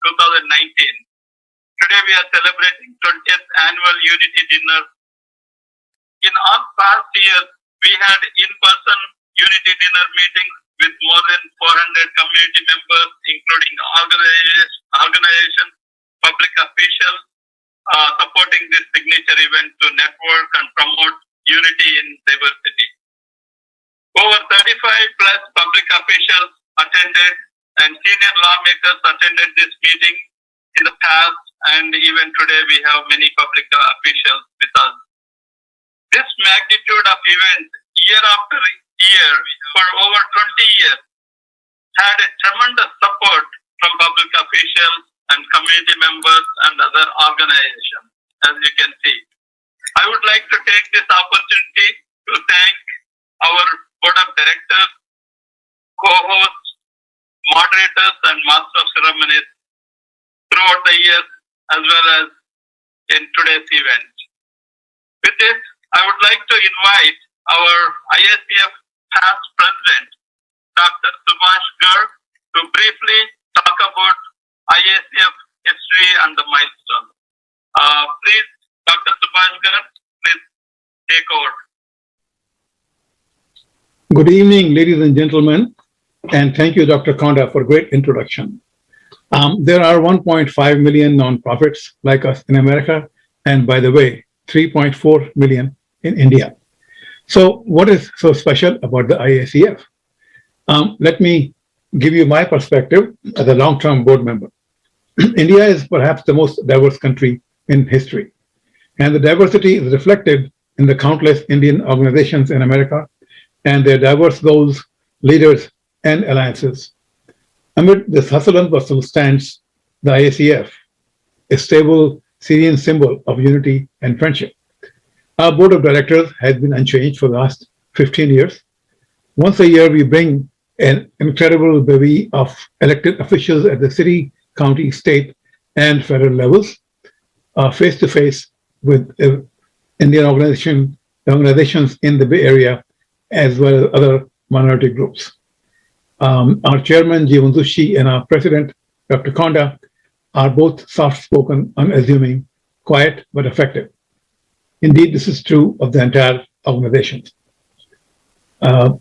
2019. Today we are celebrating 20th Annual Unity Dinner. In all past years, we had in-person Unity Dinner meetings with more than 400 community members, including organizations, public officials, supporting this signature event to network and promote unity in diversity. Over 35 plus public officials attended and senior lawmakers attended this meeting in the past, and even today we have many public officials with us. This magnitude of event year after year for over 20 years had a tremendous support from public officials and community members and other organizations, as you can see. I would like to take this opportunity to thank our board of directors, co-hosts, moderators, and master of ceremonies throughout the years, as well as in today's event. With this, I would like to invite our IACF past president, Dr. Subhash to briefly talk about IACF history and the milestone. Please, Dr. Subhash, please take over. Good evening, ladies and gentlemen, and thank you, Dr. Konda, for a great introduction. There are 1.5 million nonprofits like us in America, and by the way, 3.4 million in India. So what is so special about the IACF? Let me give you my perspective as a long-term board member. India is perhaps the most diverse country in history, and the diversity is reflected in the countless Indian organizations in America and their diverse goals, leaders, and alliances. Amid this hustle and bustle stands the IACF, a stable Syrian symbol of unity and friendship. Our board of directors has been unchanged for the last 15 years. Once a year, we bring an incredible bevy of elected officials at the city, county, state, and federal levels, face to face with Indian organizations in the Bay Area, as well as other minority groups. Our chairman, Jeevan Zutshi, and our president, Dr. Konda, are both soft-spoken, unassuming, quiet, but effective. Indeed, this is true of the entire organization.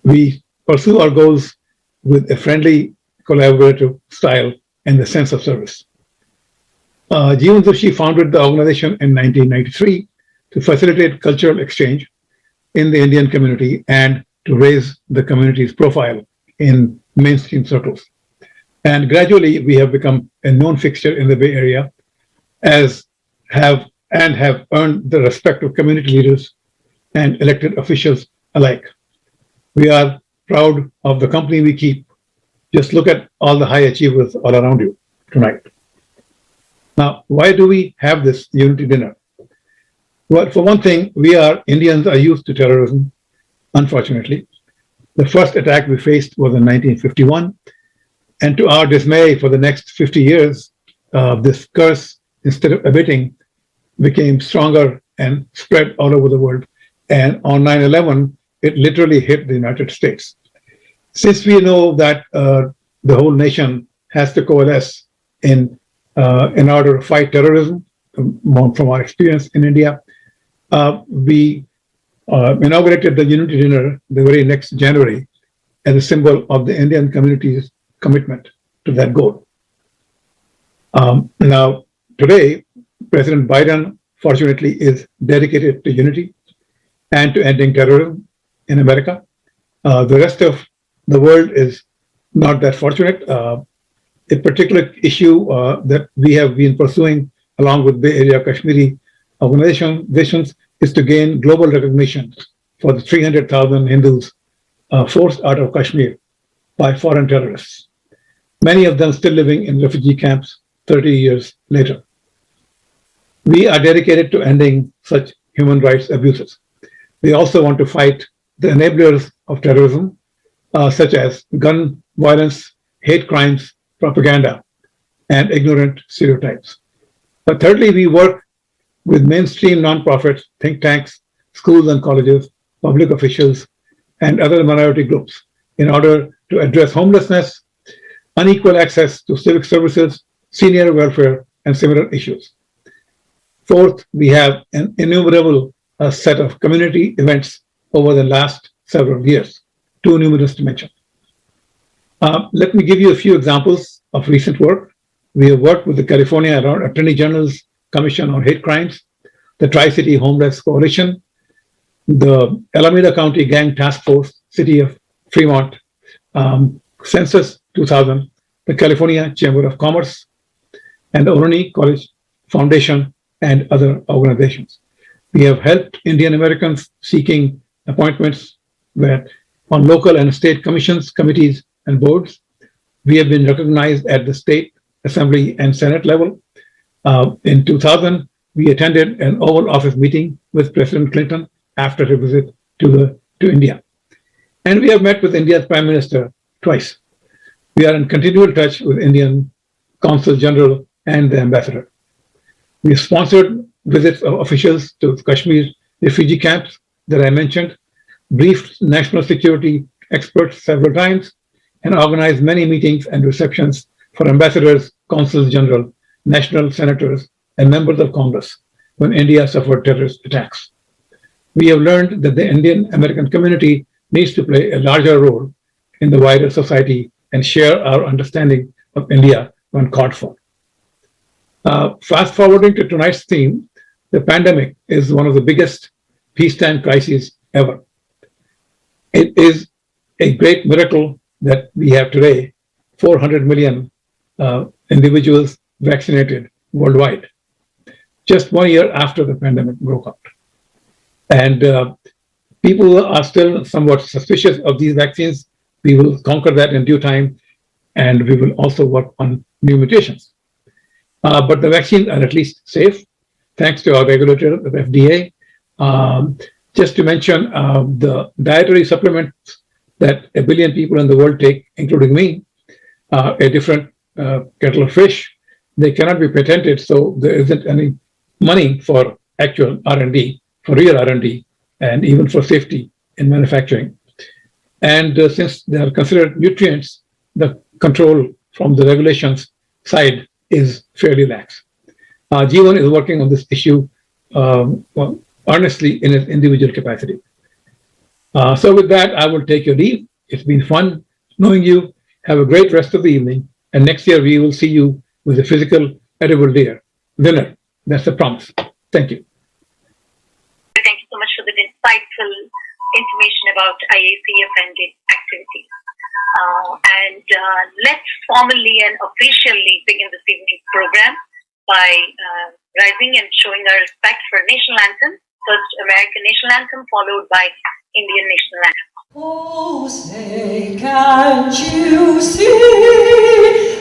We pursue our goals with a friendly, collaborative style and a sense of service. Jeevan Zutshi founded the organization in 1993 to facilitate cultural exchange in the Indian community and to raise the community's profile in mainstream circles. And gradually, we have become a known fixture in the Bay Area, have earned the respect of community leaders and elected officials alike. We are proud of the company we keep. Just look at all the high achievers all around you tonight. Now, why do we have this unity dinner? Well, for one thing, Indians are used to terrorism, unfortunately. The first attack we faced was in 1951. And to our dismay, for the next 50 years, this curse, instead of abating, became stronger and spread all over the world. And on 9/11, it literally hit the United States. Since we know that the whole nation has to coalesce in order to fight terrorism, from our experience in India, we inaugurated the Unity Dinner the very next January as a symbol of the Indian community's commitment to that goal. Now, today, President Biden, fortunately, is dedicated to unity and to ending terrorism in America. The rest of the world is not that fortunate. A particular issue that we have been pursuing along with Bay Area Kashmiri organizations is to gain global recognition for the 300,000 Hindus forced out of Kashmir by foreign terrorists, many of them still living in refugee camps 30 years later. We are dedicated to ending such human rights abuses. We also want to fight the enablers of terrorism, such as gun violence, hate crimes, propaganda, and ignorant stereotypes. But thirdly, we work with mainstream nonprofits, think tanks, schools and colleges, public officials, and other minority groups in order to address homelessness, unequal access to civic services, senior welfare, and similar issues. Fourth, we have an innumerable set of community events over the last several years, too numerous to mention. Let me give you a few examples of recent work. We have worked with the California Attorney General's Commission on Hate Crimes, the Tri-City Homeless Coalition, the Alameda County Gang Task Force, City of Fremont, Census 2000, the California Chamber of Commerce, and the Ohlone College Foundation, and other organizations. We have helped Indian Americans seeking appointments on local and state commissions, committees, and boards. We have been recognized at the state, assembly, and Senate level. In 2000, we attended an Oval Office meeting with President Clinton after a visit to India. And we have met with India's Prime Minister twice. We are in continual touch with Indian Consul-General and the Ambassador. We sponsored visits of officials to Kashmir refugee camps that I mentioned, briefed national security experts several times, and organized many meetings and receptions for ambassadors, consuls general, national senators, and members of Congress when India suffered terrorist attacks. We have learned that the Indian American community needs to play a larger role in the wider society and share our understanding of India when called for. Fast forwarding to tonight's theme, the pandemic is one of the biggest peacetime crises ever. It is a great miracle that we have today 400 million individuals vaccinated worldwide, just 1 year after the pandemic broke out. And people are still somewhat suspicious of these vaccines. We will conquer that in due time, and we will also work on new mutations. But the vaccines are at least safe, thanks to our regulator, the FDA. Just to mention the dietary supplements that 1 billion people in the world take, including me, a different kettle of fish. They cannot be patented, so there isn't any money for actual R&D, for real R&D, and even for safety in manufacturing. And since they are considered nutrients, the control from the regulations side is fairly lax. Jeevan is working on this issue earnestly in his individual capacity. So with that, I will take your leave. It's been fun knowing you. Have a great rest of the evening. And next year, we will see you with a physical edible dinner. That's the promise. Thank you. Thank you so much for the insightful information about IACF and its activities. Let's formally and officially begin this evening's program by rising and showing our respect for national anthem. First, American national anthem, followed by Indian national anthem. Oh, say, can't you see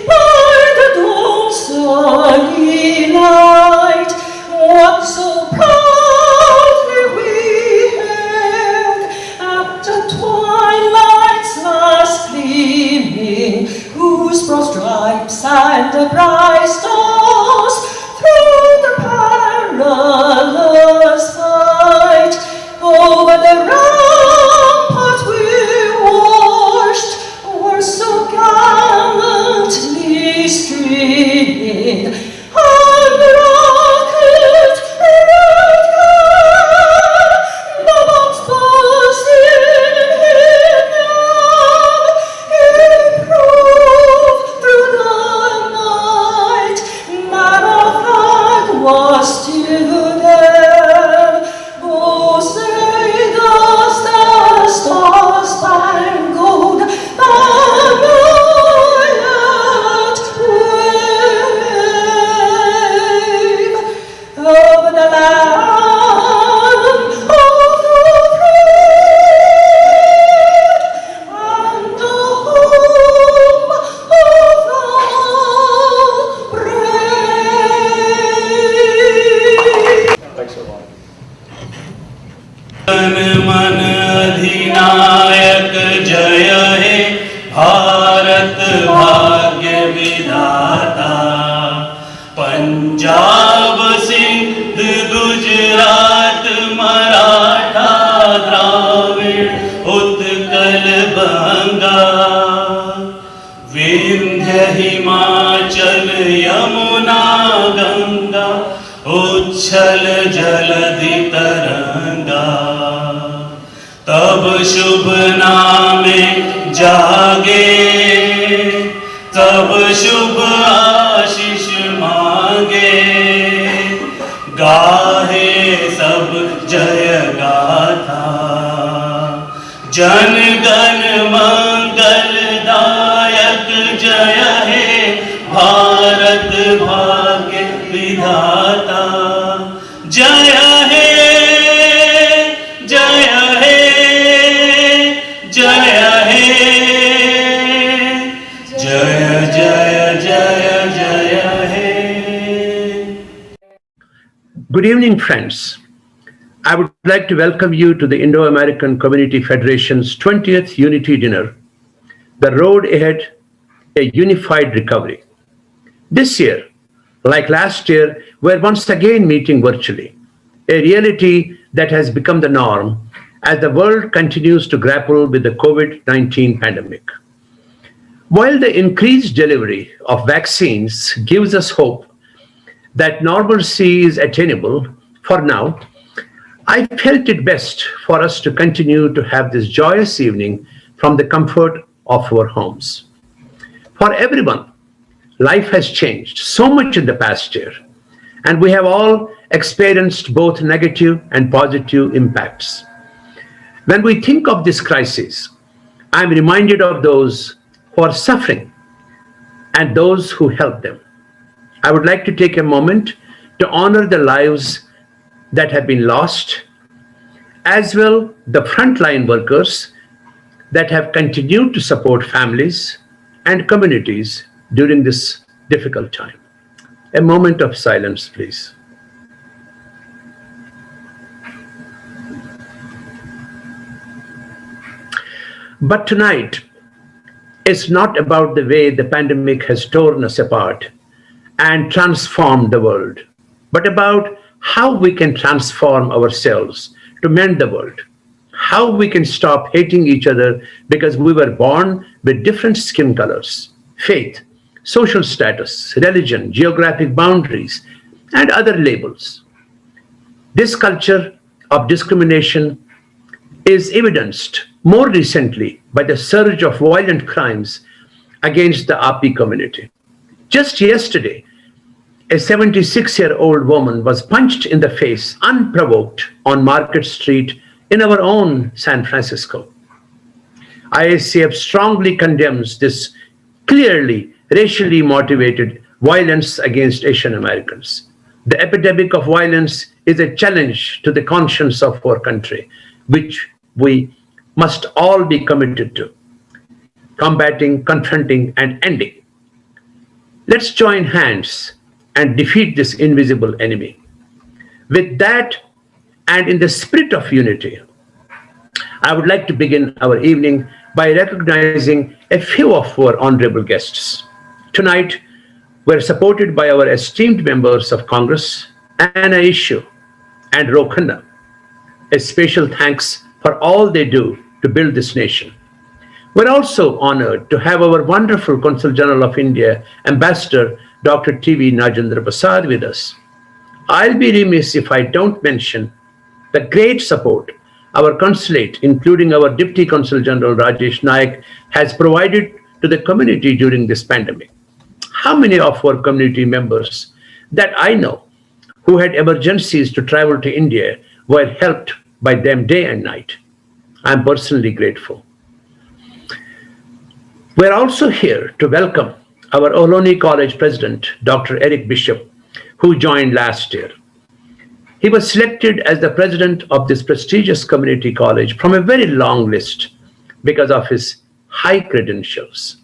by the dawn's sunny light what so proudly we hailed at the twilight's last gleaming, whose broad stripes and the bright stars through the perilous fight over the ramparts we watched were so gallantly streaming, and rocket red the bombs bursting in air, it proved through the night that our flag was still there. Oh, say does the star-spangled banner yet wave over the land of the free and the home of the brave. Thanks so much. तन मन अधिनायक जय हे भारत भाग्य विधाता, पंजाब सिंध गुजरात मराठा द्राविड़ उत्कल बंगा, विंध्य हिमाचल यमुना उछल जलधि तरंगा, तब शुभ नामे जागे, तब शुभ आशीष मांगे, गाहे सब जय गाथा, जन गण मंगलदायक जय हे भारत भाग्य विधाता, जय हे, जय हे, जय हे, जय जय जय जय हे. Good evening, friends. I would like to welcome you to the Indo-American Community Federation's 20th Unity Dinner, The Road Ahead, a Unified Recovery. This year, like last year, we're once again meeting virtually, a reality that has become the norm as the world continues to grapple with the COVID-19 pandemic. While the increased delivery of vaccines gives us hope that normalcy is attainable for now, I felt it best for us to continue to have this joyous evening from the comfort of our homes. For everyone, life has changed so much in the past year, and we have all experienced both negative and positive impacts. When we think of this crisis, I'm reminded of those who are suffering and those who help them. I would like to take a moment to honor the lives that have been lost, as well the frontline workers that have continued to support families and communities during this difficult time. A moment of silence, please. But tonight is not about the way the pandemic has torn us apart and transformed the world, but about how we can transform ourselves to mend the world, how we can stop hating each other because we were born with different skin colors, faith, social status, religion, geographic boundaries, and other labels. This culture of discrimination is evidenced more recently by the surge of violent crimes against the API community. Just yesterday, a 76-year-old woman was punched in the face unprovoked on Market Street in our own San Francisco. IACF strongly condemns this clearly racially motivated violence against Asian Americans. The epidemic of violence is a challenge to the conscience of our country, which we must all be committed to combating, confronting, and ending. Let's join hands and defeat this invisible enemy. With that, and in the spirit of unity, I would like to begin our evening by recognizing a few of our honorable guests. Tonight, we're supported by our esteemed members of Congress, Eshoo and Ro Khanna. A special thanks for all they do to build this nation. We're also honored to have our wonderful Consul-General of India, Ambassador Dr. T.V. Nagendra Prasad with us. I'll be remiss if I don't mention the great support our consulate, including our Deputy Consul General Rajesh Naik, has provided to the community during this pandemic. How many of our community members that I know who had emergencies to travel to India were helped by them day and night? I'm personally grateful. We're also here to welcome our Ohlone College President, Dr. Eric Bishop, who joined last year. He was selected as the president of this prestigious community college from a very long list because of his high credentials.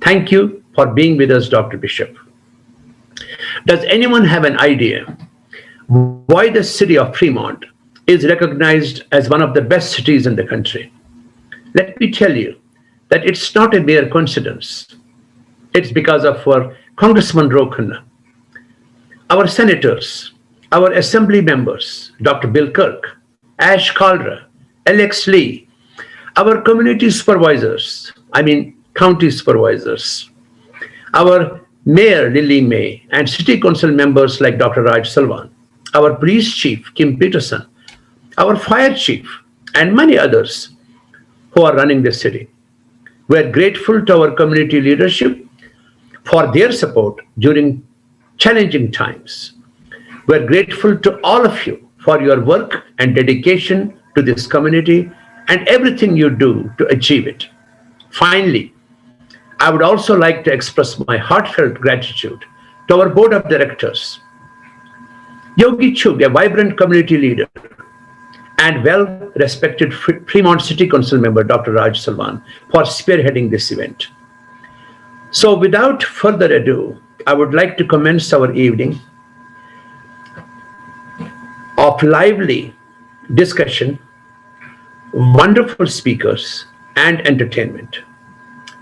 Thank you for being with us, Dr. Bishop. Does anyone have an idea why the city of Fremont is recognized as one of the best cities in the country? Let me tell you that it's not a mere coincidence. It's because of our Congressman Ro Khanna, our senators, our assembly members, Dr. Bill Quirk, Ash Kalra, Alex Lee, our community supervisors, county supervisors, our Mayor Lily May, and city council members like Dr. Raj Salwan, our police chief, Kim Peterson, our fire chief, and many others who are running the city. We are grateful to our community leadership for their support during challenging times. We are grateful to all of you for your work and dedication to this community and everything you do to achieve it. Finally, I would also like to express my heartfelt gratitude to our board of directors, Yogi Chug, a vibrant community leader, and well-respected Fremont City Council member, Dr. Raj Salwan, for spearheading this event. So without further ado, I would like to commence our evening of lively discussion, wonderful speakers, and entertainment.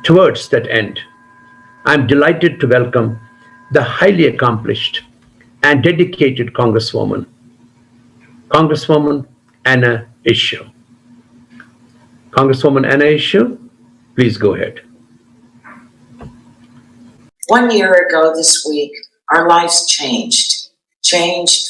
Towards that end, I'm delighted to welcome the highly accomplished and dedicated Congresswoman Anna Eshoo. Congresswoman Anna Eshoo, please go ahead. 1 year ago this week, our lives changed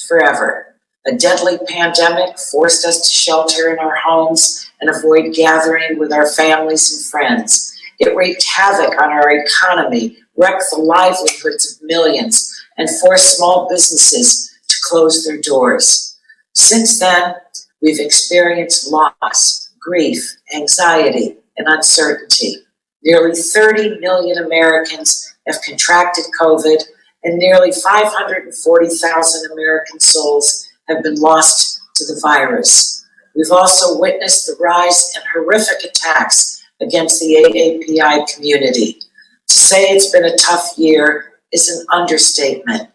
forever. A deadly pandemic forced us to shelter in our homes and avoid gathering with our families and friends. It wreaked havoc on our economy, wrecked the livelihoods of millions, and forced small businesses to close their doors. Since then, we've experienced loss, grief, anxiety, and uncertainty. Nearly 30 million Americans have contracted COVID, and nearly 540,000 American souls have been lost to the virus. We've also witnessed the rise in horrific attacks against the AAPI community. To say it's been a tough year is an understatement.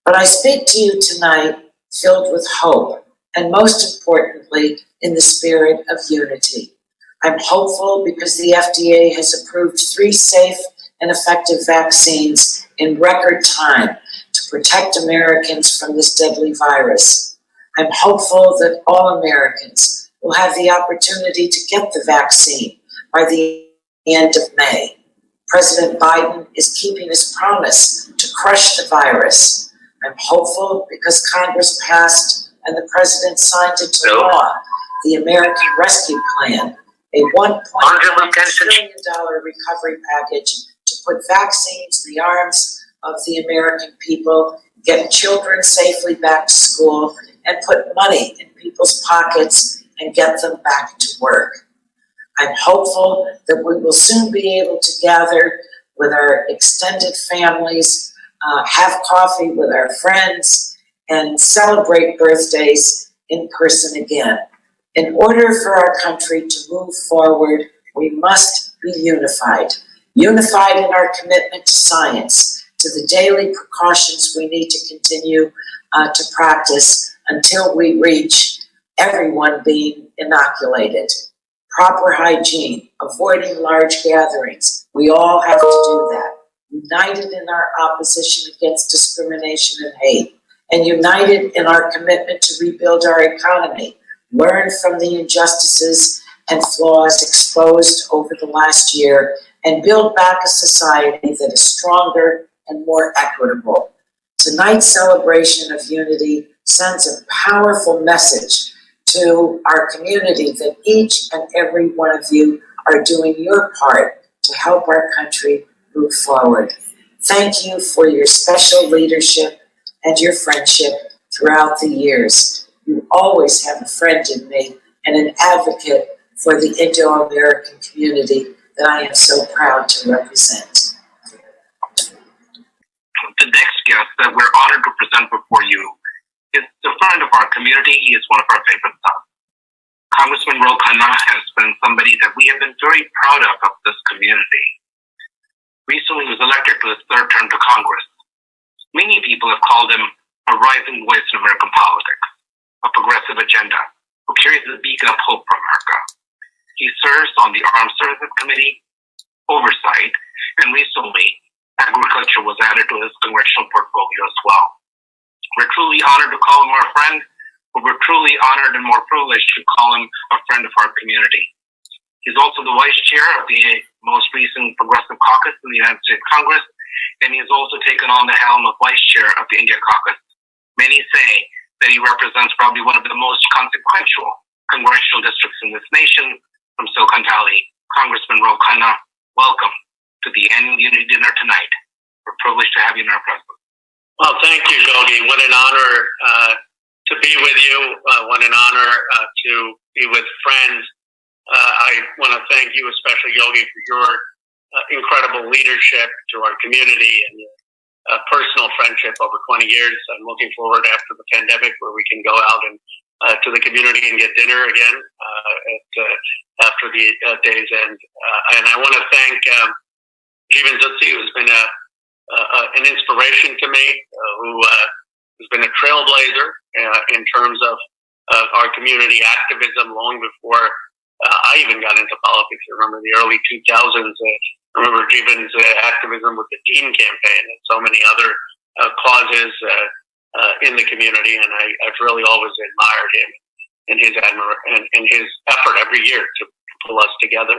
But I speak to you tonight filled with hope, and most importantly, in the spirit of unity. I'm hopeful because the FDA has approved 3 safe and effective vaccines in record time to protect Americans from this deadly virus. I'm hopeful that all Americans will have the opportunity to get the vaccine by the end of May. President Biden is keeping his promise to crush the virus. I'm hopeful because Congress passed and the President signed into law the American Rescue Plan, a $1.1 trillion recovery package to put vaccines in the arms of the American people, get children safely back to school, and put money in people's pockets and get them back to work. I'm hopeful that we will soon be able to gather with our extended families, have coffee with our friends, and celebrate birthdays in person again. In order for our country to move forward, we must be unified. Unified in our commitment to science, to the daily precautions we need to continue to practice until we reach everyone being inoculated. Proper hygiene, avoiding large gatherings. We all have to do that. United in our opposition against discrimination and hate, and united in our commitment to rebuild our economy, learn from the injustices and flaws exposed over the last year, and build back a society that is stronger and more equitable. Tonight's celebration of unity sends a powerful message to our community that each and every one of you are doing your part to help our country move forward. Thank you for your special leadership and your friendship throughout the years. You always have a friend in me and an advocate for the Indo-American community that I am so proud to represent. The next guest that we're honored to present before you is a friend of our community. He is one of our favorite sons. Congressman Ro Khanna has been somebody that we have been very proud of this community. Recently he was elected to his 3rd term to Congress. Many people have called him a rising voice in American politics, a progressive agenda, who carries the beacon of hope for America. He serves on the Armed Services Committee, Oversight, and recently, agriculture was added to his congressional portfolio as well. We're truly honored to call him our friend, but we're truly honored and more privileged to call him a friend of our community. He's also the vice chair of the most recent Progressive Caucus in the United States Congress, and he's also taken on the helm of vice chair of the India Caucus. Many say that he represents probably one of the most consequential congressional districts in this nation, from Silicon Valley. Congressman Ro Khanna, welcome to the annual Unity Dinner tonight. We're privileged to have you in our presence. Well, thank you, Yogi. What an honor to be with you. What an honor to be with friends. I want to thank you, especially Yogi, for your incredible leadership to our community and personal friendship over 20 years. I'm looking forward after the pandemic where we can go out and to the community and get dinner again after the day's end. And I want to thank Jeevan Zutshi, who's been an inspiration to me, who has been a trailblazer in terms of our community activism long before I even got into politics. I remember the early 2000s. I remember Jeevan's activism with the Teen Campaign and so many other causes in the community, and I've really always admired him and his effort every year to pull us together.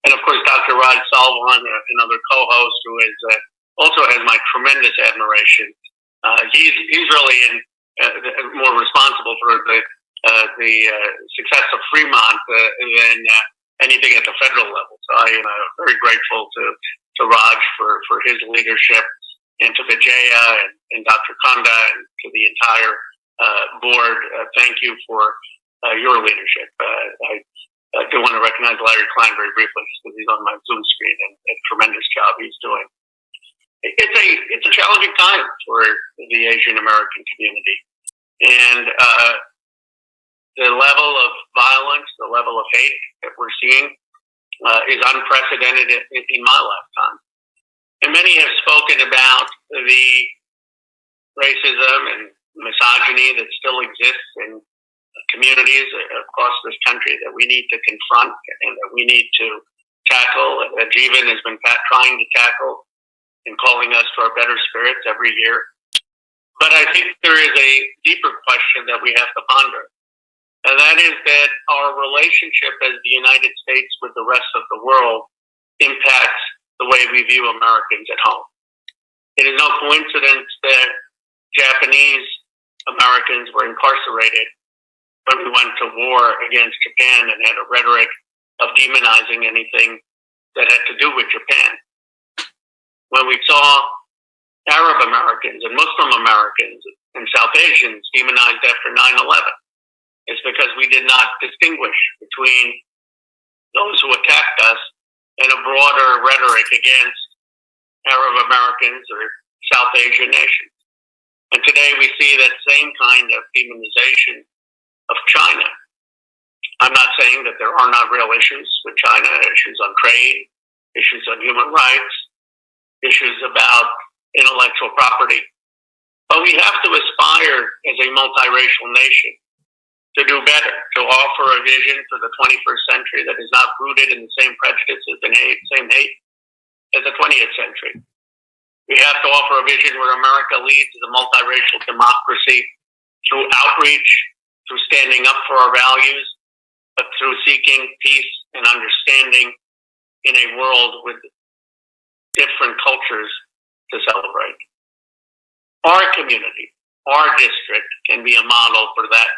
And of course, Dr. Raj Salwan, another co-host who is also has my tremendous admiration. He's really more responsible for the success of Fremont than anything at the federal level. So I am very grateful to Raj for his leadership, and to Vijaya and Dr. Konda and to the entire board. Thank you for your leadership. I do want to recognize Larry Klein very briefly because he's on my Zoom screen and a tremendous job he's doing. It's a challenging time for the Asian American community, and the level of violence, the level of hate that we're seeing is unprecedented in my lifetime. And many have spoken about the racism and misogyny that still exists in communities across this country that we need to confront and that we need to tackle, that Jeevan has been trying to tackle and calling us to our better spirits every year. But I think there is a deeper question that we have to ponder, and that is that our relationship as the United States with the rest of the world impacts the way we view Americans at home. It is no coincidence that Japanese Americans were incarcerated when we went to war against Japan and had a rhetoric of demonizing anything that had to do with Japan. When we saw Arab Americans and Muslim Americans and South Asians demonized after 9/11, it's because we did not distinguish between those who attacked us and a broader rhetoric against Arab Americans or South Asian nations. And today we see that same kind of demonization of China. I'm not saying that there are not real issues with China, issues on trade, issues on human rights, issues about intellectual property. But we have to aspire as a multiracial nation to do better, to offer a vision for the 21st century that is not rooted in the same prejudices and same hate as the 20th century. We have to offer a vision where America leads as a multiracial democracy through outreach, through standing up for our values, but through seeking peace and understanding in a world with different cultures to celebrate. Our community, our district can be a model for that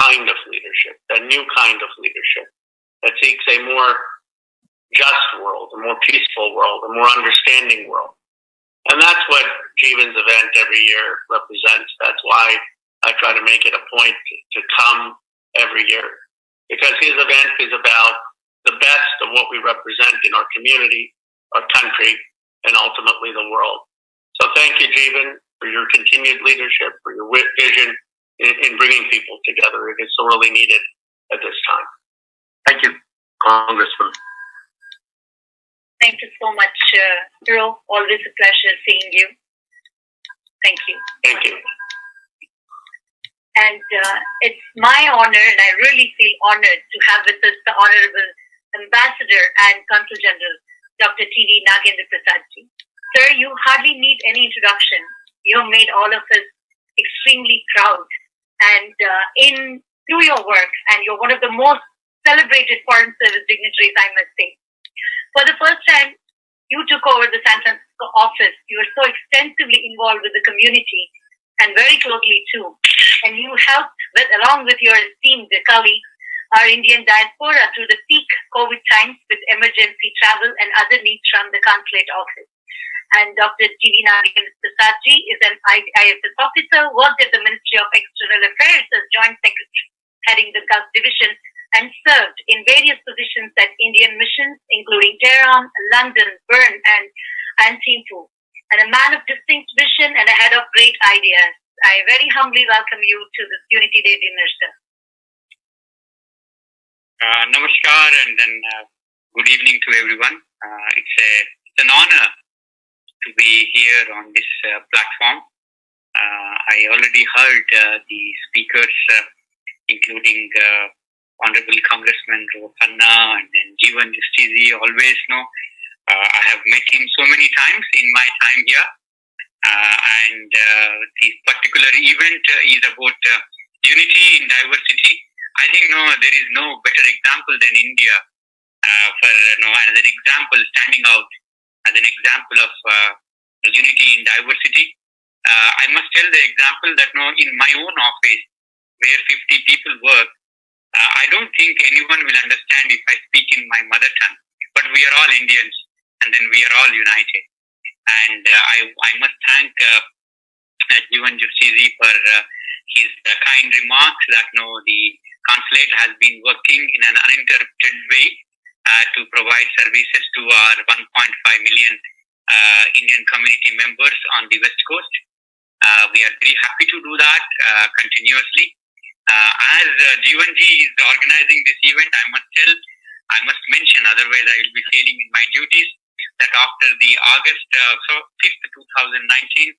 kind of leadership, that new kind of leadership that seeks a more just world, a more peaceful world, a more understanding world. And that's what Jeevan's event every year represents. That's why I try to make it a point to come every year, because his event is about the best of what we represent in our community, our country, and ultimately the world. So thank you, Jeevan, for your continued leadership, for your vision in bringing people together. It is sorely needed at this time. Thank you, Congressman. Thank you so much, Ro. Always a pleasure seeing you. Thank you. Thank you. And it's my honor, and I really feel honored to have with us the Honorable Ambassador and Consul-General, Dr. T.V. Nagendra Prasadji. Sir, you hardly need any introduction. You have made all of us extremely proud. And through your work, and you're one of the most celebrated foreign service dignitaries, I must say. For the first time, you took over the San Francisco office. You were so extensively involved with the community and very closely too. And you helped along with your esteemed colleagues, our Indian diaspora through the peak COVID times with emergency travel and other needs from the consulate office. And Dr. Prasad is an IACF officer, worked at the Ministry of External Affairs as Joint Secretary, heading the Gulf Division, and served in various positions at Indian missions, including Tehran, London, Bern, and Thimphu. And a man of distinct vision and a head of great ideas. I very humbly welcome you to this Unity Day dinner, sir. Namaskar and then good evening to everyone. It's an honor to be here on this platform. I already heard the speakers, including Honorable Congressman Ro Khanna and then Jeevan Zutshi. Always know I have met him so many times in my time here, and this particular event is about unity in diversity. I think there is no better example than India for as an example, standing out as an example of unity in diversity. I must tell the example that in my own office, where 50 people work, I don't think anyone will understand if I speak in my mother tongue. But we are all Indians, and then we are all united. And I must thank Jeevan Zutshi for his kind remarks that the consulate has been working in an uninterrupted way to provide services to our 1.5 million Indian community members on the West Coast. We are very happy to do that continuously. As Jeevanji is organizing this event, I must mention, otherwise I will be failing in my duties, that after the August 5th, 2019,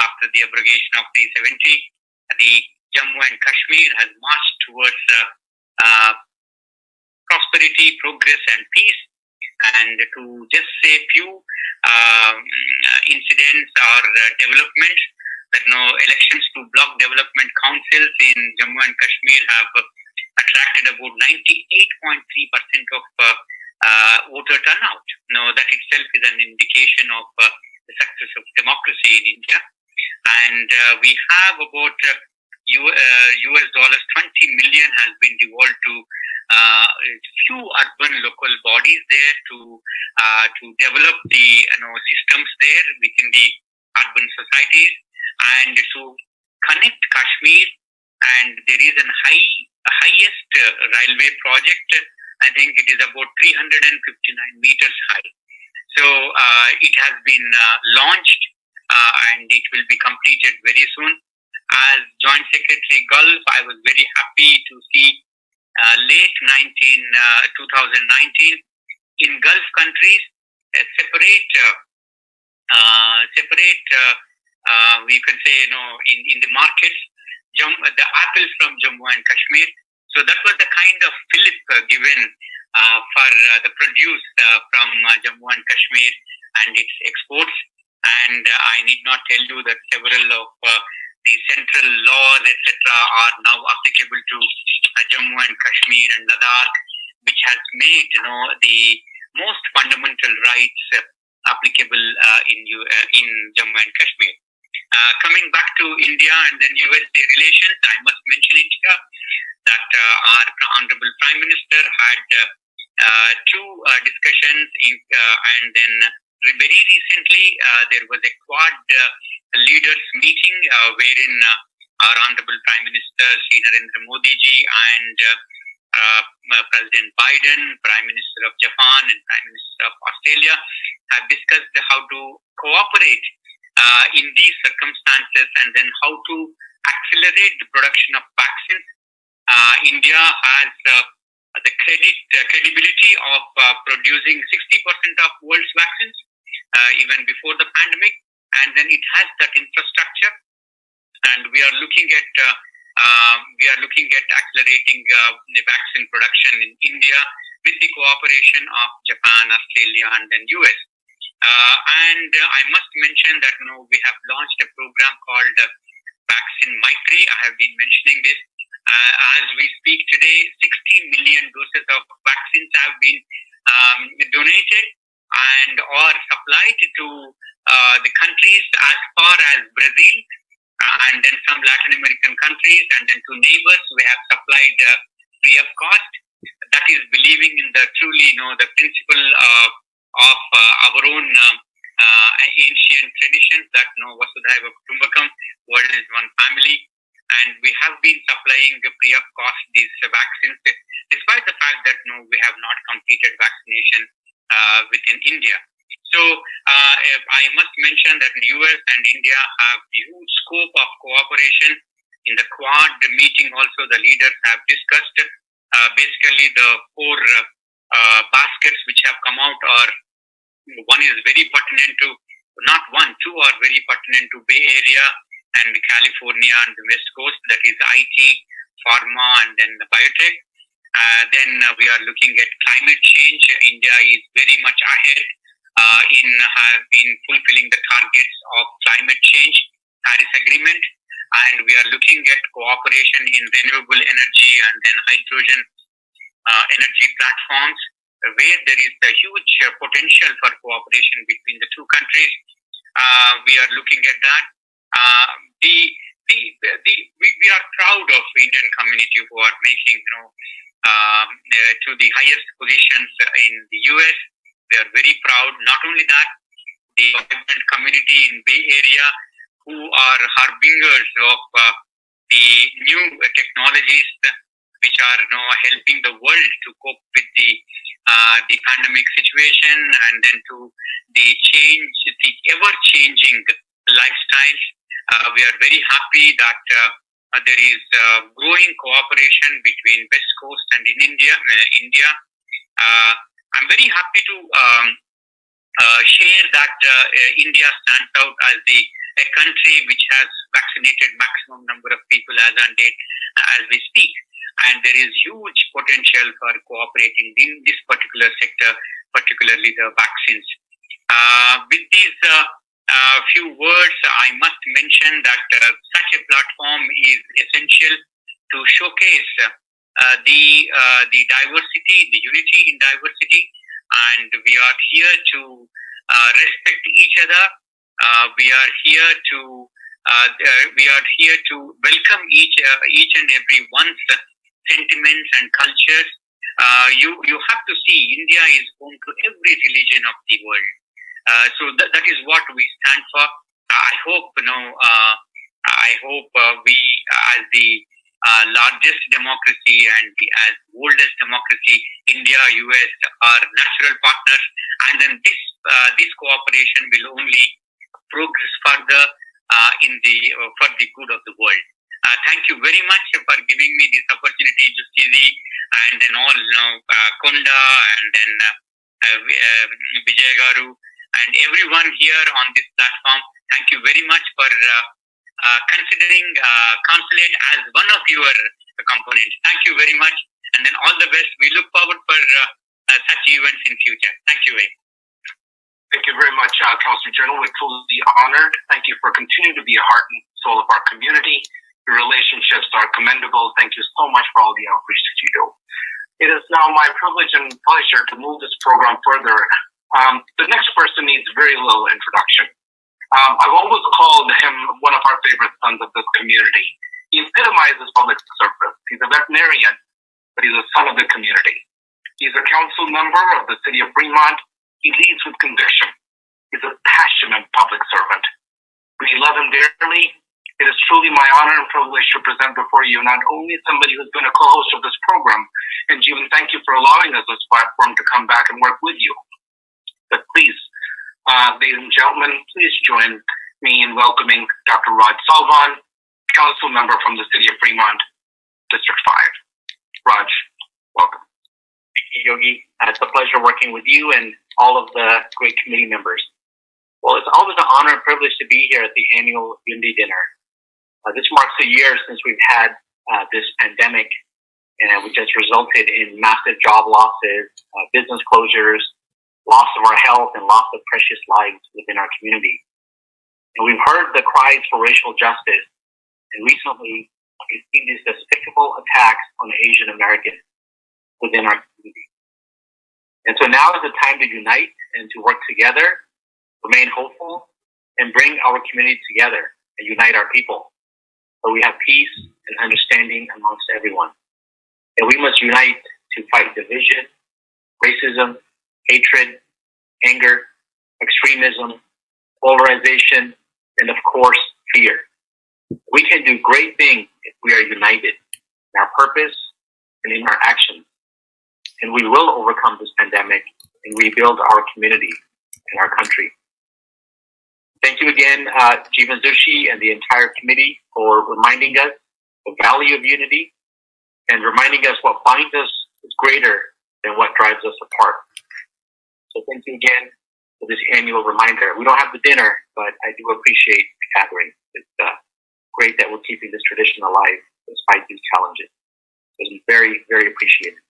after the abrogation of 370, the Jammu and Kashmir has marched towards prosperity, progress, and peace. And to just say few incidents or developments, that elections to block development councils in Jammu and Kashmir have attracted about 98.3% of voter turnout. That itself is an indication of the success of democracy in India. And we have about US dollars 20 million has been devolved to few urban local bodies there to develop the systems there within the urban societies and to connect Kashmir. And there is an highest railway project. I think it is about 359 meters high. So it has been launched and it will be completed very soon. As Joint Secretary Gulf, I was very happy to see late 2019 in Gulf countries a separate we can say in the markets the apples from Jammu and Kashmir. So that was the kind of fillip given for the produce from Jammu and Kashmir and its exports. And I need not tell you that several of the central laws, etc., are now applicable to Jammu and Kashmir and Ladakh, which has made the most fundamental rights applicable in Jammu and Kashmir. Coming back to India and then USA relations, I must mention it here that our Honorable Prime Minister had two discussions and then very recently there was a Quad leaders meeting wherein our Honorable Prime Minister Shri Narendra Modi ji and President Biden, Prime Minister of Japan and Prime Minister of Australia have discussed how to cooperate in these circumstances and then how to accelerate the production of vaccines. India has the credibility of producing 60% of world's vaccines even before the pandemic, and then it has that infrastructure, and we are looking at accelerating the vaccine production in India with the cooperation of Japan, Australia, and then US. And I must mention that we have launched a program called Vaccine Maitri. I have been mentioning this. As we speak today, 60 million doses of vaccines have been donated and or supplied to the countries as far as Brazil and then some Latin American countries, and then to neighbors we have supplied free of cost. That is believing in the truly, the principle of our own ancient traditions that Vasudhaiva Kutumbakam, world is one family, and we have been supplying free of cost these vaccines, despite the fact that we have not completed vaccination within India. So I must mention that the US and India have a huge scope of cooperation. In the Quad meeting also, the leaders have discussed basically the four baskets which have come out are, one is very pertinent to, not one, two are very pertinent to Bay Area and California and the West Coast, that is IT, pharma, and then the biotech. Then we are looking at climate change. India is very much ahead in fulfilling the targets of climate change, Paris Agreement, and we are looking at cooperation in renewable energy and then hydrogen energy platforms, where there is a huge potential for cooperation between the two countries. We are looking at that. We are proud of Indian community who are making to the highest positions in the US. We are very proud. Not only that, the migrant community in Bay Area who are harbingers of the new technologies which are helping the world to cope with the pandemic situation, and then to the ever-changing lifestyles. We are very happy that there is growing cooperation between West Coast and in India. I'm very happy to share that India stands out as a country which has vaccinated maximum number of people as on date as we speak, and there is huge potential for cooperating in this particular sector, particularly the vaccines. With these few words, I must mention that such a platform is essential to showcase the diversity, the unity in diversity, and we are here to respect each other. We are here to welcome each and every one's sentiments and cultures. You have to see India is home to every religion of the world. So that is what we stand for. I hope we, as the largest democracy and as oldest democracy, India, US are natural partners, and then this cooperation will only progress further for the good of the world. Thank you very much for giving me this opportunity, Justisi, and then all Konda, and then Vijay Garu, and everyone here on this platform. Thank you very much for considering Consulate as one of your components. Thank you very much, and then all the best. We look forward for such events in future. Thank you very much. Thank you very much, Consul-General. We're truly honored. Thank you for continuing to be a heart and soul of our community. Your relationships are commendable. Thank you so much for all the outreach that you do. It is now my privilege and pleasure to move this program further. The next person needs very little introduction. I've always called him one of our favorite sons of this community. He epitomizes public service. He's a veterinarian, but he's a son of the community. He's a council member of the city of Fremont. He leads with conviction. He's a passionate public servant. We love him dearly. It is truly my honor and privilege to present before you not only somebody who's been a co-host of this program, and Jeevan, thank you for allowing us this platform to come back and work with you. But please, ladies and gentlemen, please join me in welcoming Dr. Raj Salwan, council member from the city of Fremont, District 5. Raj, welcome. Thank you, Yogi. It's a pleasure working with you and all of the great committee members. Well, it's always an honor and privilege to be here at the annual Unity Dinner. This marks a year since we've had this pandemic, which has resulted in massive job losses, business closures, loss of our health, and loss of precious lives within our community. And we've heard the cries for racial justice, and recently we've seen these despicable attacks on Asian Americans within our community. And so now is the time to unite and to work together, remain hopeful, and bring our community together and unite our people. but we have peace and understanding amongst everyone. And we must unite to fight division, racism, hatred, anger, extremism, polarization, and of course, fear. We can do great things if we are united in our purpose and in our actions. And we will overcome this pandemic and rebuild our community and our country. Thank you again, Jeevan Zutshi and the entire committee for reminding us the value of unity and reminding us what binds us is greater than what drives us apart. So thank you again for this annual reminder. We don't have the dinner, but I do appreciate the gathering. It's great that we're keeping this tradition alive despite these challenges. It's very, very appreciated.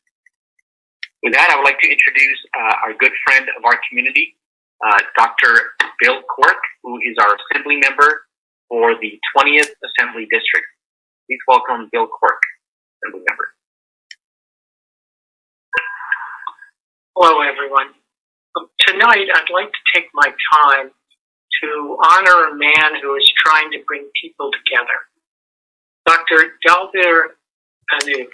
With that, I would like to introduce our good friend of our community, Dr. Bill Quirk, who is our Assembly member for the 20th Assembly District. Please welcome Bill Quirk, Assembly member. Hello, everyone. Tonight, I'd like to take my time to honor a man who is trying to bring people together. Dr. Dalvir Pannu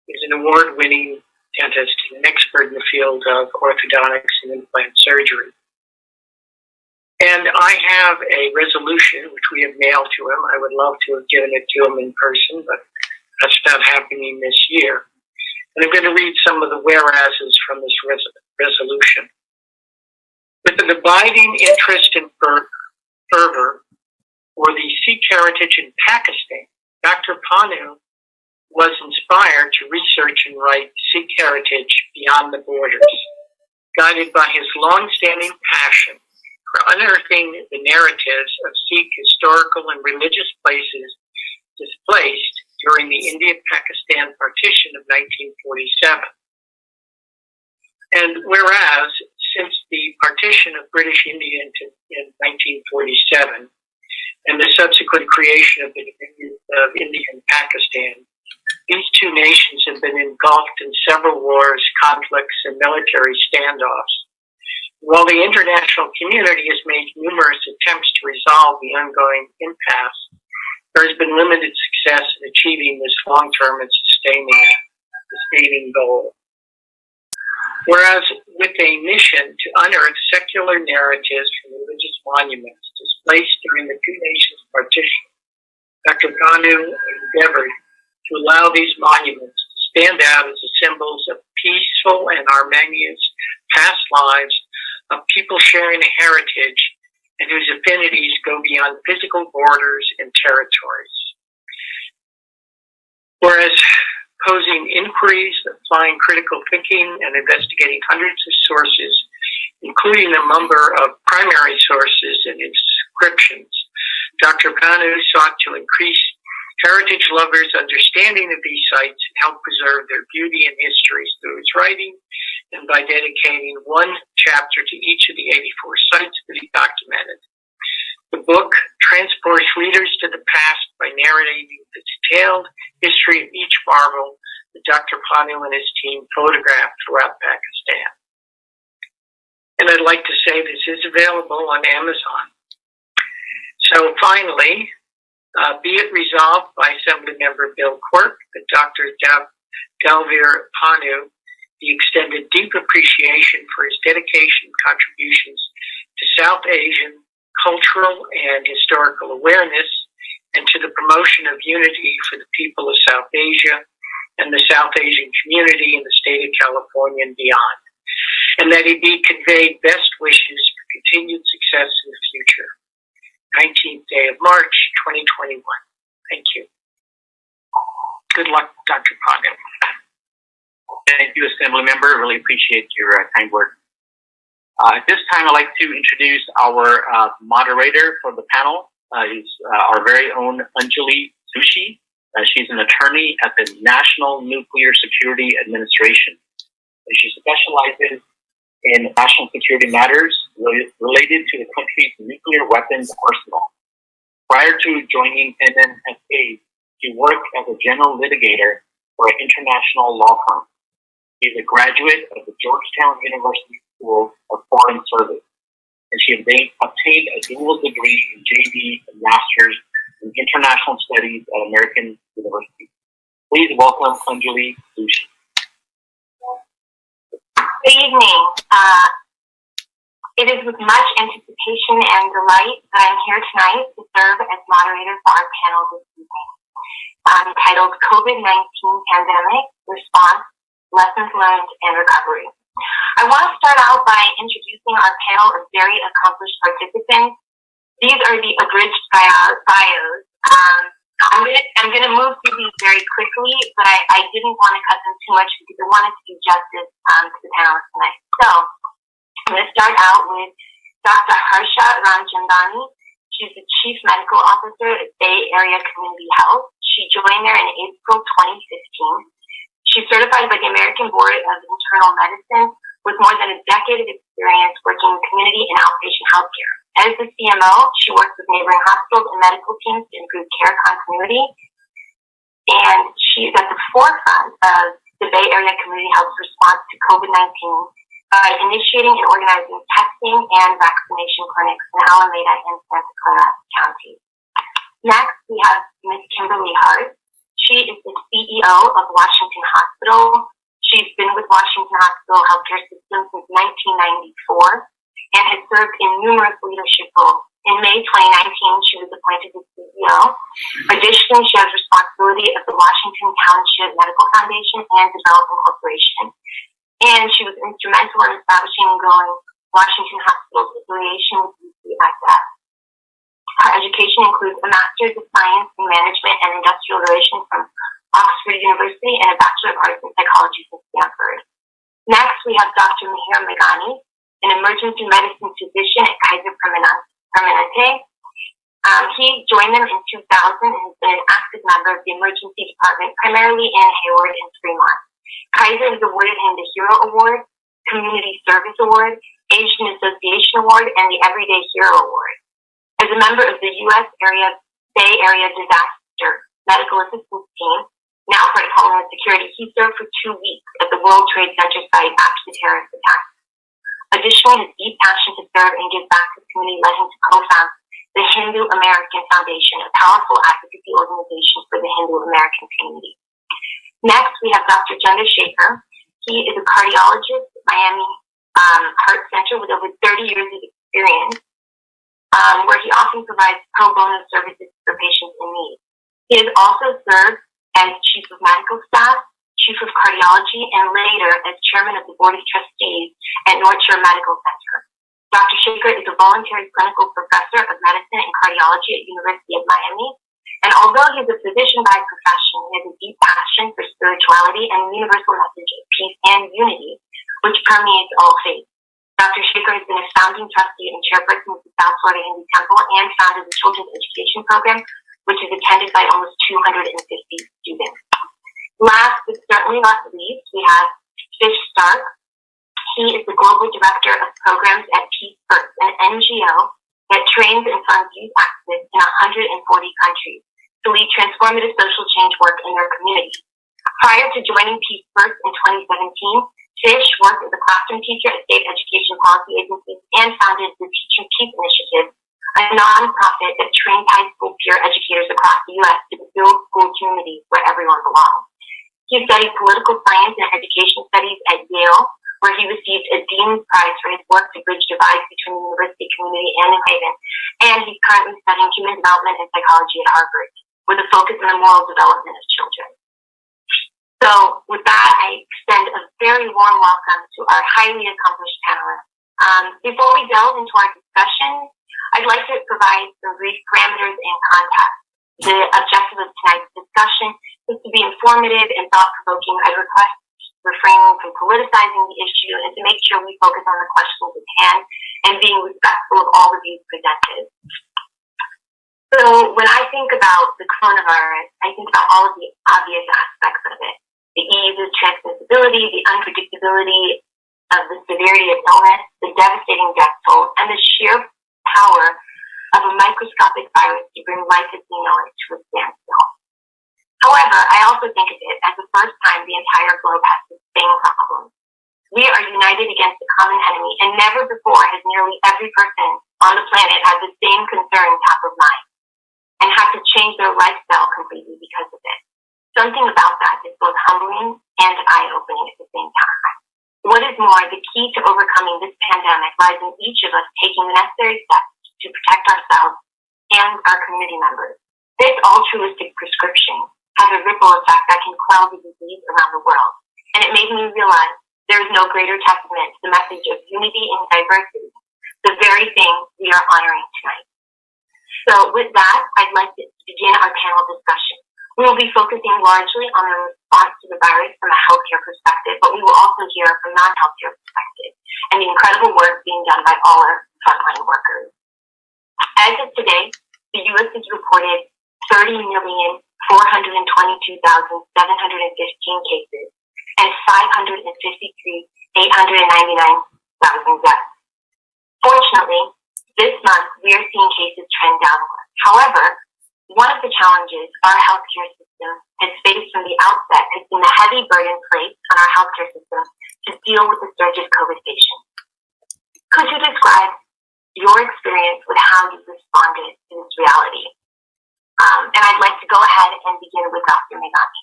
is an award-winning dentist and an expert in the field of orthodontics and implant surgery. And I have a resolution, which we have mailed to him. I would love to have given it to him in person, but that's not happening this year. And I'm going to read some of the whereases from this resolution. With an abiding interest and fervor for the Sikh heritage in Pakistan, Dr. Pannu was inspired to research and write Sikh heritage beyond the borders, guided by his long-standing passion for unearthing the narratives of Sikh historical and religious places displaced during the India-Pakistan partition of 1947. And whereas, since the partition of British India in 1947 and the subsequent creation of the Dominion of India and Pakistan, these two nations have been engulfed in several wars, conflicts, and military standoffs. While the international community has made numerous attempts to resolve the ongoing impasse, there has been limited success in achieving this long-term and sustaining goal. Whereas with a mission to unearth secular narratives from religious monuments displaced during the two nations' partition, Dr. Pannu endeavored to allow these monuments to stand out as symbols of peaceful and harmonious past lives of people sharing a heritage and whose affinities go beyond physical borders and territories. Whereas posing inquiries, applying critical thinking, and investigating hundreds of sources, including a number of primary sources and inscriptions, Dr. Pannu sought to increase heritage lovers' understanding of these sites and help preserve their beauty and histories through his writing, and by dedicating one chapter to each of the 84 sites that he documented. The book transports readers to the past by narrating the detailed history of each marvel that Dr. Pannu and his team photographed throughout Pakistan. And I'd like to say this is available on Amazon. So finally, be it resolved by Assembly Member Bill Quirk that Dr. Dalvir Pannu be extended deep appreciation for his dedication and contributions to South Asian cultural and historical awareness and to the promotion of unity for the people of South Asia and the South Asian community in the state of California and beyond, and that he be conveyed best wishes for continued success in the future. 19th day of March, 2021. Thank you. Good luck, Dr. Pannu. Thank you, Assembly Member. I really appreciate your kind words. At this time, I'd like to introduce our moderator for the panel. Is our very own Jeevan Zutshi. She's an attorney at the National Nuclear Security Administration. She specializes in national security matters related to the country's nuclear weapons arsenal. Prior to joining NNSA, she worked as a general litigator for an international law firm. She's a graduate of the Georgetown University School of Foreign Service, and she obtained a dual degree in JD and Master's in International Studies at American University. Please welcome Jeevan Zutshi. Good evening. It is with much anticipation and delight that I'm here tonight to serve as moderator for our panel this evening, titled COVID-19 Pandemic Response, Lessons Learned, and Recovery. I want to start out by introducing our panel of very accomplished participants. These are the abridged bios. I'm going to move through these very quickly, but I didn't want to cut them too much because I wanted to do justice to the panelists tonight. So I'm going to start out with Dr. Harsha Ramchandani. She's the Chief Medical Officer at Bay Area Community Health. She joined there in April 2015. She's certified by the American Board of Internal Medicine with more than a decade of experience working in community and outpatient healthcare. As the CMO, she works with neighboring hospitals and medical teams to improve care continuity. And she's at the forefront of the Bay Area Community Health's response to COVID-19 by initiating and organizing testing and vaccination clinics in Alameda and Santa Clara counties. Next, we have Ms. Kimberley Hartz. She is the CEO of Washington Hospital. She's been with Washington Hospital Healthcare System since 1994 and has served in numerous leadership roles. In May 2019, she was appointed as CEO. Additionally, she has responsibility of the Washington Township Medical Foundation and Development Corporation. And she was instrumental in establishing and growing Washington Hospital's affiliation with IACF. Her education includes a Master's of Science in Management and Industrial Relations from Oxford University and a Bachelor of Arts in Psychology from Stanford. Next, we have Dr. Mihir Meghani, an emergency medicine physician at Kaiser Permanente. He joined them in 2000 and has been an active member of the emergency department, primarily in Hayward and Fremont. Kaiser has awarded him the Hero Award, Community Service Award, Asian Association Award, and the Everyday Hero Award. As a member of the U.S. Bay Area Disaster Medical Assistance Team, now part of Homeland Security, he served for 2 weeks at the World Trade Center site after the terrorist attack. Additionally, his deep passion to serve and give back to the community led him to co-found the Hindu American Foundation, a powerful advocacy organization for the Hindu American community. Next, we have Dr. Chander Shaykher. He is a cardiologist at Miami Heart Center with over 30 years of experience, where he often provides pro bono services for patients in need. He has also served as Chief of Medical Staff, Chief of Cardiology, and later as Chairman of the Board of Trustees at North Shore Medical Center. Dr. Shaykher is a voluntary clinical professor of medicine and cardiology at University of Miami, and although he is a physician by profession, he has a deep passion for spirituality and the universal message of peace and unity, which permeates all faiths. Dr. Shaykher has been a founding trustee and chairperson of the South Florida Hindu Temple and founded the Children's Education Program, which is attended by almost 250 students. Last but certainly not least, we have Fish Stark. He is the Global Director of Programs at Peace First, an NGO that trains and funds youth activists in 140 countries to lead transformative social change work in their communities. Prior to joining Peace First in 2017, Fish worked as a classroom teacher at state education policy agencies and founded the Teaching Peace Initiative, a nonprofit that trains high school peer educators across the U.S. to build school communities where everyone belongs. He studied political science and education studies at Yale, where he received a Dean's Prize for his work to bridge divides between the university community and New Haven, and he's currently studying human development and psychology at Harvard, with a focus on the moral development of children. So with that, I extend a very warm welcome to our highly accomplished panelists. Before we delve into our discussion, I'd like to provide some brief parameters and context. The objective of tonight's discussion is to be informative and thought-provoking. I request refraining from politicizing the issue and to make sure we focus on the questions at hand and being respectful of all the views presented. So when I think about the coronavirus, I think about all of the obvious aspects of it. The ease of transmissibility, the unpredictability of the severity of illness, the devastating death toll, and the sheer power of a microscopic virus to bring life as we know it to a standstill. However, I also think of it as the first time the entire globe has the same problem. We are united against a common enemy, and never before has nearly every person on the planet had the same concern top of mind. and had to change their lifestyle completely because of it. Something about that is both humbling and eye-opening at the same time. What is more, the key to overcoming this pandemic lies in each of us taking the necessary steps to protect ourselves and our community members. This altruistic prescription has a ripple effect that can quell the disease around the world. And it made me realize there is no greater testament to the message of unity and diversity, the very thing we are honoring tonight. So with that, I'd like to begin our panel discussion. We will be focusing largely on the response to the virus from a healthcare perspective, but we will also hear from non-healthcare perspective and the incredible work being done by all our frontline workers. As of today, the U.S. has reported 30,422,715 cases and 553,899,000 deaths. Fortunately, this month we are seeing cases trend downward. However, one of the challenges our healthcare system has faced from the outset has been the heavy burden placed on our healthcare system to deal with the surge of COVID patients. Could you describe your experience with how you've responded to this reality? And I'd like to go ahead and begin with Dr. Meghani.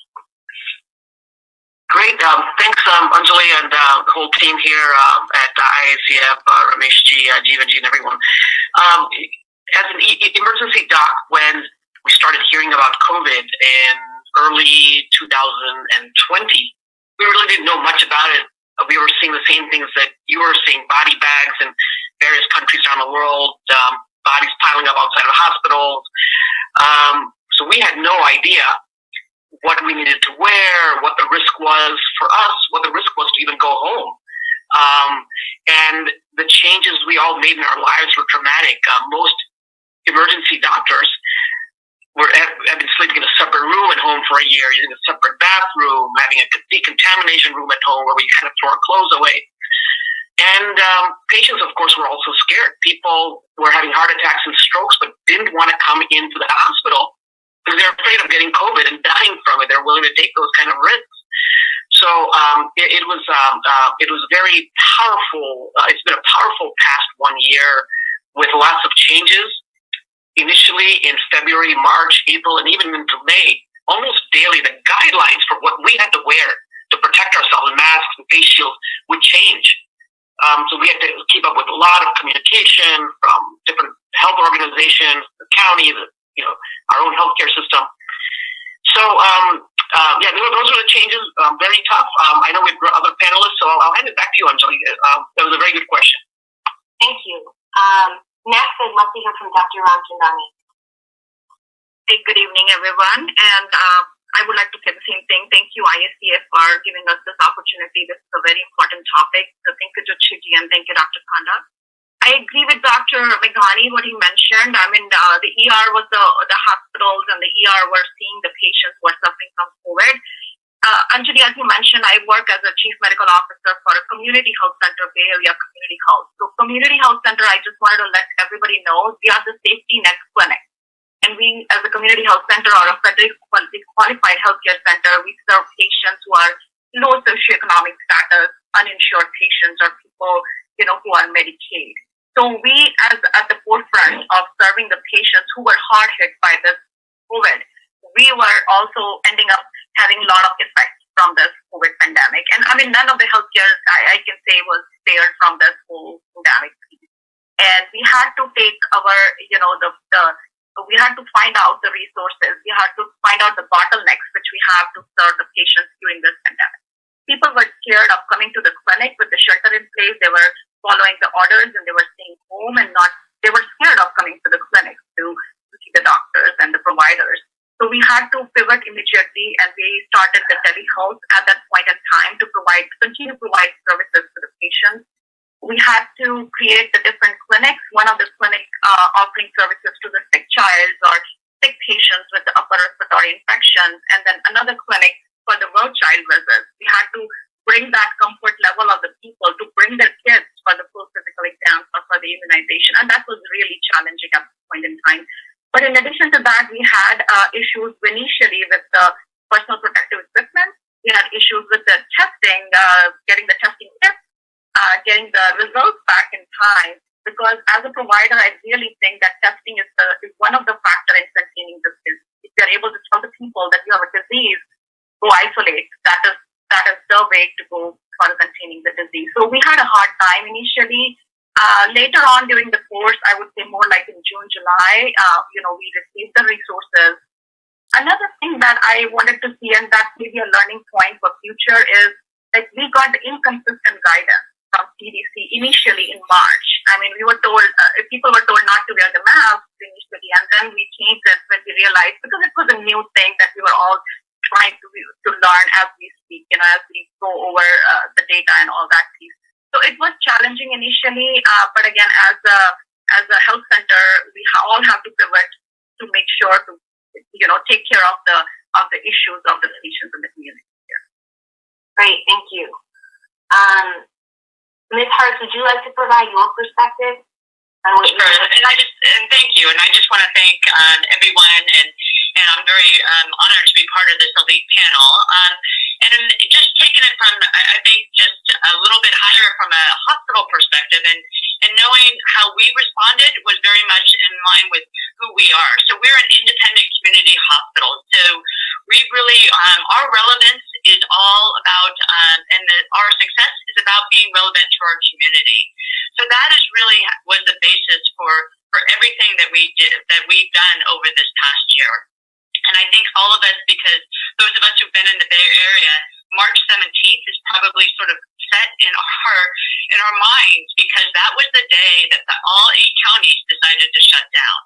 Great. Thanks, Anjali, and the whole team here at IACF, Ramesh ji, Jeevan ji, and everyone. As an emergency doc, when we started hearing about COVID in early 2020, we really didn't know much about it. We were seeing the same things that you were seeing, body bags in various countries around the world, bodies piling up outside of hospitals. So we had no idea what we needed to wear, what the risk was for us, what the risk was to even go home. And the changes we all made in our lives were dramatic. Most emergency doctors have been sleeping in a separate room at home for a year, using a separate bathroom, having a decontamination room at home where we kind of throw our clothes away. And patients, of course, were also scared. People were having heart attacks and strokes, but didn't want to come into the hospital because they're afraid of getting COVID and dying from it. They're willing to take those kind of risks. So it was very powerful. It's been a powerful past 1 year with lots of changes. Initially in February, March, April, and even into May, almost daily, the guidelines for what we had to wear to protect ourselves, masks and face shields, would change. So we had to keep up with a lot of communication from different health organizations, the county, our own healthcare system. So, those were the changes. Very tough. I know we've got other panelists, so I'll hand it back to you, Anjali. That was a very good question. Thank you. Next, I'd love to hear from Dr. Ramchandani. Hey, good evening, everyone. And I would like to say the same thing. Thank you, IACF, for giving us this opportunity. This is a very important topic. So thank you, Zutshi, and thank you, Dr. Konda. I agree with Dr. Meghani, what he mentioned. I mean, the ER was the hospitals and the ER were seeing the patients who are suffering from COVID. Anjali, as you mentioned, I work as a chief medical officer for a community health center, Bay Area Community Health. So community health center, I just wanted to let everybody know, we are the safety net clinic. And we, as a community health center or a federally qualified healthcare center, we serve patients who are low socioeconomic status, uninsured patients, or people, who are Medicaid. So we, as at the forefront of serving the patients who were hard hit by this COVID, we were also ending up having a lot of effects from this COVID pandemic. And I mean, none of the healthcare, I can say, was spared from this whole pandemic. And we had to take our, we had to find out the resources. We had to find out the bottlenecks which we have to serve the patients during this pandemic. People were scared of coming to the clinic with the shelter in place. They were following the orders and they were staying home and they were scared of coming to the clinic to see the doctors and the providers. So we had to pivot immediately and we started the telehealth at that point in time to continue to provide services to the patients. We had to create the different clinics. One of the clinics offering services to the sick child or sick patients with the upper respiratory infections, and then another clinic for the well child visits. We had to bring that comfort level of the people to bring their kids for the full physical exams or for the immunization, and that was really challenging at this point in time. But in addition to that, we had issues initially with the personal protective equipment. We had issues with the testing, getting the testing kits, getting the results back in time. because as a provider, I really think that testing is one of the factors in containing this disease. If you're able to tell the people that you have a disease, go isolate. That is the way to go for containing the disease. So we had a hard time initially. Later on during the course, I would say more like in June, July, we received the resources. Another thing that I wanted to see, and that's maybe a learning point for future, is that we got the inconsistent guidance from CDC initially in March. I mean, we were told, people were told not to wear the mask initially, and then we changed it when we realized, because it was a new thing that we were all trying to learn as we speak, as we go over the data and all that piece. So it was challenging initially, but again, as a health center, we all have to pivot to make sure to, take care of the issues of the patients in the community here. Great, thank you. Ms. Hartz, would you like to provide your perspective? Sure, and thank you. And I just want to thank everyone, and I'm very honored to be part of this elite panel. And just taking it from, I think, just a little bit higher from a hospital perspective, and knowing how we responded was very much in line with who we are. So we're an independent community hospital. So we really, our relevance is all about, our success is about being relevant to our community. So that is really was the basis for everything that we did, that we've done over this past year. And I think all of us, because those of us who've been in the Bay Area, March 17th is probably sort of set in our minds, because that was the day that all 8 counties decided to shut down.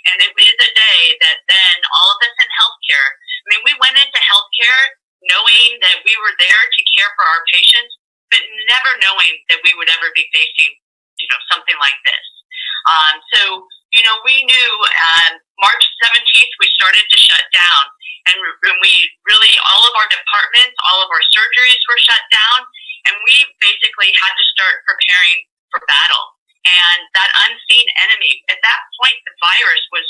And it is a day that then all of us in healthcare, I mean, we went into healthcare knowing that we were there to care for our patients, but never knowing that we would ever be facing, something like this. So we knew March 17th we started to shut down, and we really, all of our departments, all of our surgeries were shut down, and we basically had to start preparing for battle. And that unseen enemy, at that point, the virus was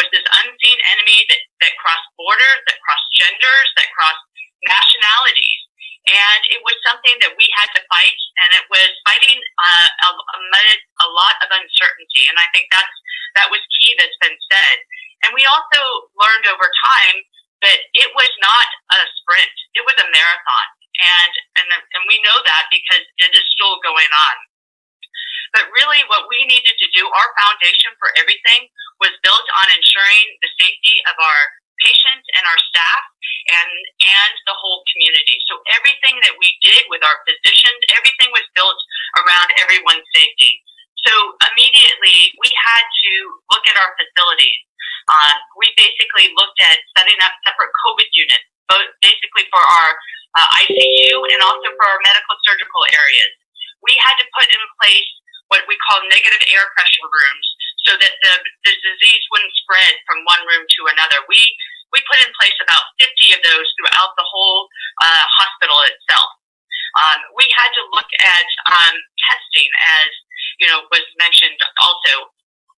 this unseen enemy that crossed borders, that crossed genders, that crossed nationalities. And it was something that we had to fight, and it was fighting amid a lot of uncertainty. And I think that was key that's been said. And we also learned over time that it was not a sprint; it was a marathon. And we know that because it is still going on. But really, what we needed to do, our foundation for everything, was built on ensuring the safety of our patients and our staff and the whole community. So everything that we did with our physicians, everything was built around everyone's safety. So immediately we had to look at our facilities. We basically looked at setting up separate COVID units, both basically for our ICU and also for our medical surgical areas. We had to put in place what we call negative air pressure rooms, so that the disease wouldn't spread from one room to another. We put in place about 50 of those throughout the whole hospital itself. We had to look at testing, as was mentioned also,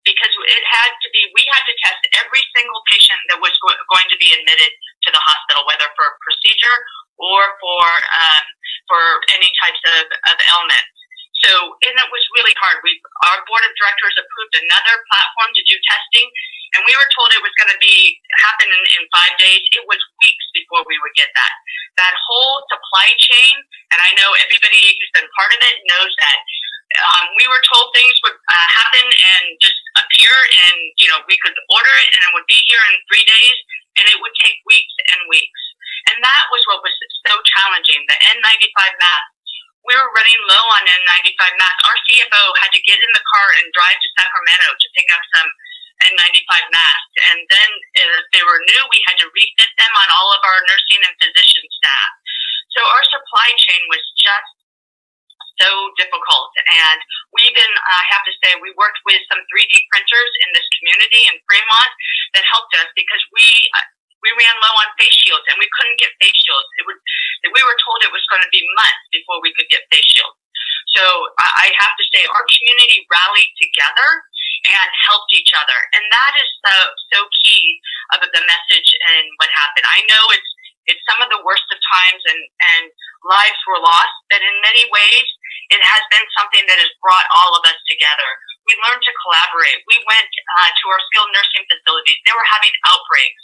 because we had to test every single patient that was going to be admitted to the hospital, whether for a procedure or for any types of ailments. So, and it was really hard. Our board of directors approved another platform to do testing, and we were told it was going to happen in 5 days. It was weeks before we would get that. That whole supply chain, and I know everybody who's been part of it knows that. We were told things would happen and just appear, and we could order it and it would be here in 3 days, and it would take weeks and weeks. And that was what was so challenging. The N95 mask. We were running low on N95 masks. Our CFO had to get in the car and drive to Sacramento to pick up some N95 masks. And then if they were new, we had to refit them on all of our nursing and physician staff. So our supply chain was just so difficult. And we even, I have to say, we worked with some 3D printers in this community in Fremont that helped us, because we ran low on face shields, and we couldn't get face shields. We were told it was going to be months before we could get face shields. So I have to say, our community rallied together and helped each other, and that is so key of the message and what happened. I know it's some of the worst of times, and lives were lost, but in many ways, it has been something that has brought all of us together. we learned to collaborate. We went to our skilled nursing facilities. They were having outbreaks,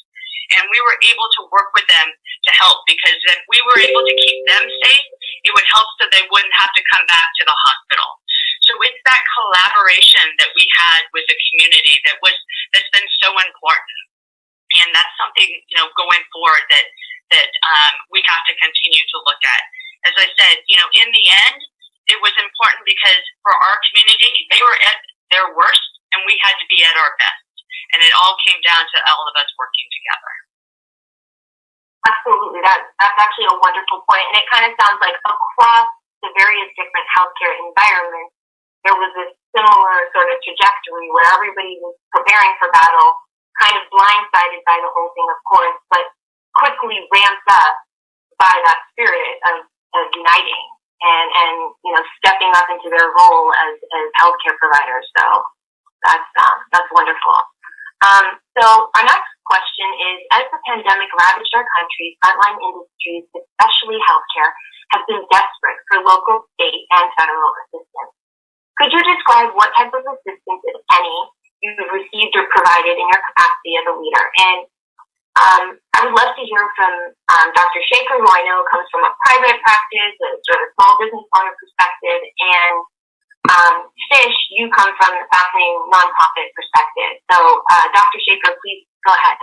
and we were able to work with them to help, because if we were able to keep them safe, it would help so they wouldn't have to come back to the hospital. So it's that collaboration that we had with the community that's been so important. And that's something, going forward that we have to continue to look at. As I said, in the end, it was important because for our community, they were at their worst and we had to be at our best. And it all came down to all of us working together. Absolutely. That's actually a wonderful point. And it kind of sounds like across the various different healthcare environments, there was this similar sort of trajectory where everybody was preparing for battle, kind of blindsided by the whole thing, of course, but quickly ramped up by that spirit of uniting and stepping up into their role as healthcare providers. So that's wonderful. So our next question is, as the pandemic ravaged our country, frontline industries, especially healthcare, have been desperate for local, state, and federal assistance. Could you describe what type of assistance, if any, you've received or provided in your capacity as a leader? And I would love to hear from Dr. Shaykher, who I know comes from a private practice, a sort of small business owner perspective, and Fish, you come from the fascinating nonprofit perspective. So, Dr. Shaykher, please go ahead.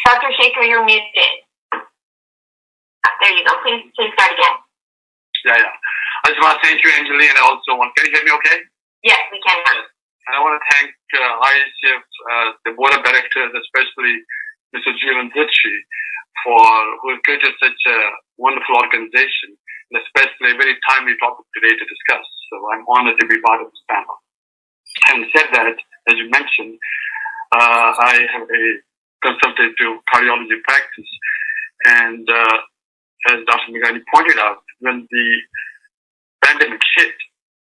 Dr. Shaykher, you're muted. There you go. Please start again. Yeah. I just want to thank you, Anjali, and I also can you hear me okay? Yes, we can. Yes. And I want to thank IACF, the board of directors, especially Mr. Jeevan Zutshi, who has created such a wonderful organization, and especially a very timely topic today to discuss. So I'm honored to be part of this panel. Having said that, as you mentioned, I have a consultative cardiology practice, and as Dr. Meghani pointed out, when the pandemic hit,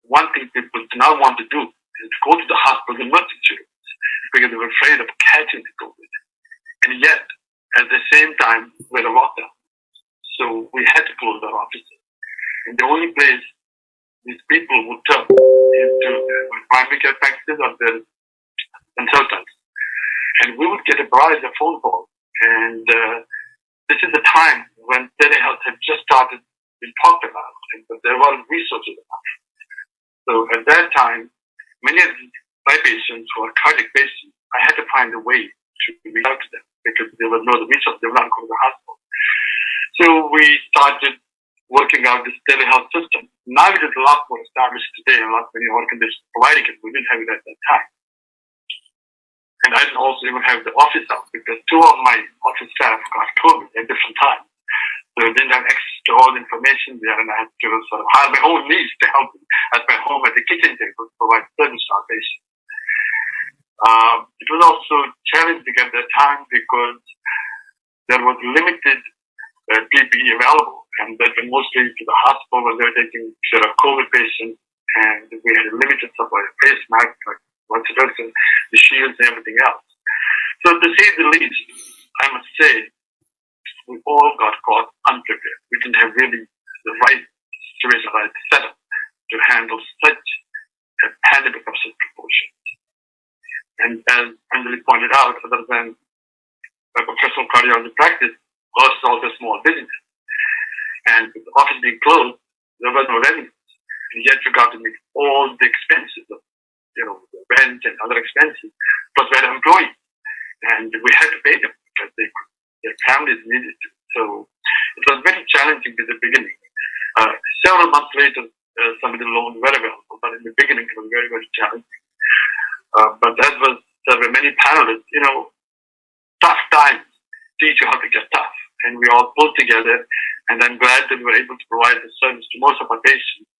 one thing people did not want to do is to go to the hospital emergency rooms because they were afraid of catching the COVID. And yet, at the same time, we're a lockdown. So we had to close our offices. And the only place these people would turn is to primary care practices or their consultants. And we would get a barrage of phone calls. And this is a time when telehealth had just started being talked about, but there weren't resources enough. So at that time, many of my patients who are cardiac patients, I had to find a way to reach out to them because there was no resource. They were not going to the hospital. So we started working out this telehealth system. Now it is a lot more established today, and a lot many organizations providing it. We didn't have it at that time. And I didn't also even have the office out because two of my office staff got COVID at different times. So I didn't have access to all the information there, and I had to sort of hire my own niece to help me at my home at the kitchen table to provide service to our patients. It was also challenging at that time because there was limited PPE available, and that went mostly to the hospital where they were taking care of COVID patients, and we had a limited supply of face masks, like the shields and everything else. So to say the least, I must say, we all got caught unprepared. We didn't have really the right situation, right setup to handle such a pandemic of such proportions. And as Anjali pointed out, other than a professional cardiology practice, us is also a small business. And with the office being closed, there was no revenue. And yet you got to meet all the expenses of, the rent and other expenses, plus we had employees. And we had to pay them because their families needed to. So it was very challenging in the beginning. Several months later, some of the loans were available, but in the beginning it was very, very challenging. But there were many panelists, tough times teach you how to get tough. And we all pulled together, and I'm glad that we were able to provide the service to most of our patients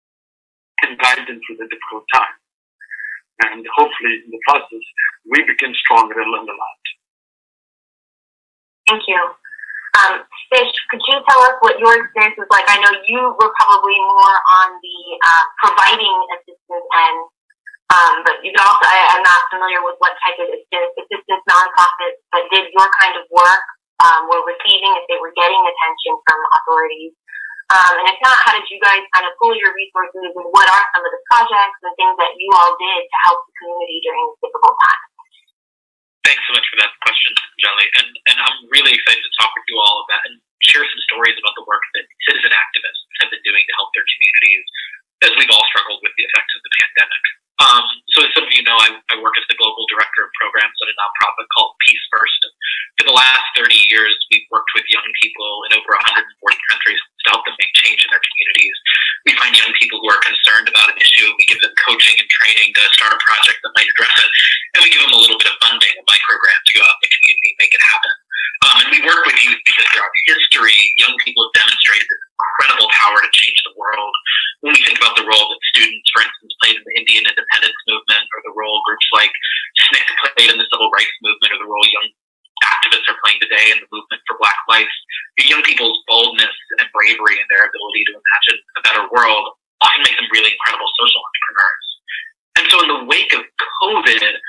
and guide them through the difficult time. And hopefully, in the process, we became stronger and learned a lot. Thank you. Fish, could you tell us what your experience was like? I know you were probably more on the providing assistance end, but you can also, I'm not familiar with what type of assistance nonprofits, but did your kind of work were receiving, if they were getting attention from authorities. And if not, how did you guys kind of pool your resources, and what are some of the projects and things that you all did to help the community during this difficult time? Thanks so much for that question, Jelly. And I'm really excited to talk with you all about and share some stories about the work that citizen activists have been doing to help their communities as we've all struggled with the effects of the pandemic. So as some of you know, I work as the global director of programs at a nonprofit called Peace First. For the last 30 years, we've worked with young people in over 140 countries to help them make change in their communities. We find young people who are concerned about an issue, we give them coaching and training to start a project that might address it, and we give them a little bit of funding, a microgrant, to go out in the community and make it happen. And we work with youth because throughout history, young people have demonstrated this incredible power to change the world. When we think about the role that students, for instance, played in the Indian independence movement, or the role groups like SNCC played in the civil rights movement, or the role young activists are playing today in the movement for Black life, the young people's boldness and bravery and their ability to imagine a better world often makes them really incredible social entrepreneurs. And so in the wake of COVID,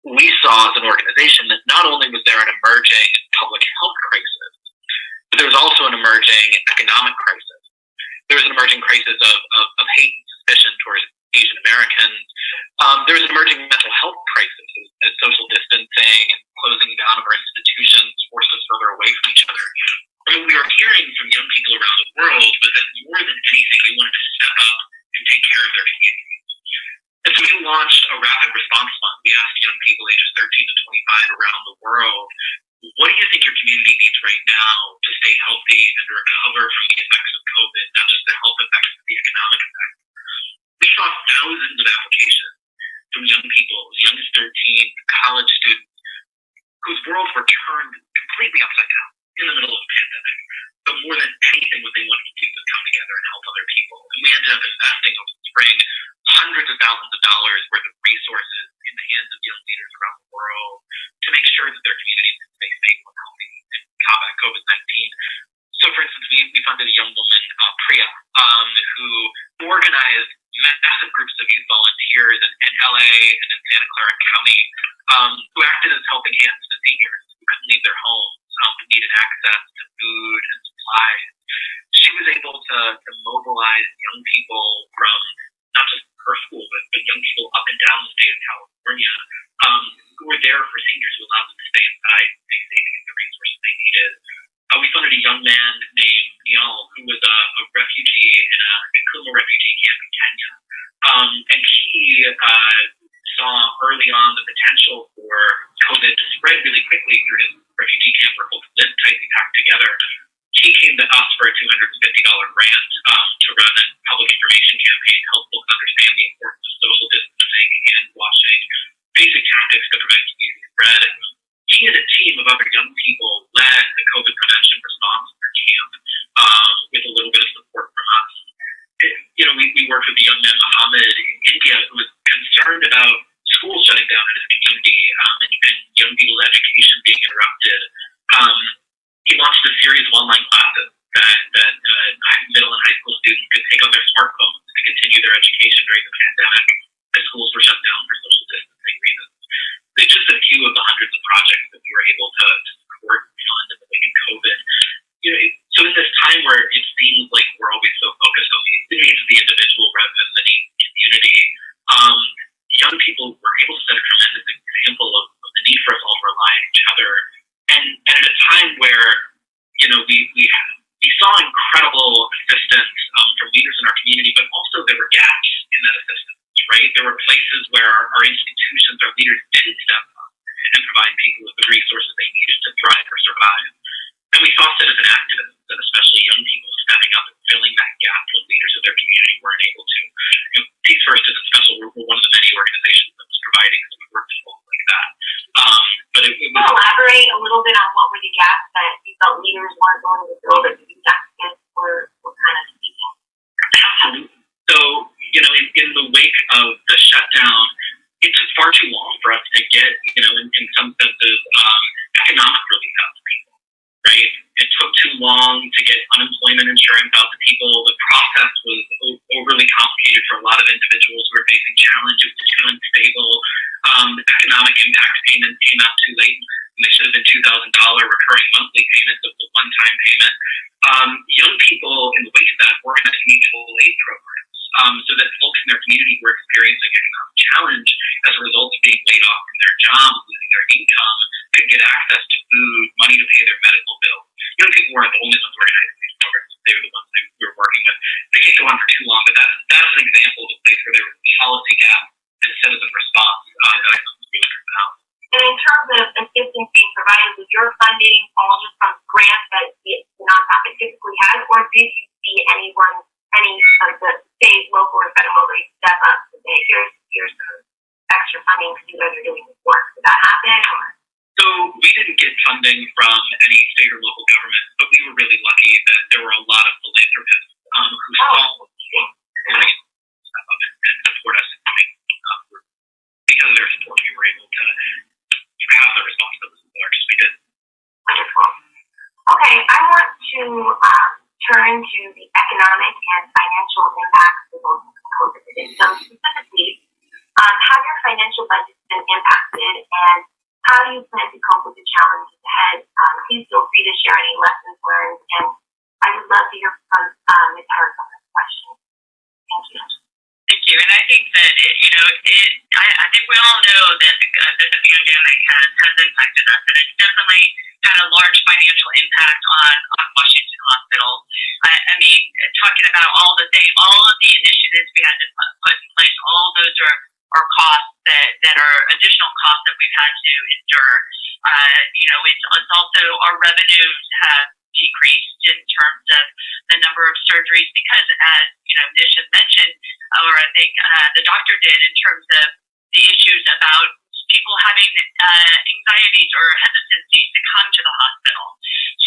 we saw as an organization that not only was there an emerging public health crisis, but there was also an emerging economic crisis. There was an emerging crisis of hate and suspicion towards Asian Americans. There was an emerging mental health crisis as social distancing and closing down of our institutions forced us further away from each other. I mean, we were hearing from young people around the world, but that more than anything, they wanted to step up and take care of their communities. And so we launched a rapid response fund. We asked young people ages 13 to 25 around the world, what do you think your community needs right now to stay healthy and to recover from the effects of COVID, not just the health effects, but the economic effects? We saw thousands of applications from young people, as young as 13, college students, whose worlds were turned completely upside down in the middle of a pandemic. But more than anything, what they wanted to do was come together and help other people. And we ended up investing over the spring hundreds of thousands of dollars worth of resources in the hands of young leaders around the world to make sure that their communities can stay safe and healthy and combat COVID-19. So, for instance, we funded a young woman, Priya, who organized massive groups of youth volunteers in LA and in Santa Clara County, who acted as helping hands to seniors who couldn't leave their homes, who needed access to food and supplies. She was able to mobilize young people from not just her school, but young people up and down the state of California, who were there for seniors, who allowed them to stay inside, stay safe, and get the resources they needed. We funded a young man named Neil, who was a refugee in a Kuma refugee camp in Kenya. And he saw early on the potential for COVID to spread really quickly through his refugee camp where folks lived tightly packed together. He came to us for a $250 grant to run a public information campaign to help folks understand the importance of social distancing, hand washing, basic tactics to prevent disease spread. He and a team of other young people led the COVID prevention response in their camp with a little bit of support from us. We worked with the young man Mohammed in India, who was concerned about schools shutting down in his community and young people's education being interrupted. He launched a series of online classes that middle and high school students could take on their smartphones to continue their education during the pandemic as schools were shut down for social distancing reasons. They're just a few of the hundreds of projects that we were able to support and fund in the wake of COVID. So in this time where it seems like we're always so focused on the needs of the individual rather than the needs of the community, young people were able to set a tremendous example of the need for us all to rely on each other. And at a time where, we saw incredible assistance from leaders in our community, but also there were gaps in that assistance, right? There were places where our institutions, our leaders didn't step up and provide people with the resources they needed to thrive or survive. And we saw citizen activists, and especially young people, stepping up and filling that gap when leaders of their community weren't able to. Peace First isn't special. We're one of the many organizations that was providing some work to folks like that. But it was... Elaborate a little bit on what were the gaps that you felt leaders weren't going to fill that these activists were kind of speaking? Absolutely. So, in the wake of the shutdown, it took far too long for us to get, in some senses, economic relief out to people, right? It took too long to get unemployment insurance out to people. The process was overly complicated for a lot of individuals who were facing challenges, too unstable. Economic impact payments came out too late, and they should have been recurring monthly payment of the one-time payment. Young people in the wake of that organized mutual aid programs so that folks in their community who are experiencing economic challenge as a result of being laid off from their job, losing their income, could get access to food, money to pay their medical bills. Young people weren't the only ones organizing these programs. They were the ones that we were working with. I can't go on for too long, but that's an example of a place where there was a policy gap and citizen response that I thought was really profound. And in terms of assistance being provided, was your funding all just from grants that the nonprofit typically has, or did you see any of the state, local, or federal rates step up to say, here's some extra funding because you guys are doing this work? Did that happen? Or? So we didn't get funding from any state or local government, but we were really lucky that there were a lot of philanthropists who saw and step up and support us in doing because of their support, we were able to have the response that was as large as we did. Wonderful. Okay, I want to turn to the economic and financial impacts of both COVID. So specifically, have your financial budgets been impacted, and how do you plan to cope with the challenges ahead? Please feel free to share any lessons learned, and I would love to hear from Ms. Hartz on this question. Thank you. Thank you. And I think that, I think we all know that the pandemic has impacted us, and it's definitely had a large financial impact on Washington Hospital. I mean, talking about all of the initiatives we had to put in place, all those are costs that are additional costs that we've had to endure. It's also our revenues have decreased in terms of the number of surgeries because, as Nish had mentioned, or I think the doctor did, in terms of the issues about people having anxieties or hesitancies to come to the hospital.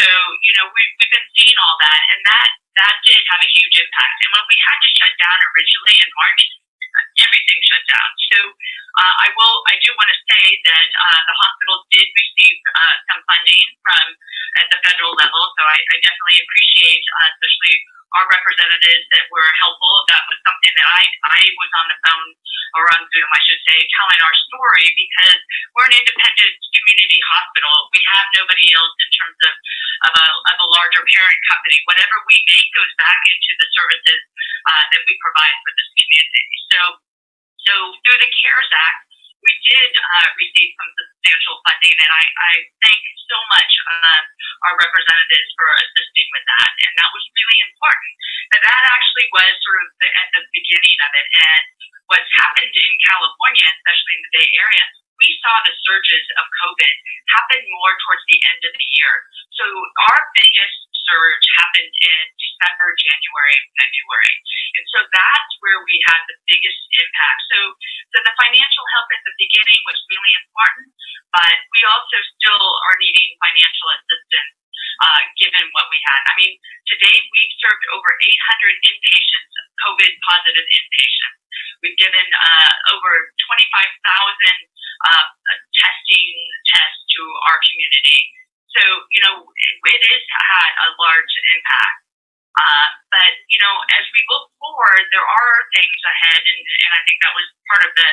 So, we've been seeing all that, and that did have a huge impact. And when we had to shut down originally in March, everything shut down. So I do want to say that the hospital did receive some funding from at the federal level. So I definitely appreciate, especially our representatives that were helpful. That was something that I was on the phone, or on Zoom, I should say, telling our story, because we're an independent community hospital. We have nobody else in terms of a larger parent company. Whatever we make goes back into the services that we provide for this community. So through the CARES Act, we did receive some substantial funding, and I thank so much our representatives for assisting with that, and that was really important. But that actually was sort of at the beginning of it, and what's happened in California, especially in the Bay Area, we saw the surges of COVID happen more towards the end of the year. So our biggest surge happened in December, January, and February. And so that's where we had the biggest impact. So the financial help at the beginning was really important, but we also still are needing financial assistance given what we had. I mean, to date, we've served over 800 inpatients, COVID-positive inpatients. We've given over 25,000 tests to our community. So, it has had a large impact. But, as we look forward, there are things ahead, and I think that was part of the,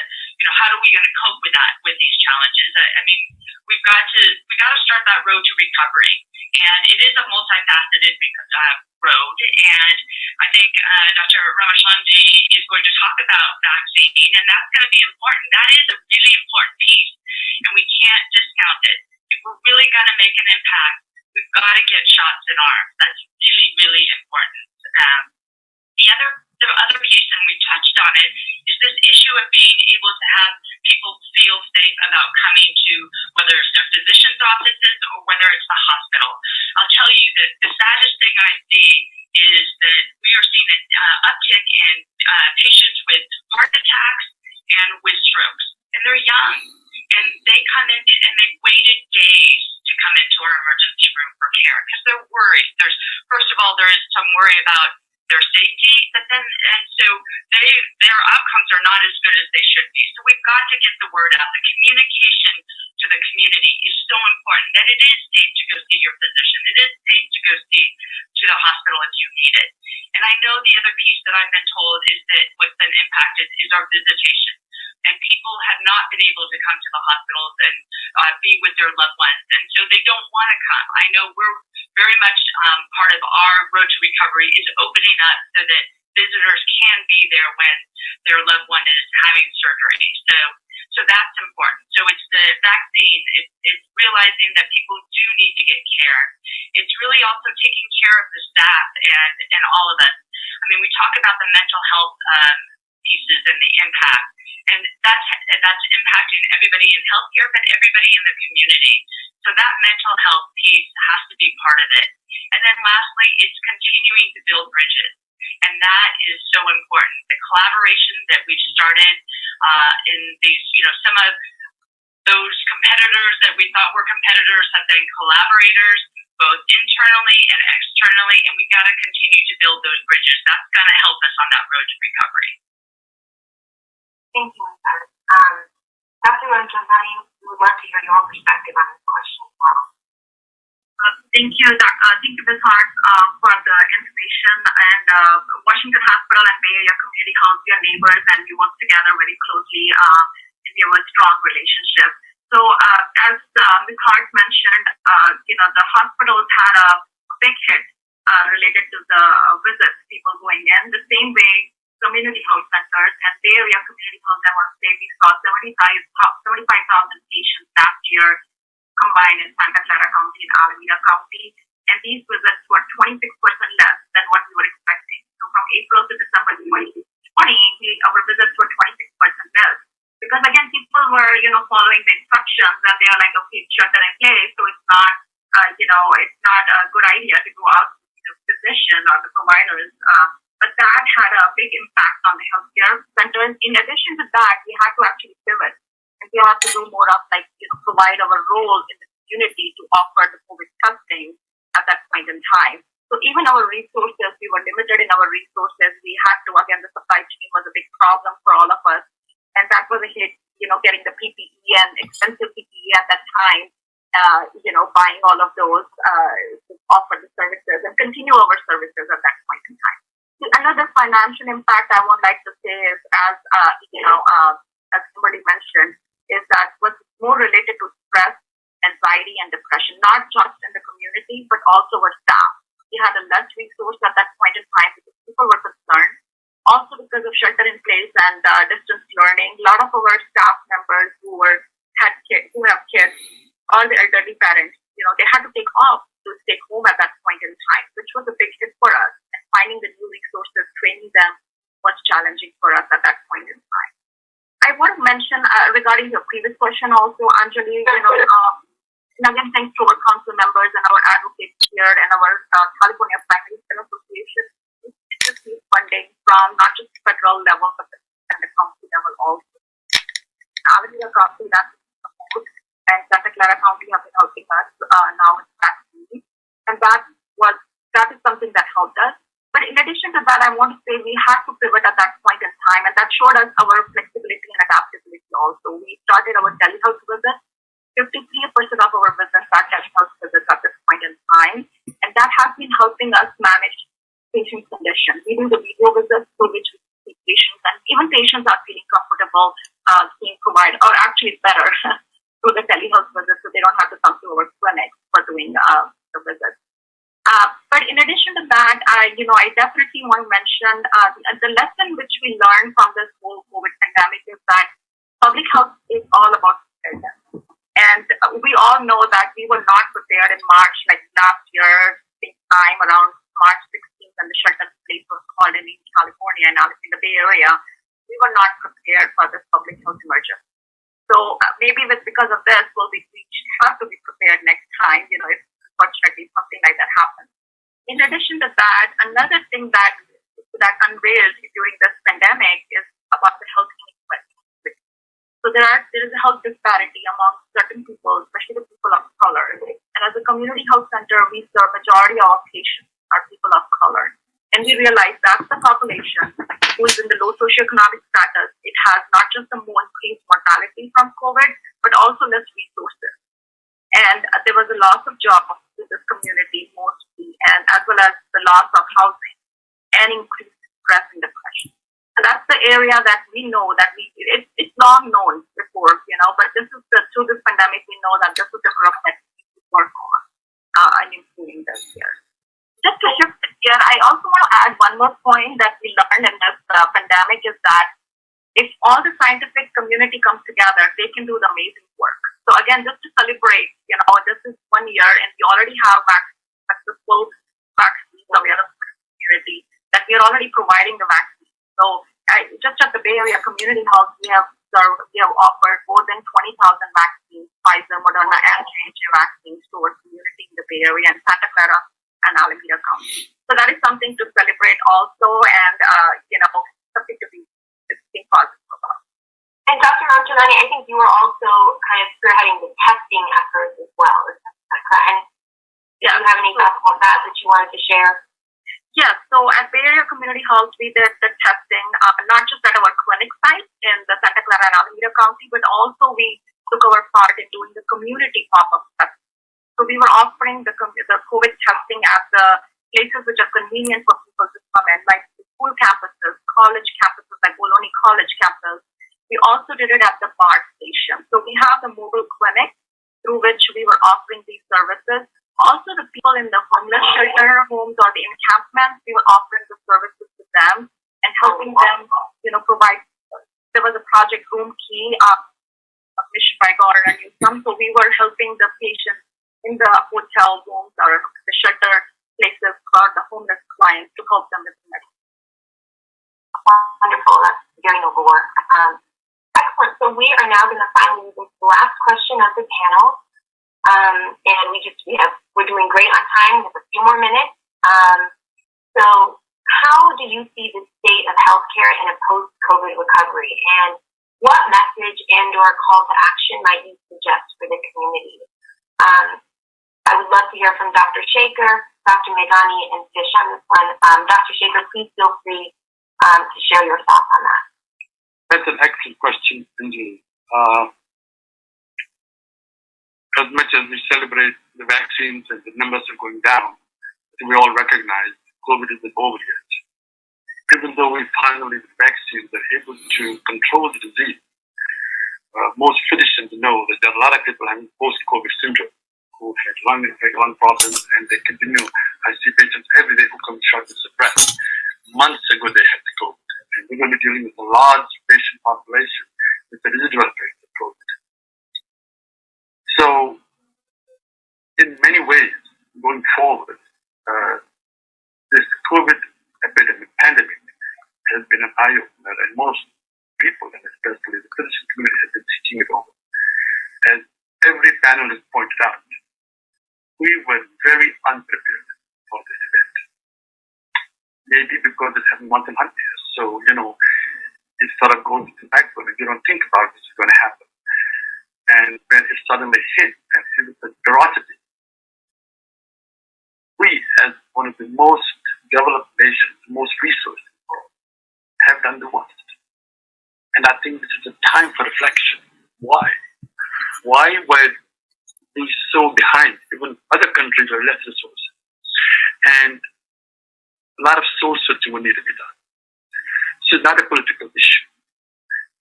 how are we going to cope with that, with these challenges? I mean, we've got to start that road to recovery, and it is a multifaceted road. And I think Dr. Ramchandani is going to talk about vaccine, and that's going to be important. That is a really important piece, and we can't discount it. If we're really going to make an impact, we've got to get shots in arms. That's really, really important. The other piece, and we touched on it, is this issue of being able to have people feel safe about coming to, whether it's their physician's offices or whether it's the hospital. I'll tell you that the saddest thing I see is that we are seeing an uptick in patients with heart attacks and with strokes. And they're young. And they come in and they've waited days to come into our emergency room for care because they're worried. First of all, there is some worry about their safety, but then, and so their outcomes are not as good as they should be. So we've got to get the word out. The communication to the community is so important, that it is safe to go see your physician. It is safe to go see to the hospital if you need it. And I know the other piece that I've been told is that what's been impacted is our visitation. and people have not been able to come to the hospitals and be with their loved ones, and so they don't want to come. I know we're very much part of our road to recovery is opening up so that visitors can be there when their loved one is having surgery. So that's important. So it's the vaccine. It's realizing that people do need to get care. It's really also taking care of the staff and all of us. I mean, we talk about the mental health pieces and the impact, and that's impacting everybody in healthcare, but everybody in the community. So that mental health piece has to be part of it. And then lastly, it's continuing to build bridges. And that is so important. The collaboration that we've started in these, some of those competitors that we thought were competitors have been collaborators, both internally and externally, and we got to continue to build those bridges. That's going to help us on that road to recovery. Thank you, Lisa. Dr. Ramchandani, we would love to hear your perspective on this question as well. Thank you, Ms. Hartz, for the information. And Washington Hospital and Bay Area Community Health, we are neighbors, and we work together very closely, and we have a strong relationship. So, as Ms. Hartz mentioned, the hospitals had a big hit related to the visits, people going in. The same way, community health centers and Bay Area Community Health, I want to say we saw 75,000 patients last year combined in Santa Clara County and Alameda County, and these visits were 26% less than what we were expecting. So from April to December 2020, our visits were 26% less. Because again, people were, following the instructions, and they are like, okay, shelter in place, so it's not, it's not a good idea to go out to the physician or the providers. But that had a big impact on the healthcare centers. In addition to that, we had to actually pivot. And we have to do more of provide our role in the community to offer the COVID testing at that point in time. So even our resources, we were limited in our resources. We had to, again, the supply chain was a big problem for all of us. And that was a hit, getting the PPE and expensive PPE at that time, buying all of those to offer the services and continue our services at that point in time. Another financial impact I would like to say is, as somebody mentioned, is that was more related to stress, anxiety, and depression, not just in the community, but also our staff. We had a less resource at that point in time because people were concerned. Also because of shelter in place and distance learning, a lot of our staff members who have kids, all the elderly parents, they had to take off to stay home at that point in time, which was a big hit for us. And finding the new resources, training them was challenging for us at that point in time. I want to mention regarding your previous question also, Anjali, and again, thanks to our council members and our advocates here and our California Primary Care Association, we receive funding from not just the federal level, but the county level also. Alameda County, and Santa Clara County have been helping us now with vaccine, and that is something that helped us. But in addition to that, I want to say we had to pivot at that point in time, and that showed us our flexibility and adaptability also. We started our telehealth visits. 53% of our visits are telehealth visits at this point in time, and that has been helping us manage patient conditions. We do the video visits through which we see patients, and even patients are feeling comfortable being provided, or actually better, through the telehealth visits, so they don't have to come to our clinic for doing the visits. But in addition to that, I definitely want to mention the lesson which we learned from this whole COVID pandemic is that public health is all about preparedness. And we all know that we were not prepared in March, like last year, same time around March 16th, when the shelter-in-place was called in California and out in the Bay Area. We were not prepared for this public health emergency. So maybe because of this, we have to be prepared next time, if unfortunately something like that happens. In addition to that, another thing that unveiled during this pandemic is about the health inequality. So there is a health disparity among certain people, especially the people of color. And as a community health center, we serve majority of our patients are people of color. And we realize that's the population who is in the low socioeconomic status. It has not just the more increased mortality from COVID, but also less resources. And there was a loss of jobs to this community mostly, and as well as the loss of housing and increased stress and depression. And that's the area that we know that it's long known before, but this is through this pandemic, we know that this is the group that we need to work on and improving this year. Just to shift here, I also want to add one more point that we learned in this pandemic is that if all the scientific community comes together, they can do the amazing work. So again, just to celebrate, this is 1 year and we already have successful vaccines available for the community, that we are already providing the vaccine. So just at the Bay Area Community Health, we have offered more than 20,000 vaccines, Pfizer, Moderna, and J&J vaccines to our community in the Bay Area and Santa Clara and Alameda County. So that is something to celebrate also, and something to be positive about. And Dr. Ramchandani, I think you were also kind of spearheading the testing efforts as well. Is that correct? And do you have any thoughts on that you wanted to share? Yes, so at Bay Area Community Health, we did the testing, not just at our clinic site in the Santa Clara and Alameda County, but also we took our part in doing the community pop-up testing. So we were offering the COVID testing at the places which are convenient for people to come in, like the school campuses, college campuses, like Ohlone College campus. We also did it at the BART station. So we have the mobile clinic through which we were offering these services. Also, the people in the homeless shelter homes or the encampments, we were offering the services to them and helping them, provide. There was a project Room Key, commissioned by Gordon and Newsom. So we were helping the patients in the hotel rooms or the shelter places or the homeless clients to help them with the medicine. Wonderful. That's very noble work. Excellent. So we are now going to finally move into the last question of the panel. And we're doing great on time. We have a few more minutes. So how do you see the state of healthcare in a post-COVID recovery? And what message and or call to action might you suggest for the community? I would love to hear from Dr. Shaykher, Dr. Meghani, and Fish on this one. Dr. Shaykher, please feel free to share your thoughts on that. That's an excellent question, indeed. As much as we celebrate the vaccines and the numbers are going down, we all recognize COVID isn't over yet. Even though we finally, with vaccines, are able to control the disease, most physicians know that there are a lot of people having post-COVID syndrome who had lung problems, and they continue. I see patients every day who come short and suppressed. Months ago, they had the COVID. And we're going to be dealing with a large patient population with the residual effects of COVID. So, in many ways, going forward, this COVID pandemic has been an eye-opener, and most people, and especially the physician community, has been thinking it over. As every panelist pointed out, we were very unprepared for this event. Maybe because it happened once in 100 years, so, it sort of goes to the backbone, and you don't think about this is going to happen. And when it suddenly hit, and it was a ferocity, we, as one of the most developed nations, most resources, have done the worst. And I think this is a time for reflection. Why? Why were we so behind? Even other countries are less resources. And a lot of soul searching will need to be done. This is not a political issue.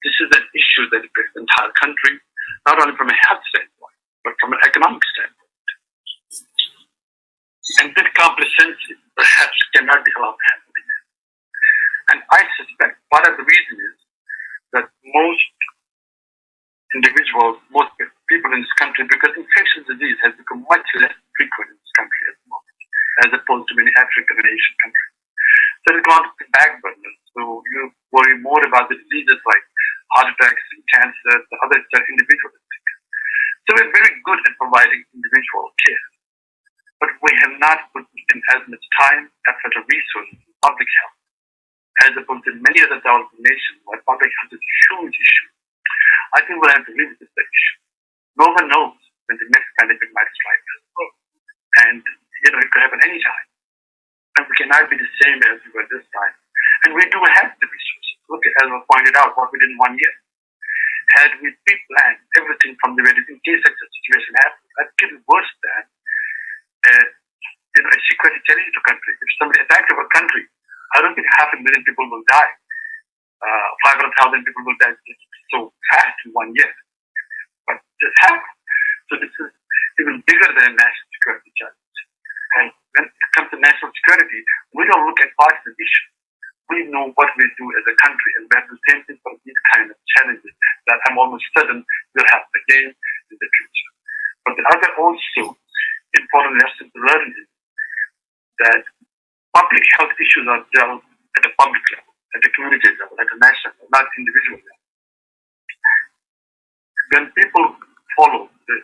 This is an issue that affects the entire country, not only from a health standpoint, but from an economic standpoint. And this complacency, perhaps, cannot be allowed to happen again. And I suspect part of the reason is that most individuals, most people in this country, because infectious disease has become much less frequent in this country at the moment, as opposed to many African and Asian countries. So it's gone to the back burner. So you worry more about the diseases like heart attacks and cancer, the others are individualistic. So we're very good at providing individual care, but we have not put in as much time, effort, or resources in public health, as opposed to many other developing nations where public health is a huge issue. I think we'll have to live with this issue. No one knows when the next pandemic might strike us. And, it could happen any time. And we cannot be the same as we were this time. And we do have the resources. Look at, as I pointed out, what we did in 1 year. Had we pre-planned everything from the very in case such a situation happens, that could be worse than a sequential challenge to country. If somebody attacked our country, I don't think 500,000 people will die. 500,000 people will die so fast in 1 year. But this happened. So this is even bigger than a national security challenge. And when it comes to national security, we don't look at partisan issues. We know what we do as a country, and we have the same thing for these kind of challenges that I'm almost certain will happen again in the future. But the other also important lesson to learn is that public health issues are dealt at a public level, at the community level, at a national level, not individual level. When people follow the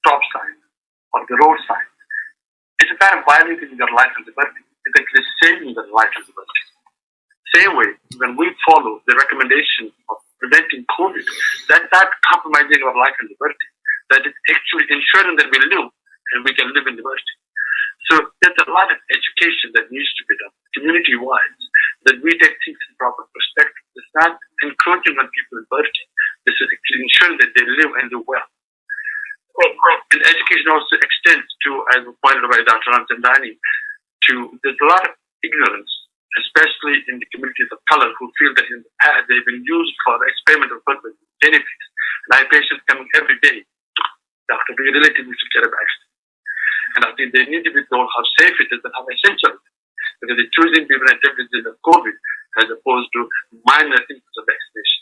stop sign or the road sign, it's a kind of violating their life and liberty. It's actually saving their life and liberty. Same way, when we follow the recommendation of preventing COVID, that's not compromising our life and liberty. That is actually ensuring that we live and we can live in liberty. So there's a lot of education that needs to be done, community-wise, that we take things in proper perspective. It's not encouraging on people liberty. This is actually ensuring that they live and live well. And education also extends to, as pointed out by Dr. Ramchandani, there's a lot of ignorance, especially in the communities of color, who feel that in the past they've been used for experimental purposes, benefits. And I have patients coming every day, doctor, we really think we should get a vaccine. And I think they need to be told how safe it is and how essential it is. Because they're choosing people and disease of COVID as opposed to minor symptoms of vaccination.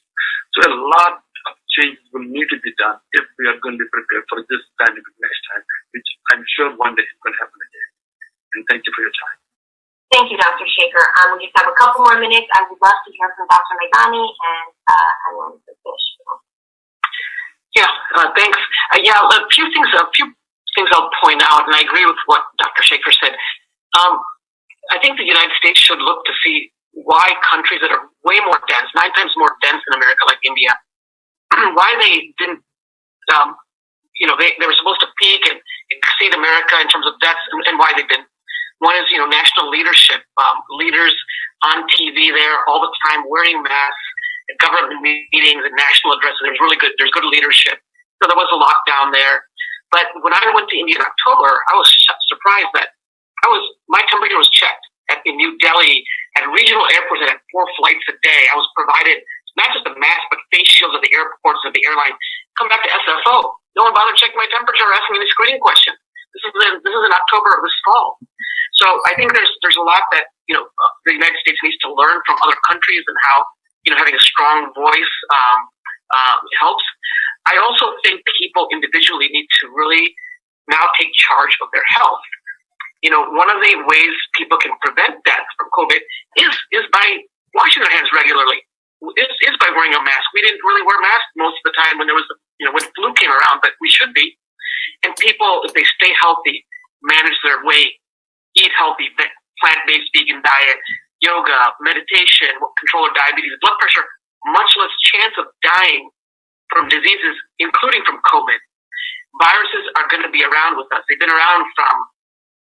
So a lot of changes will need to be done if we are going to be prepared for this pandemic next time, which I'm sure one day it will happen again. And thank you for your time. Thank you, Dr. Shaykher. We just have a couple more minutes. I would love to hear from Dr. Meghani and then the fish. Thanks. A few things I'll point out, and I agree with what Dr. Shaykher said. I think the United States should look to see why countries that are way more dense, 9 times more dense than America, like India, why they didn't, they were supposed to peak and exceed America in terms of deaths, and why they didn't. One is, national leadership, leaders on TV there all the time wearing masks, at government meetings and national addresses. There's good leadership. So there was a lockdown there. But when I went to India in October, I was surprised that my temperature was checked in New Delhi at regional airports that had 4 flights a day. I was provided not just a mask, but face shields at the airports of the airline. Come back to SFO. No one bothered checking my temperature or asking me the screening question. This is in October of this fall. So I think there's a lot that the United States needs to learn from other countries and how having a strong voice helps. I also think people individually need to really now take charge of their health. One of the ways people can prevent death from COVID is by washing their hands regularly. Is by wearing a mask. We didn't really wear masks most of the time when when flu came around, but we should be. And people, if they stay healthy, manage their weight, eat healthy, plant-based vegan diet, yoga, meditation, control of diabetes, blood pressure, much less chance of dying from diseases, including from COVID. Viruses are going to be around with us. They've been around from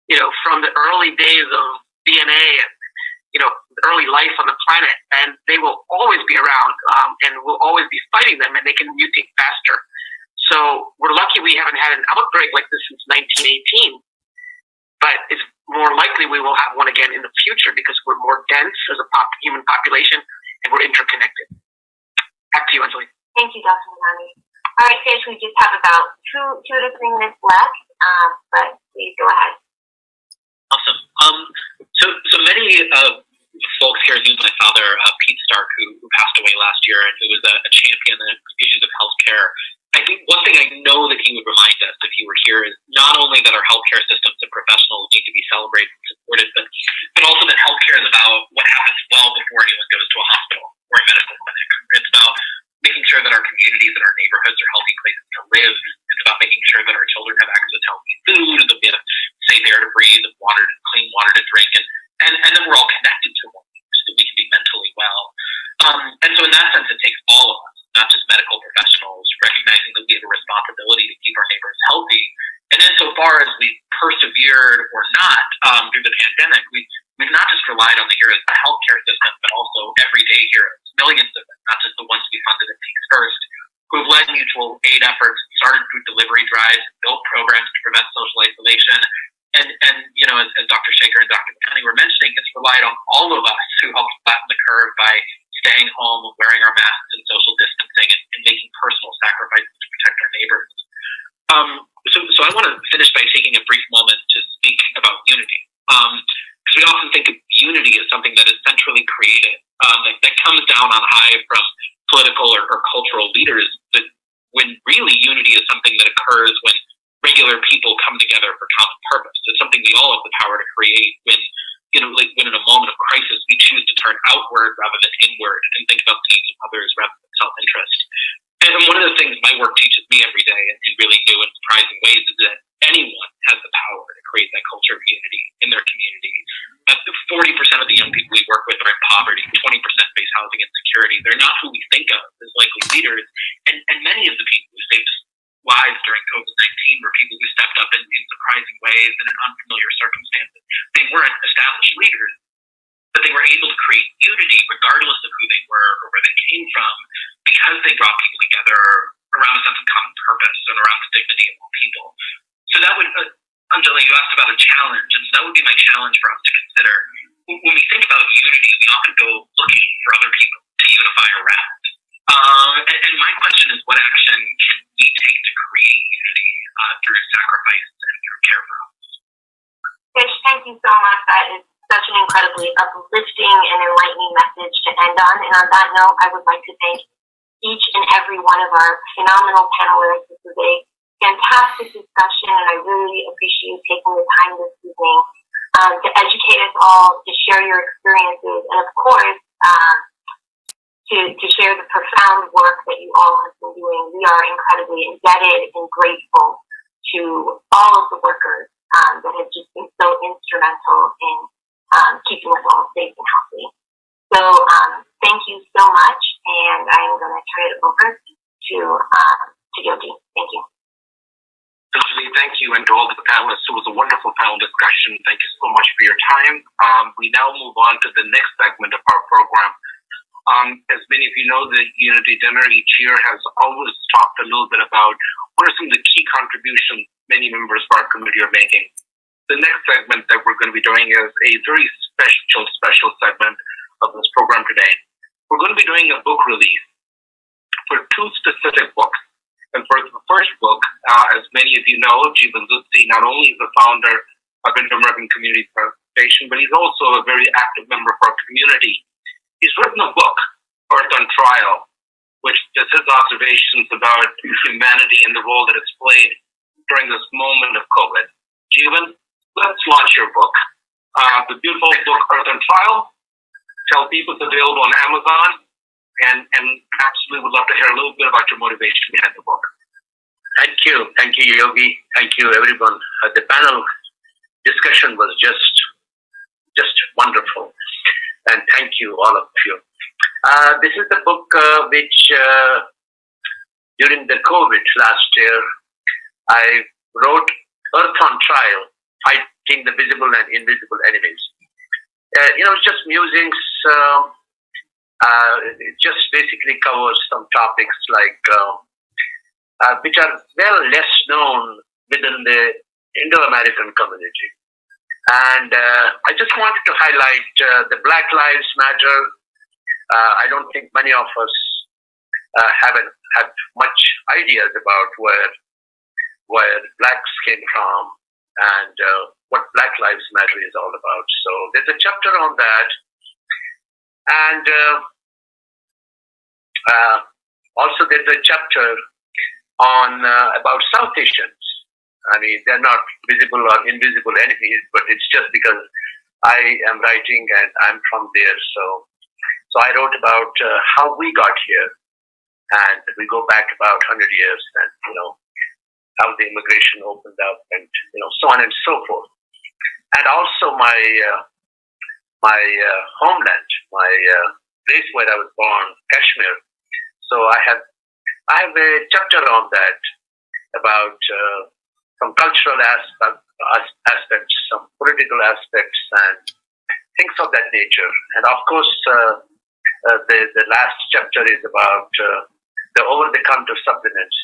the early days of DNA and, early life on the planet, and they will always be around, and we'll always be fighting them, and they can mutate faster. So we're lucky we haven't had an outbreak like this since 1918, but it's more likely we will have one again in the future because we're more dense as a human population and we're interconnected. Back to you, Anjali. Thank you, Dr. Meghani. All right, Fish, we just have about 2 to 3 minutes left, but please go ahead. Awesome. So many folks here knew my father, Pete Stark, who passed away last year, and who was a champion in issues of healthcare. I think one thing I know that he would remind us if he were here is not only that our healthcare systems and professionals need to be celebrated and supported, but also that healthcare is about what happens well before anyone goes to a hospital or a medical clinic. It's about making sure that our communities and our neighborhoods are healthy places to live. It's about making sure that our children have access to healthy food, that we have safe air to breathe, and clean water to drink, and then we're all connected to one another so that we can be mentally well. And so in that sense, it takes all of us, not just medical professionals, recognizing that we have a responsibility to keep our neighbors healthy. And then so far as we persevered or not through the pandemic, we've not just relied on the heroes of the healthcare system, but also everyday heroes, millions of them, not just the ones to be funded at Peaks First, who have led mutual aid efforts, started food delivery drives, built programs to prevent social isolation. And as Dr. Shaykher and Dr. Meghani were mentioning, it's relied on all of us who helped flatten the curve by staying home, wearing our masks and social distancing, and making personal sacrifices to protect our neighbors. So I want to finish by taking a brief moment to speak about unity. Because we often think of unity as something that is centrally created, that comes down on high from political or cultural leaders, but when really unity is something that occurs when regular people come together for common purpose. It's something we all have the power to create when, like when in a moment of crisis, we choose to turn outward rather than inward and think about the needs of others rather than self-interest. And one of the things my work teaches me every day in really new and surprising ways is that anyone has the power to create that culture of unity in their community. 40% of the young people we work with are in poverty, 20% face housing insecurity. They're not who we think of as likely leaders. And many of the people who saved lives during COVID-19 were people who stepped up in surprising ways and in unfamiliar circumstances. They weren't established leaders, but they were able to create unity regardless of who they were or where they came from, because they brought people together around a sense of common purpose and around the dignity of all people. So that would, Angela, you asked about a challenge, and so that would be my challenge for us to consider. When we think about unity, we often go looking for other people to unify around. And my question is, what action can we take to create unity through sacrifice and through care for others? Fish, thank you so much. That is such an incredibly uplifting and enlightening message to end on. And on that note, I would like to thank each and every one of our phenomenal panelists. This was a fantastic discussion, and I really appreciate you taking the time this evening to educate us all, to share your experiences, and of course, to share the profound work that you all have been doing. We are incredibly indebted and grateful to all of the workers that have just been so instrumental in keeping us all safe and healthy. So thank you so much, and I'm going to turn it over to Yogi. Thank you. Anjali, thank you, and to all the panelists. It was a wonderful panel discussion. Thank you so much for your time. We now move on to the next segment of our program. As many of you know, the Unity Dinner each year has always talked a little bit about what are some of the key contributions many members of our committee are making. The next segment that we're going to be doing is a very special segment of this program today. We're going to be doing a book release for two specific books. And for the first book, as many of you know, Jeevan Zutshi not only is the founder of Inter-American Community Foundation, but he's also a very active member of our community. He's written a book, Earth on Trial, which is his observations about humanity and the role that it's played during this moment of COVID. Jeevan, let's launch your book. The beautiful book, Earth on Trial. Tell people it's available on Amazon. And absolutely would love to hear a little bit about your motivation behind the book. Thank you, Yogi. Thank you, everyone. The panel discussion was just wonderful, and thank you, all of you. This is the book which, during the COVID last year, I wrote Earth on Trial, Fighting the Visible and Invisible Enemies. Just musings. It just basically covers some topics like which are well less known within the Indo-American community. And I just wanted to highlight the Black Lives Matter. I don't think many of us have much ideas about where blacks came from and what Black Lives Matter is all about. So there's a chapter on that. And also there's a chapter on about South Asians. I mean, they're not visible or invisible enemies, but it's just because I am writing and I'm from there. So I wrote about how we got here, and we go back about 100 years, and how the immigration opened up, and so on and so forth. And also my homeland, my place where I was born, Kashmir. So I have a chapter on that about some cultural aspects, some political aspects, and things of that nature. And of course, the last chapter is about the over-the-counter supplements,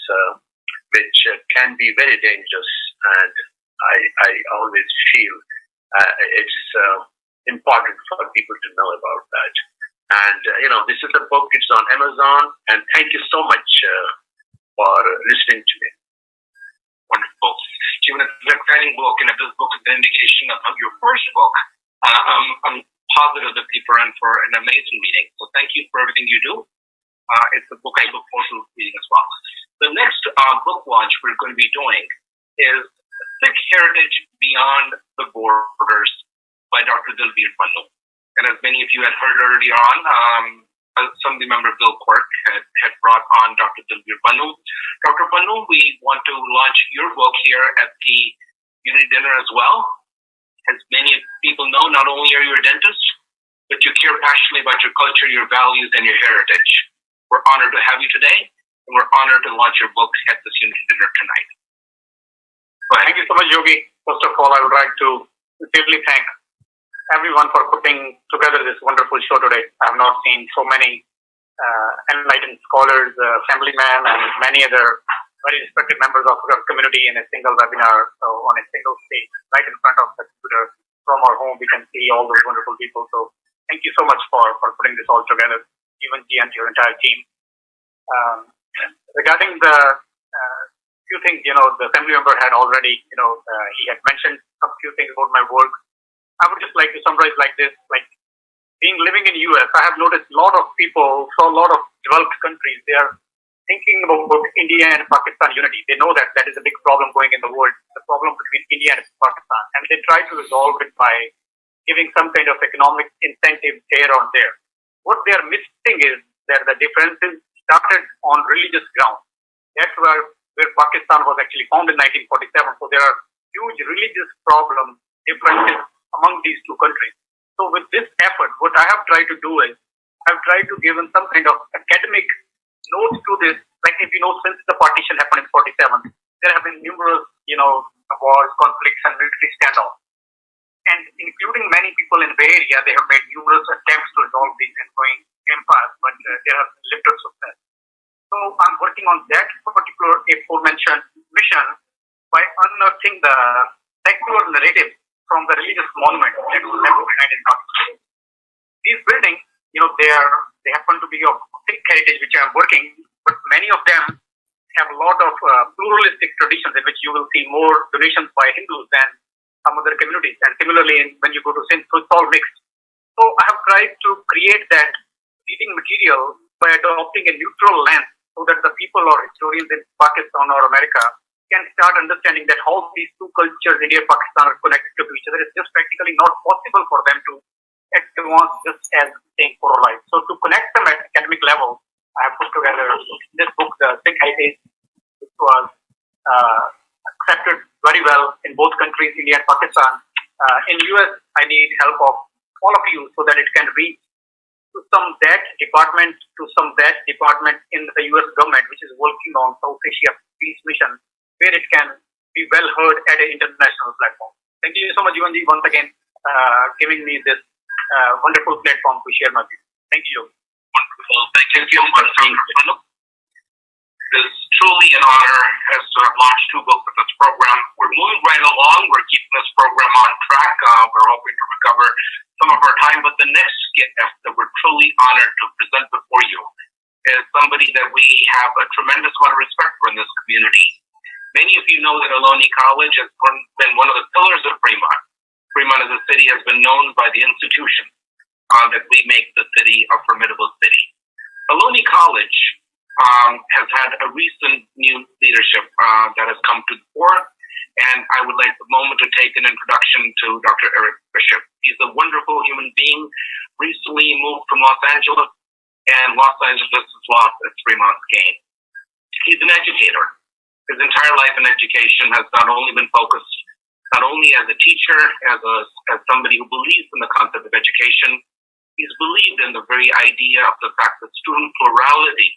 which can be very dangerous. And I always feel it's important for people to know about that. And, this is the book. It's on Amazon. And thank you so much for listening to me. Wonderful. Jeevan, it's an exciting book, and if this book is an indication of your first book, I'm positive that people are in for an amazing meeting. So thank you for everything you do. It's a book I look forward to reading as well. The next book launch we're going to be doing is Sikh Heritage Beyond the Borders by Dr. Dalvir Pannu. And as many of you had heard earlier on, Assembly Member Bill Quirk had brought on Dr. Dalvir Pannu. Dr. Pannu, we want to launch your book here at the Unity Dinner as well. As many people know, not only are you a dentist, but you care passionately about your culture, your values, and your heritage. We're honored to have you today, and we're honored to launch your book at this Unity Dinner tonight. Thank you so much, Yogi. First of all, I would like to sincerely thank everyone for putting together this wonderful show today. I have not seen so many enlightened scholars, assemblymen, and many other very respected members of our community in a single webinar, so on a single stage, right in front of the computer. From our home, we can see all those wonderful people. So thank you so much for putting this all together, even G and your entire team. Regarding the few things, the assembly member had already, he had mentioned a few things about my work. I would just like to summarize like this, like living in the US, I have noticed a lot of people from a lot of developed countries, they are thinking about India and Pakistan unity. They know that that is a big problem going in the world, the problem between India and Pakistan. And they try to resolve it by giving some kind of economic incentive here or there. What they are missing is that the differences started on religious ground. That's where Pakistan was actually found in 1947. So there are huge religious problems, differences among these two countries. So with this effort, what I have tried to do is, I've tried to give some kind of academic notes to this. Like if since the partition happened in 47, there have been numerous, wars, conflicts, and military standoffs. And including many people in the Bay Area, they have made numerous attempts to resolve these ongoing empires, but they have limited success. So I'm working on that particular aforementioned mission by unearthing the secular narrative from the religious monument that was left behind in Pakistan. These buildings, they happen to be of Sikh heritage, which I'm working, but many of them have a lot of pluralistic traditions in which you will see more donations by Hindus than some other communities. And similarly, when you go to Sindh, so it's all mixed. So I have tried to create that reading material by adopting a neutral lens so that the people or historians in Pakistan or America can start understanding that how these two cultures, India and Pakistan, are connected to each other. It's just practically not possible for them to advance just as saying for life. So to connect them at academic level, I have put together this book, The Sikh Heritage, which was accepted very well in both countries, India and Pakistan. In US, I need help of all of you so that it can reach to some that department in the US government, which is working on South Asia Peace Mission, where it can be well heard at an international platform. Thank you so much, Jeevan ji, once again, giving me this wonderful platform to share my views. Thank you. Wonderful. Thank you so much, Dr. Pannu. It is truly an honor as to have launched two books of this program. We're moving right along. We're keeping this program on track. We're hoping to recover some of our time, but the next guest that we're truly honored to present before you is somebody that we have a tremendous amount of respect for in this community. Many of you know that Ohlone College has been one of the pillars of Fremont. Fremont as a city has been known by the institution that we make the city a formidable city. Ohlone College has had a recent new leadership that has come to the fore, and I would like the moment to take an introduction to Dr. Eric Bishop. He's a wonderful human being, recently moved from Los Angeles, and Los Angeles has lost its Fremont's gain. He's an educator. His entire life in education has not only been focused, not only as a teacher, as somebody who believes in the concept of education, he's believed in the very idea of the fact that student plurality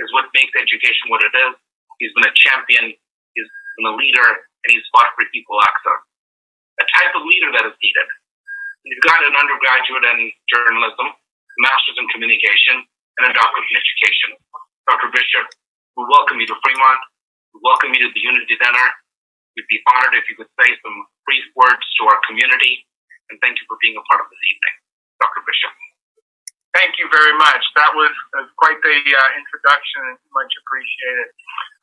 is what makes education what it is. He's been a champion, he's been a leader, and he's fought for equal access. A type of leader that is needed. He's got an undergraduate in journalism, a master's in communication, and a doctorate in education. Dr. Bishop, we welcome you to Fremont. We welcome you to the Unity Dinner. We'd be honored if you could say some brief words to our community, and thank you for being a part of this evening. Dr. Bishop. Thank you very much. That was quite the introduction. Much appreciated.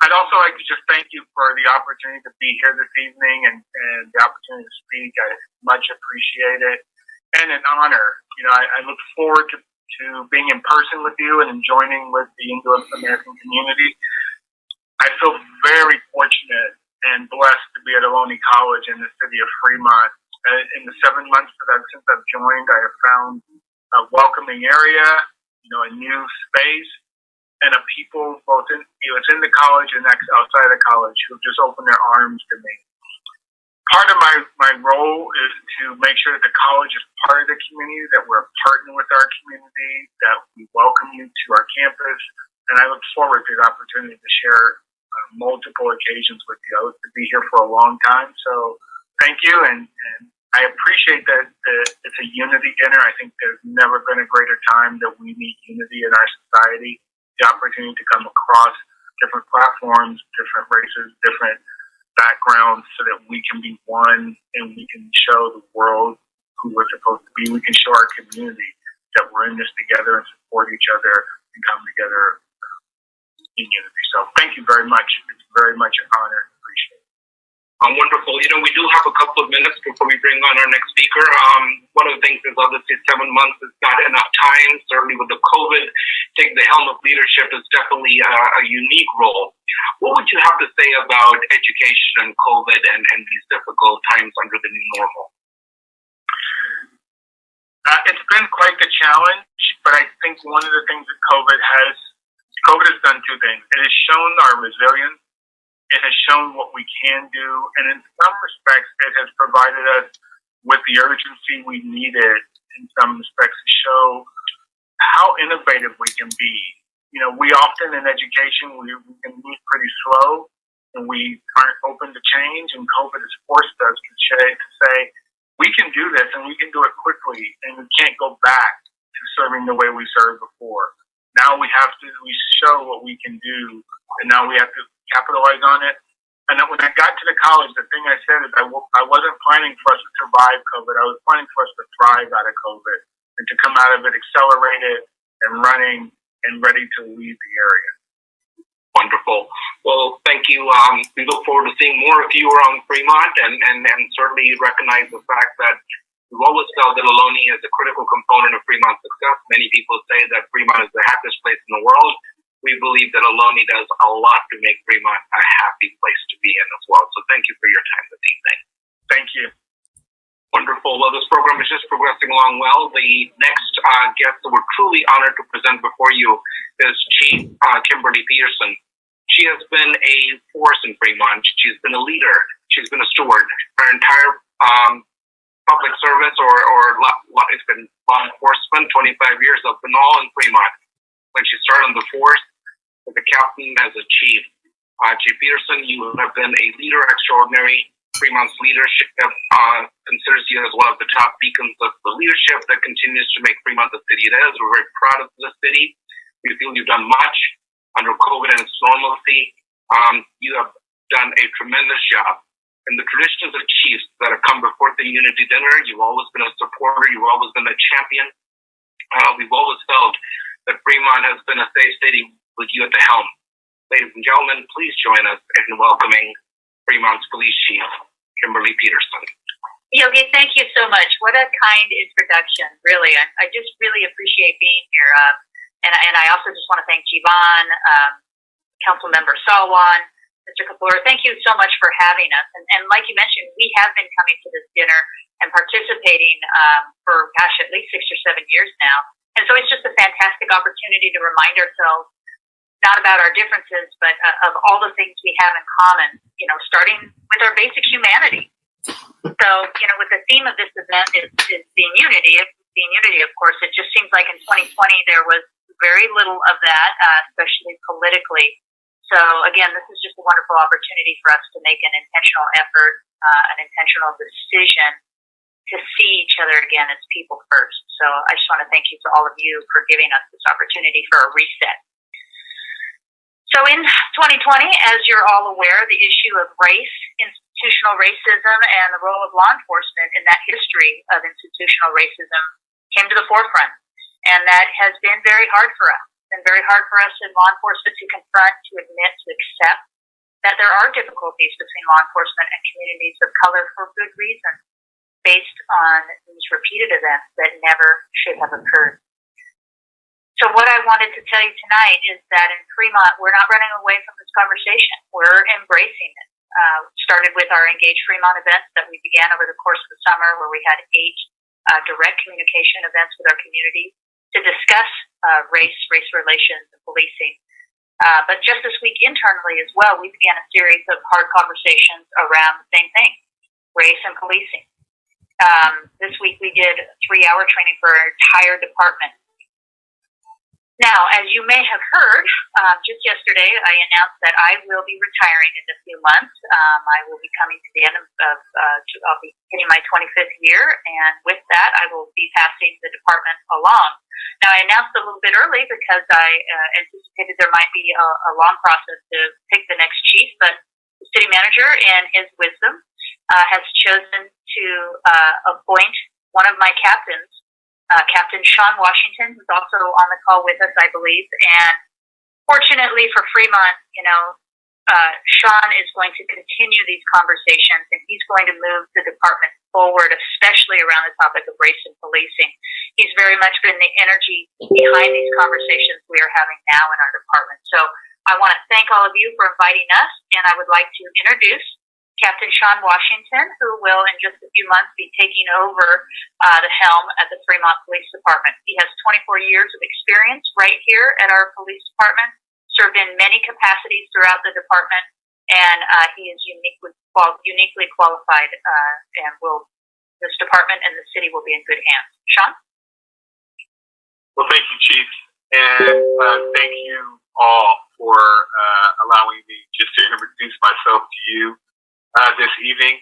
I'd also like to just thank you for the opportunity to be here this evening and the opportunity to speak. I much appreciate it, and an honor. I look forward to being in person with you and joining with the Indo-American community. I feel very fortunate and blessed to be at Ohlone College in the city of Fremont. In the 7 months since I've joined, I have found a welcoming area, a new space, and a people both within the college and outside the college who just opened their arms to me. Part of my role is to make sure that the college is part of the community, that we're a partner with our community, that we welcome you to our campus, and I look forward to the opportunity to share multiple occasions with you. I hope to be here for a long time, so thank you, and I appreciate that it's a unity dinner. I think there's never been a greater time that we need unity in our society, the opportunity to come across different platforms, different races, different backgrounds, so that we can be one and we can show the world who we're supposed to be. We can show our community that we're in this together and support each other and come together in unity. So thank you very much. It's very much an honor. Appreciate it. Wonderful. We do have a couple of minutes before we bring on our next speaker. One of the things is obviously 7 months is not enough time. Certainly with the COVID, taking the helm of leadership is definitely a unique role. What would you have to say about education and COVID and these difficult times under the new normal? It's been quite the challenge, but I think one of the things that COVID has done two things. It has shown our resilience. It has shown what we can do, and in some respects, it has provided us with the urgency we needed in some respects to show how innovative we can be. We often in education, we can move pretty slow, and we aren't open to change, and COVID has forced us to say, we can do this, and we can do it quickly, and we can't go back to serving the way we served before. Now we show what we can do, and now we have to capitalize on it. And then when I got to the college, the thing I said is I wasn't planning for us to survive COVID. I was planning for us to thrive out of COVID and to come out of it accelerated and running and ready to lead the area. Wonderful. Well, thank you. We look forward to seeing more of you around Fremont and certainly recognize the fact that we've always felt that Ohlone is a critical component of Fremont's success. Many people say that Fremont is the happiest place in the world. We believe that Ohlone does a lot to make Fremont a happy place to be in as well. So thank you for your time this evening. Thank you. Wonderful. Well, this program is just progressing along well. The next guest that we're truly honored to present before you is Chief Kimberley Peterson. She has been a force in Fremont. She's been a leader. She's been a steward. Her entire public service or it's been law enforcement, 25 years of been all in Fremont. When she started on the force, as a captain, as a chief. Chief Peterson, you have been a leader extraordinary. Fremont's leadership considers you as one of the top beacons of the leadership that continues to make Fremont the city it is. We're very proud of the city. We feel you've done much under COVID and its normalcy. You have done a tremendous job. In the traditions of chiefs that have come before the Unity Dinner, you've always been a supporter. You've always been a champion. We've always felt that Fremont has been a safe city with you at the helm. Ladies and gentlemen, please join us in welcoming Fremont's Police Chief, Kimberley Peterson. Yogi, thank you so much. What a kind introduction, really. I just really appreciate being here. And I also just want to thank Jeevan, Councilmember Salwan, Mr. Kapoor. Thank you so much for having us. And like you mentioned, we have been coming to this dinner and participating for, at least 6 or 7 years now. And so it's just a fantastic opportunity to remind ourselves not about our differences, but of all the things we have in common, starting with our basic humanity. So, with the theme of this event is being unity. Being unity, of course, it just seems like in 2020 there was very little of that, especially politically. So, again, this is just a wonderful opportunity for us to make an intentional effort, an intentional decision to see each other again as people first. So I just want to thank you to all of you for giving us this opportunity for a reset. So in 2020, as you're all aware, the issue of race, institutional racism, and the role of law enforcement in that history of institutional racism came to the forefront. And that has been very hard for us. It's been very hard for us in law enforcement to confront, to admit, to accept that there are difficulties between law enforcement and communities of color for good reason, based on these repeated events that never should have occurred. So what I wanted to tell you tonight is that in Fremont, we're not running away from this conversation. We're embracing it. Started with our Engage Fremont events that we began over the course of the summer, where we had 8 direct communication events with our community to discuss race relations, and policing. But just this week internally as well, we began a series of hard conversations around the same thing, race and policing. This week we did a 3-hour training for our entire department. Now, as you may have heard, just yesterday I announced that I will be retiring in a few months. I will be coming to the end of I'll be hitting my 25th year, and with that I will be passing the department along. Now, I announced a little bit early because I anticipated there might be a long process to pick the next chief, but the city manager, in his wisdom, has chosen to appoint one of my captains, Captain Shawn Washington, who's also on the call with us, I believe. And fortunately for Fremont, Shawn is going to continue these conversations, and he's going to move the department forward, especially around the topic of race and policing. He's very much been the energy behind these conversations we are having now in our department. So I want to thank all of you for inviting us, and I would like to introduce Captain Shawn Washington, who will in just a few months be taking over the helm at the Fremont Police Department. He has 24 years of experience right here at our police department, served in many capacities throughout the department, and he is uniquely qualified, and this department and the city will be in good hands. Shawn? Well, thank you, Chief, and thank you all for allowing me just to introduce myself to you this evening.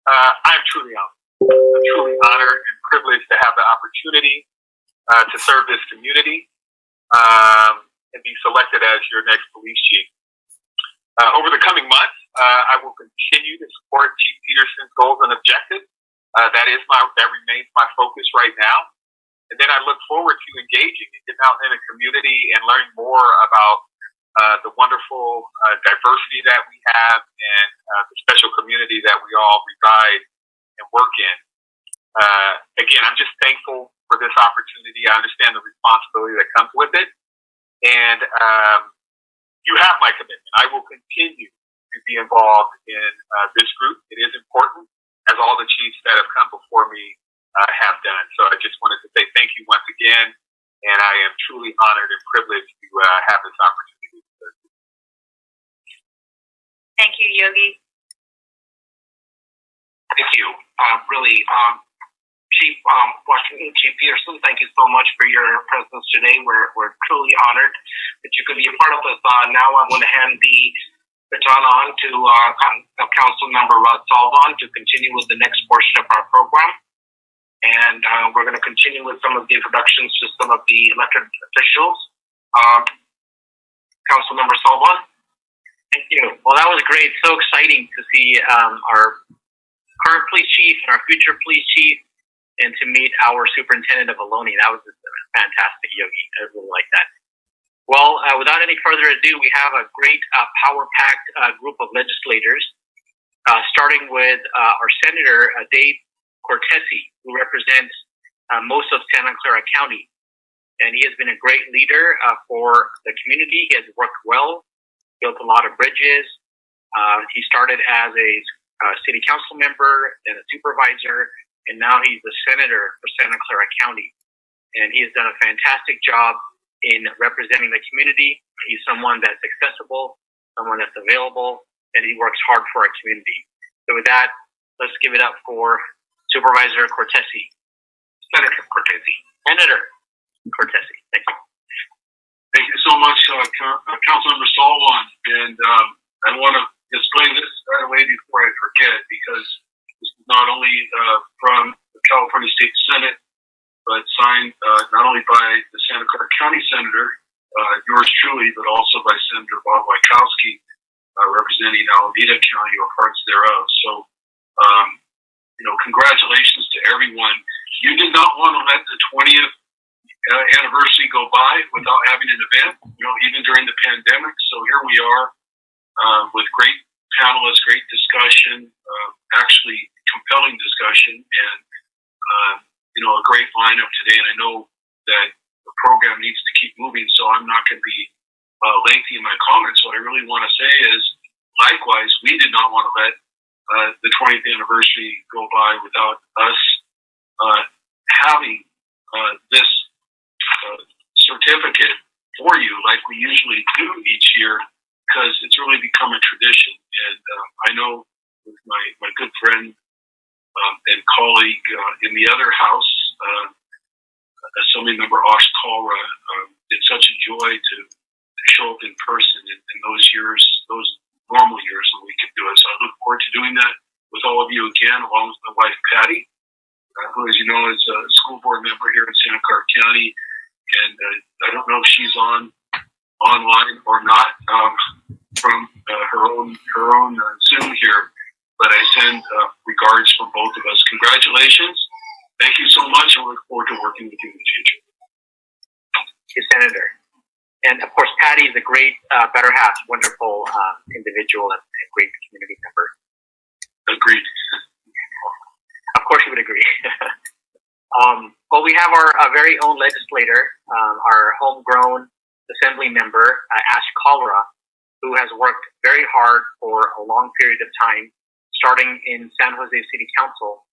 I'm truly honored and privileged to have the opportunity to serve this community and be selected as your next police chief. Over the coming months, I will continue to support Chief Peterson's goals and objectives. That remains my focus right now. And then I look forward to engaging and getting out in the community and learning more about the wonderful diversity that we have and the special community that we all reside and work in. Again, I'm just thankful for this opportunity. I understand the responsibility that comes with it. And you have my commitment. I will continue to be involved in this group. It is important, as all the chiefs that have come before me have done. So I just wanted to say thank you once again. And I am truly honored and privileged to have this opportunity. Thank you, Yogi. Thank you. Chief Washington, Chief Peterson, thank you so much for your presence today. We're truly honored that you could be a part of this. Now I'm going to hand the baton on to Council Member Raj Salwan to continue with the next portion of our program. And we're going to continue with some of the introductions to some of the elected officials. Council Member Salwan. Thank you. Well, that was great. So exciting to see our current police chief and our future police chief, and to meet our superintendent of Ohlone. That was fantastic, Yogi. I really like that. Well, without any further ado, we have a great power-packed group of legislators, starting with our Senator Dave Cortese, who represents most of Santa Clara County. And he has been a great leader for the community. He has worked well, built a lot of bridges. He started as a city council member, then a supervisor, and now he's the senator for Santa Clara County. And he has done a fantastic job in representing the community. He's someone that's accessible, someone that's available, and he works hard for our community. So with that, let's give it up for Supervisor Cortese. Senator Cortese. Senator Cortese. Thank you. Thank you so much, Councilmember Salwan. And I want to explain this right away before I forget, because this is not only from the California State Senate, but signed not only by the Santa Clara County Senator, yours truly, but also by Senator Bob Wieckowski, representing Alameda County or parts thereof. So, congratulations to everyone. You did not want to let the 20th anniversary go by without having an event, even during the pandemic. So here we are with great panelists, great discussion, actually compelling discussion, and a great lineup today. And I know that the program needs to keep moving, so I'm not going to be lengthy in my comments. What I really want to say is, likewise, we did not want to let the 20th anniversary go by without us having this certificate for you, like we usually do each year, because it's really become a tradition. And I know with my good friend and colleague in the other house, Assemblymember Kalra, it's such a joy to show up in person in those years, those normal years when we could do it. So I look forward to doing that with all of you again, along with my wife Patty, who, as you know, is a school board member here in Santa Clara County. And I don't know if she's online or not from her own Zoom here, but I send regards from both of us. Congratulations. Thank you so much, and we look forward to working with you in the future. Thank you, Senator. And of course, Patty is a great, better half, wonderful individual and a great community member. Agreed. Of course, you would agree. Well, we have our very own legislator, our homegrown assembly member, Ash Kalra, who has worked very hard for a long period of time, starting in San Jose City Council.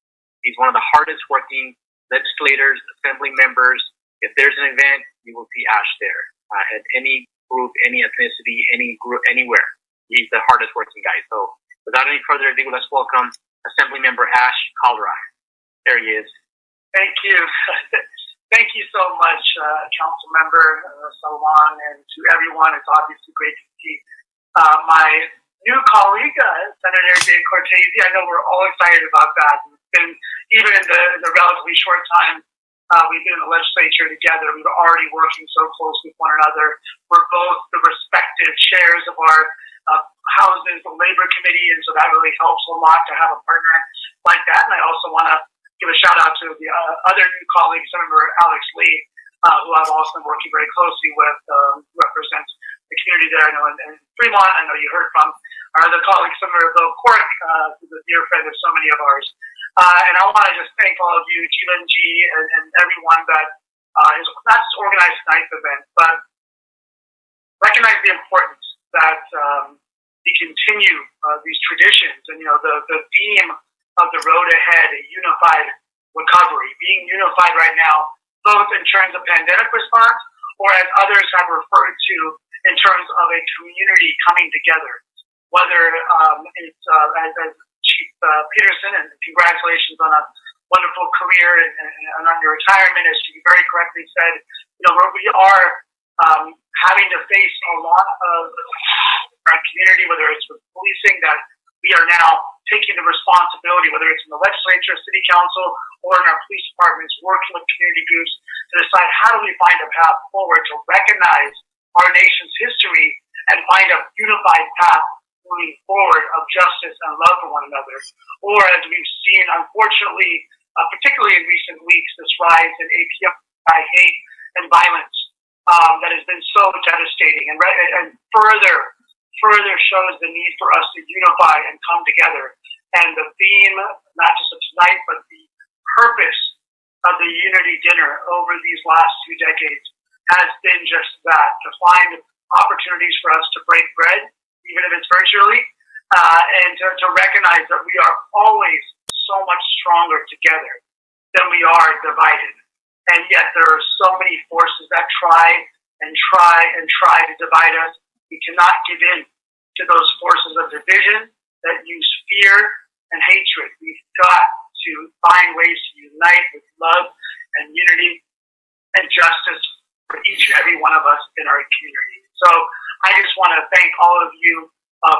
He's one of the hardest working legislators, assembly members. If there's an event, you will see Ash there. At any group, any ethnicity, any group, anywhere. He's the hardest working guy. So without any further ado, let's welcome Assembly Member Ash Kalra. There he is. Thank you. Thank you so much, Council Member Salwan, and to everyone. It's obviously great to see my new colleague, Senator Cortese. I know we're all excited about that. And even in the relatively short time we've been in the legislature together, we've already working so close with one another. We're both the respective chairs of our houses, the Labor Committee, and so that really helps a lot to have a partner like that. And I also want to give a shout out to the other new colleague, Senator Alex Lee, who I've also been working very closely with, represents the community there. I know in Fremont, I know you heard from our other colleague, Senator Quirk, who's a dear friend of so many of ours. And I want to just thank all of you, Jeevan G, and everyone that is not just organized tonight's event, but recognize the importance that we continue these traditions. And, the theme of the road ahead, a unified recovery, being unified right now, both in terms of pandemic response or as others have referred to in terms of a community coming together, whether it's as Chief Peterson, and congratulations on a wonderful career and on your retirement, as you very correctly said, we are having to face a lot of our community, whether it's with policing, that we are now taking the responsibility, whether it's in the legislature, city council, or in our police departments, working with community groups to decide how do we find a path forward to recognize our nation's history and find a unified path moving forward of justice and love for one another. Or as we've seen, unfortunately, particularly in recent weeks, this rise in API hate and violence that has been so devastating and further shows the need for us to unify and come together. And the theme, not just of tonight, but the purpose of the Unity Dinner over these last 2 decades has been just that, to find opportunities for us to break bread, even if it's virtually, and to recognize that we are always so much stronger together than we are divided. And yet there are so many forces that try to divide us. We cannot give in to those forces of division that use fear and hatred. We've got to find ways to unite with love and unity and justice for each and every one of us in our community. So I just want to thank all of you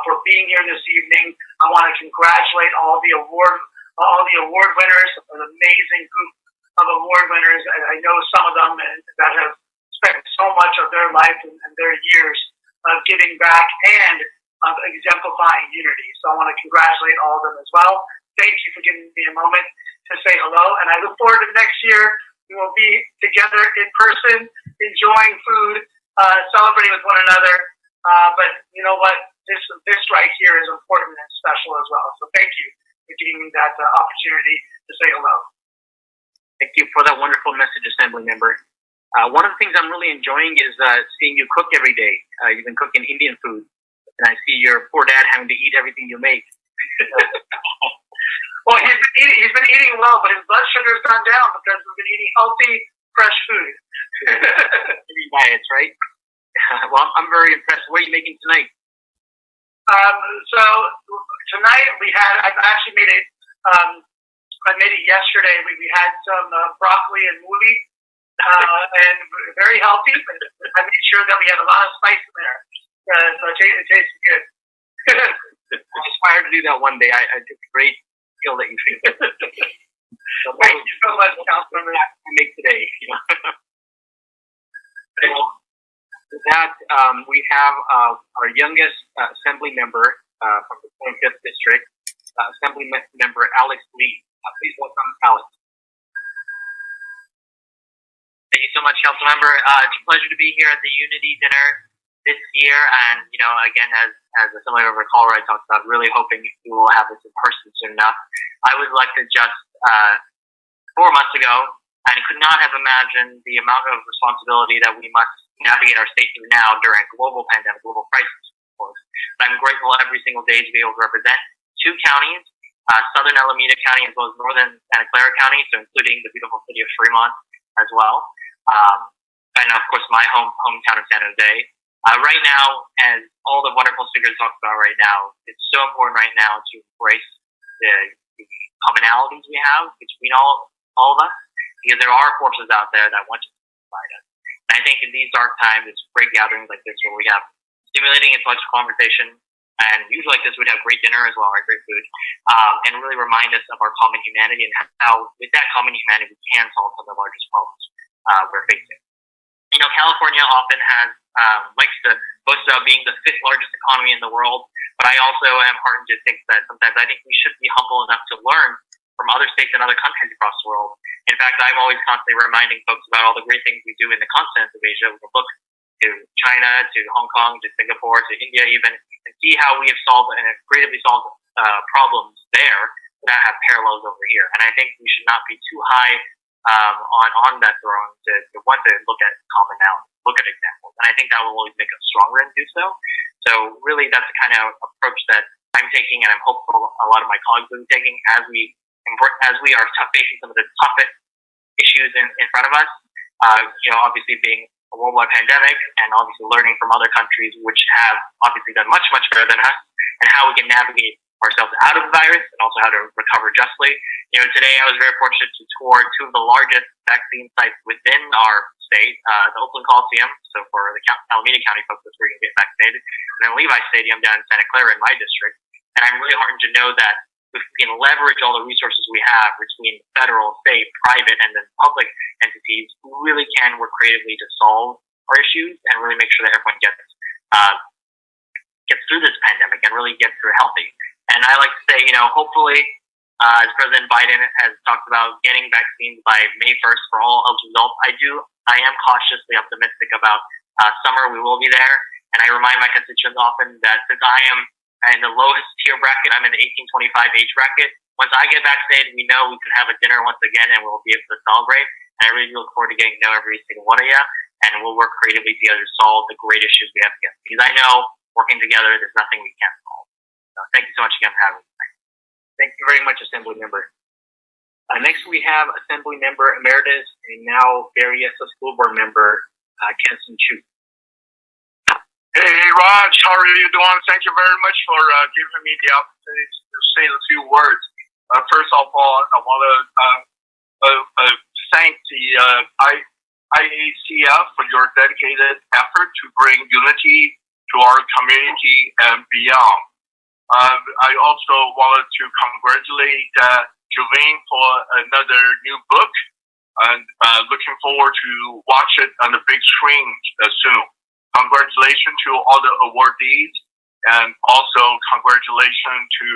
for being here this evening. I want to congratulate all the award winners, an amazing group of award winners. I know some of them that have spent so much of their life and their years giving back and exemplifying unity. So I want to congratulate all of them as well. Thank you for giving me a moment to say hello, and I look forward to next year We will be together in person, enjoying food, celebrating with one another. But you know what? This right here is important and special as well. So thank you for giving me that opportunity to say hello. Thank you for that wonderful message, Assembly Member. One of the things I'm really enjoying is seeing you cook every day. You've been cooking Indian food, and I see your poor dad having to eat everything you make. Well, he's been eating well, but his blood sugar has gone down because we've been eating healthy, fresh food. Eating diets, right? Well, I'm very impressed. What are you making tonight? So tonight I've actually made it. I made it yesterday. We had some broccoli and mooli, and very healthy. But I made sure that we had a lot of spice in there, so it tasted good. I aspire to do that one day. I think it's a great skill that you think. So thank you so much, Councilmember. I make today. With that, we have our youngest Assembly Member from the 25th District, Assembly Member Alex Lee. Please welcome Alex. Thank you so much, Council Member. It's a pleasure to be here at the Unity Dinner this year, and again, as Assembly Member Kalra talked about, really hoping we will have this in person soon enough. I was elected just 4 months ago, and could not have imagined the amount of responsibility that we must navigate our state through now during a global pandemic, global crisis, of course. But I'm grateful every single day to be able to represent 2 counties, southern Alameda County as well as northern Santa Clara County, so including the beautiful city of Fremont as well, and of course my hometown of San Jose. Right now, as all the wonderful speakers talked about right now, it's so important right now to embrace the commonalities we have between all of us, because there are forces out there that want to divide us. And I think in these dark times, it's great gatherings like this where we have stimulating intellectual conversation, and usually like this we'd have great dinner as well, right? Great food, and really remind us of our common humanity and how with that common humanity we can solve some of the largest problems we're facing. California often has likes to boast about being the 5th largest economy in the world, but I also am heartened to think that sometimes I think we should be humble enough to learn from other states and other countries across the world. In fact, I'm always constantly reminding folks about all the great things we do in the continent of Asia. We can look to China, to Hong Kong, to Singapore, to India even, and see how we have solved and creatively solved problems there that have parallels over here. And I think we should not be too high on that throne to want to look at commonality, look at examples. And I think that will always make us stronger and do so. So really that's the kind of approach that I'm taking, and I'm hopeful a lot of my colleagues will be taking as we are facing some of the toughest issues in front of us. Obviously being a worldwide pandemic, and obviously learning from other countries which have obviously done much, much better than us, and how we can navigate ourselves out of the virus and also how to recover justly. Today I was very fortunate to tour 2 of the largest vaccine sites within our state, the Oakland Coliseum, so for the Alameda County folks, that's where you can get vaccinated, and then Levi Stadium down in Santa Clara in my district. And I'm really heartened to know that if we can leverage all the resources we have between federal, state, private, and then public entities, we really can work creatively to solve our issues and really make sure that everyone gets through this pandemic and really gets through healthy. And I like to say, hopefully, as President Biden has talked about getting vaccines by May 1st for all eligible adults, I am cautiously optimistic about summer. We will be there. And I remind my constituents often that since I am in the lowest tier bracket, I'm in the 18-25 age bracket. Once I get vaccinated, we know we can have a dinner once again and we'll be able to celebrate. And I really look forward to getting to know every single one of you, and we'll work creatively together to solve the great issues we have together. Because I know working together, there's nothing we can't solve. So thank you so much again for having me tonight. Thank you very much, Assembly Member. Next, we have Assembly Member Emeritus and now Berryessa School Board Member Kansen Chu. Hey, Raj, how are you doing? Thank you very much for giving me the opportunity to say a few words. First of all, I want to thank the IACF for your dedicated effort to bring unity to our community and beyond. I also wanted to congratulate Jeevan for another new book, and looking forward to watch it on the big screen soon. Congratulations to all the awardees, and also congratulations to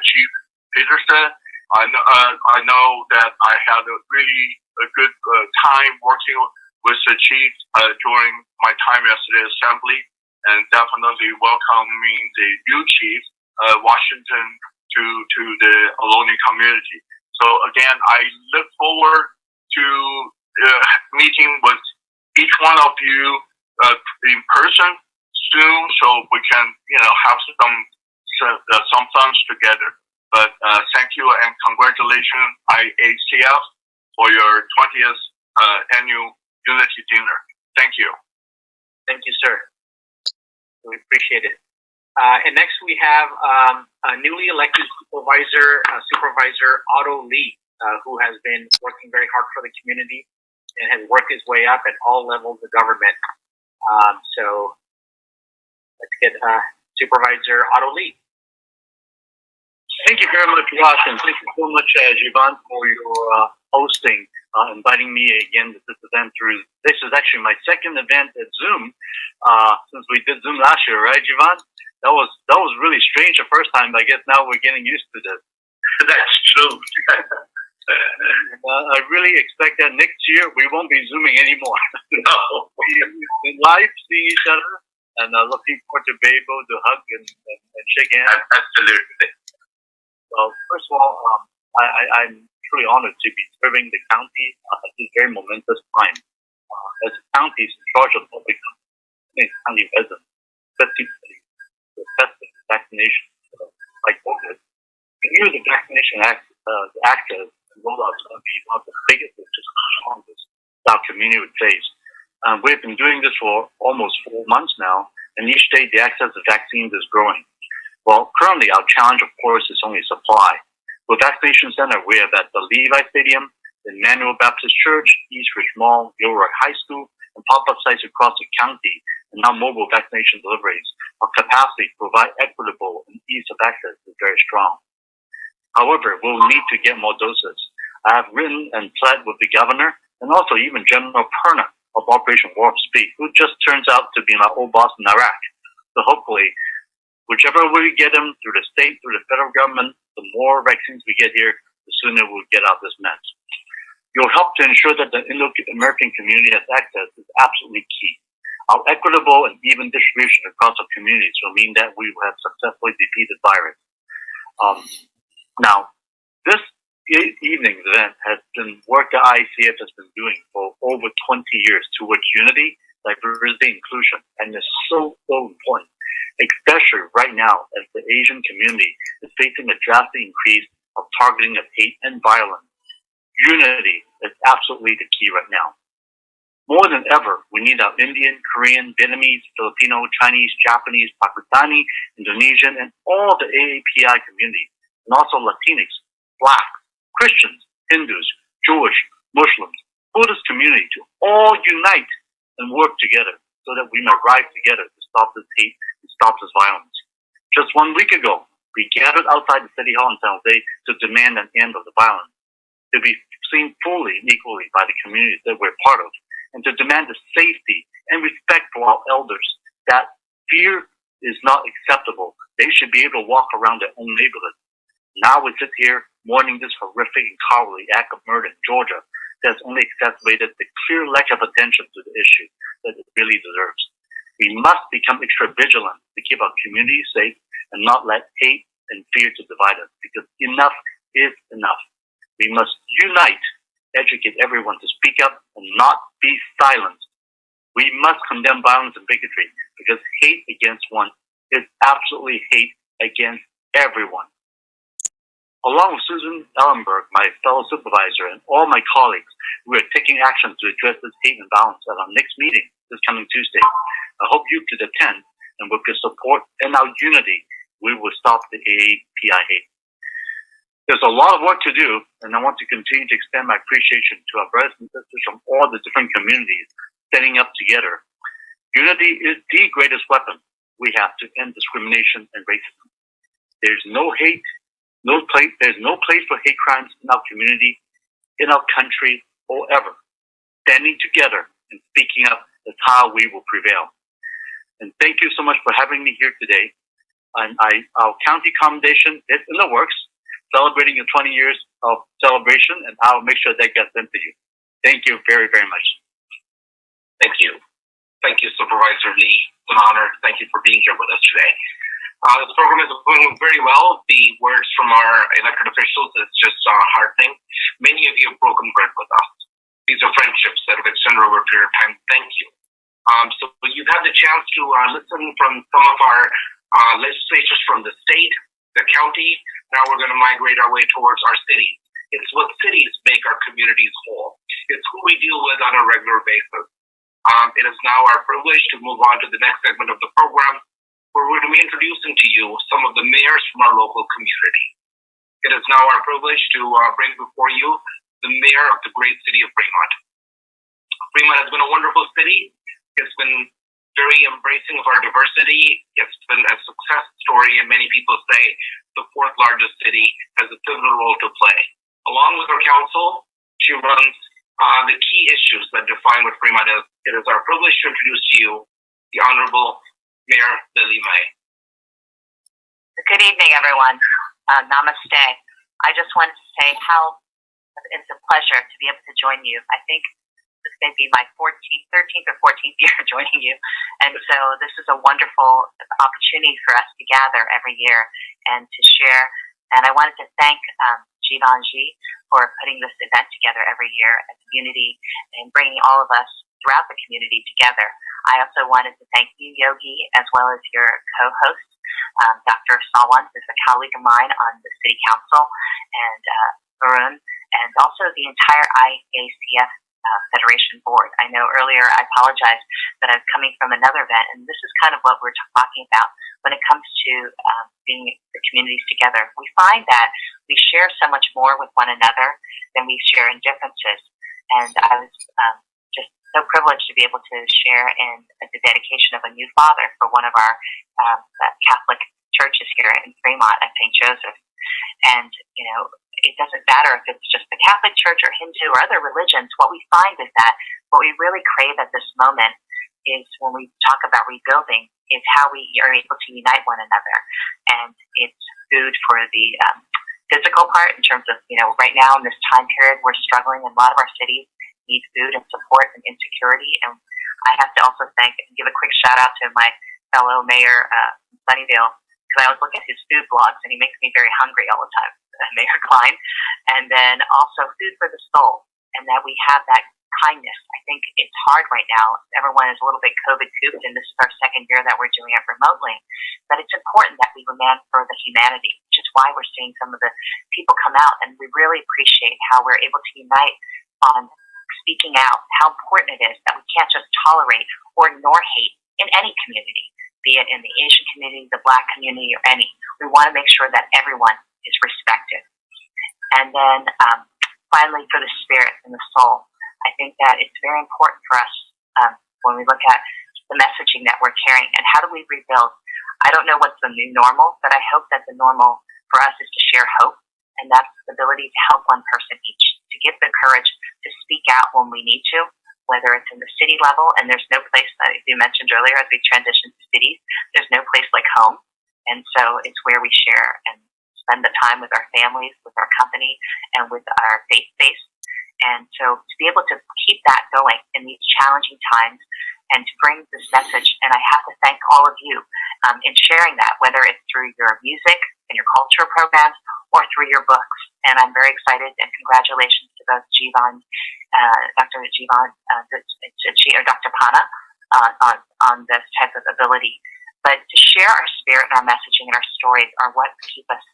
Chief Peterson I know that I had a really good time working with the chief during my time as the assembly, and definitely welcoming the new chief, Washington, to the Ohlone community. So again, I look forward to meeting with each one of you in person soon, so we can have some fun together. But thank you and congratulations, IACF, for your 20th annual Unity Dinner. Thank you. Thank you, sir. We appreciate it. And next we have a newly elected Supervisor Otto Lee, who has been working very hard for the community and has worked his way up at all levels of government. So let's get Supervisor Otto Lee. Thank you very much, Raj, and thank you so much, Jeevan, for your hosting, inviting me again to this event. This is actually my second event at Zoom since we did Zoom last year, right, Jeevan? That was really strange the first time, but I guess now we're getting used to this. That's true. I really expect that next year we won't be Zooming anymore. No. We'll be live seeing each other, and looking forward to be able to hug and shake hands. Absolutely. Well, first of all, I'm truly honored to be serving the county at this very momentous time. As the county is in charge of public county residents, especially the effective vaccination like COVID. We knew the vaccination act as rollout is going to be one of the biggest and strongest our community would face. We've been doing this for almost 4 months now, and each day the access to vaccines is growing. Well, currently our challenge, of course, is only supply. With vaccination center, we have at the Levi Stadium, the Emmanuel Baptist Church, Eastridge Mall, Gilroy High School, and pop-up sites across the county, and now mobile vaccination deliveries. Our capacity to provide equitable and ease of access is very strong. However, we'll need to get more doses. I have written and pled with the governor, and also even General Perna of Operation Warp Speed, who just turns out to be my old boss in Iraq. So hopefully, whichever way we get them, through the state, through the federal government, the more vaccines we get here, the sooner we'll get out of this mess. Your help to ensure that the Indo-American community has access is absolutely key. Our equitable and even distribution across our communities will mean that we will have successfully defeated the virus. Now, this evening's event has been work that IACF has been doing for over 20 years towards unity, diversity, inclusion, and it's so important. Especially right now as the Asian community is facing a drastic increase of targeting of hate and violence. Unity is absolutely the key right now. More than ever, we need our Indian, Korean, Vietnamese, Filipino, Chinese, Japanese, Pakistani, Indonesian, and all the AAPI community, and also Latinx, Blacks, Christians, Hindus, Jewish, Muslims, Buddhist community to all unite and work together so that we may rise together to stop this hate and stop this violence. Just 1 week ago, we gathered outside the City Hall in San Jose to demand an end of the violence, to be seen fully and equally by the communities that we're part of, and to demand the safety and respect for our elders, that fear is not acceptable. They should be able to walk around their own neighborhood. Now we sit here mourning this horrific and cowardly act of murder in Georgia that has only exacerbated the clear lack of attention to the issue that it really deserves. We must become extra vigilant to keep our community safe and not let hate and fear to divide us, because enough is enough. We must unite, educate everyone to speak up and not be silent. We must condemn violence and bigotry, because hate against one is absolutely hate against everyone. Along with Susan Ellenberg, my fellow supervisor, and all my colleagues, we are taking action to address this hate and violence at our next meeting this coming Tuesday. I hope you could attend, and with your support and our unity, we will stop the AAPI hate. There's a lot of work to do, and I want to continue to extend my appreciation to our brothers and sisters from all the different communities standing up together. Unity is the greatest weapon we have to end discrimination and racism. There's no hate, there's no place for hate crimes in our community, in our country, or ever. Standing together and speaking up is how we will prevail. And thank you so much for having me here today. And our county commendation is in the works. celebrating your 20 years of celebration, and I'll make sure that gets into you. Thank you very, very much. Thank you. Thank you, Supervisor Lee. It's an honor. Thank you for being here with us today. This program is going very well. The words from our elected officials is just heartening. Many of you have broken bread with us. These are friendships that have extended over a period of time. Thank you. So you've had the chance to listen from some of our legislatures from the state, the county. Now we're going to migrate our way towards our cities. It's what cities make our communities whole. It's who we deal with on a regular basis. It is now our privilege to move on to the next segment of the program, where we're going to be introducing to you some of the mayors from our local community. It is now our privilege to bring before you the mayor of the great city of Fremont. Fremont has been a wonderful city. It's been very embracing of our diversity. It's been a success story, and many people say the fourth largest city has a pivotal role to play. Along with her council, she runs the key issues that define what Fremont is. It is our privilege to introduce to you the Honorable Mayor Lily May. Good evening, everyone. Namaste. I just wanted to say how it's a pleasure to be able to join you. I think this may be my 13th or 14th year joining you. And so this is a wonderful opportunity for us to gather every year and to share. And I wanted to thank Jeevan Zutshi for putting this event together every year as a unity and bringing all of us throughout the community together. I also wanted to thank you, Yogi, as well as your co-host, Dr. Salwan, who's a colleague of mine on the City Council, and Varun, and also the entire IACF Federation Board. I know earlier I apologize that I'm coming from another event, and this is kind of what we're talking about when it comes to being the communities together. We find that we share so much more with one another than we share in differences. And I was just so privileged to be able to share in the dedication of a new father for one of our Catholic churches here in Fremont at St. Joseph. And, you know, it doesn't matter if it's just the Catholic Church or Hindu or other religions. What we find is that what we really crave at this moment is when we talk about rebuilding is how we are able to unite one another. And it's food for the physical part in terms of, you know, right now in this time period, we're struggling in a lot of our cities, need food and support and insecurity. And I have to also thank and give a quick shout out to my fellow mayor, Sunnyvale, because I always look at his food blogs and he makes me very hungry all the time, Mayor Klein. And then also food for the soul, and that we have that kindness. I think it's hard right now. Everyone is a little bit COVID cooped, and this is our second year that we're doing it remotely. But it's important that we demand for the humanity, which is why we're seeing some of the people come out, and we really appreciate how we're able to unite on speaking out, how important it is that we can't just tolerate or ignore hate in any community, be it in the Asian community, the Black community, or any. We want to make sure that everyone is respected. And then finally, for the spirit and the soul, I think that it's very important for us when we look at the messaging that we're carrying and how do we rebuild. I don't know what's the new normal, but I hope that the normal for us is to share hope, and that's the ability to help one person each, to give the courage to speak out when we need to, whether it's in the city level, and there's no place, as you mentioned earlier, as we transition to cities, there's no place like home. And so it's where we share and spend the time with our families, with our company, and with our faith base. And so to be able to keep that going in these challenging times and to bring this message, and I have to thank all of you in sharing that, whether it's through your music and your culture programs or through your books. And I'm very excited, and congratulations to both Jeevan, Dr. Jeevan Zutshi or Dr. Pannu on this type of ability. But to share our spirit and our messaging and our stories are what keep us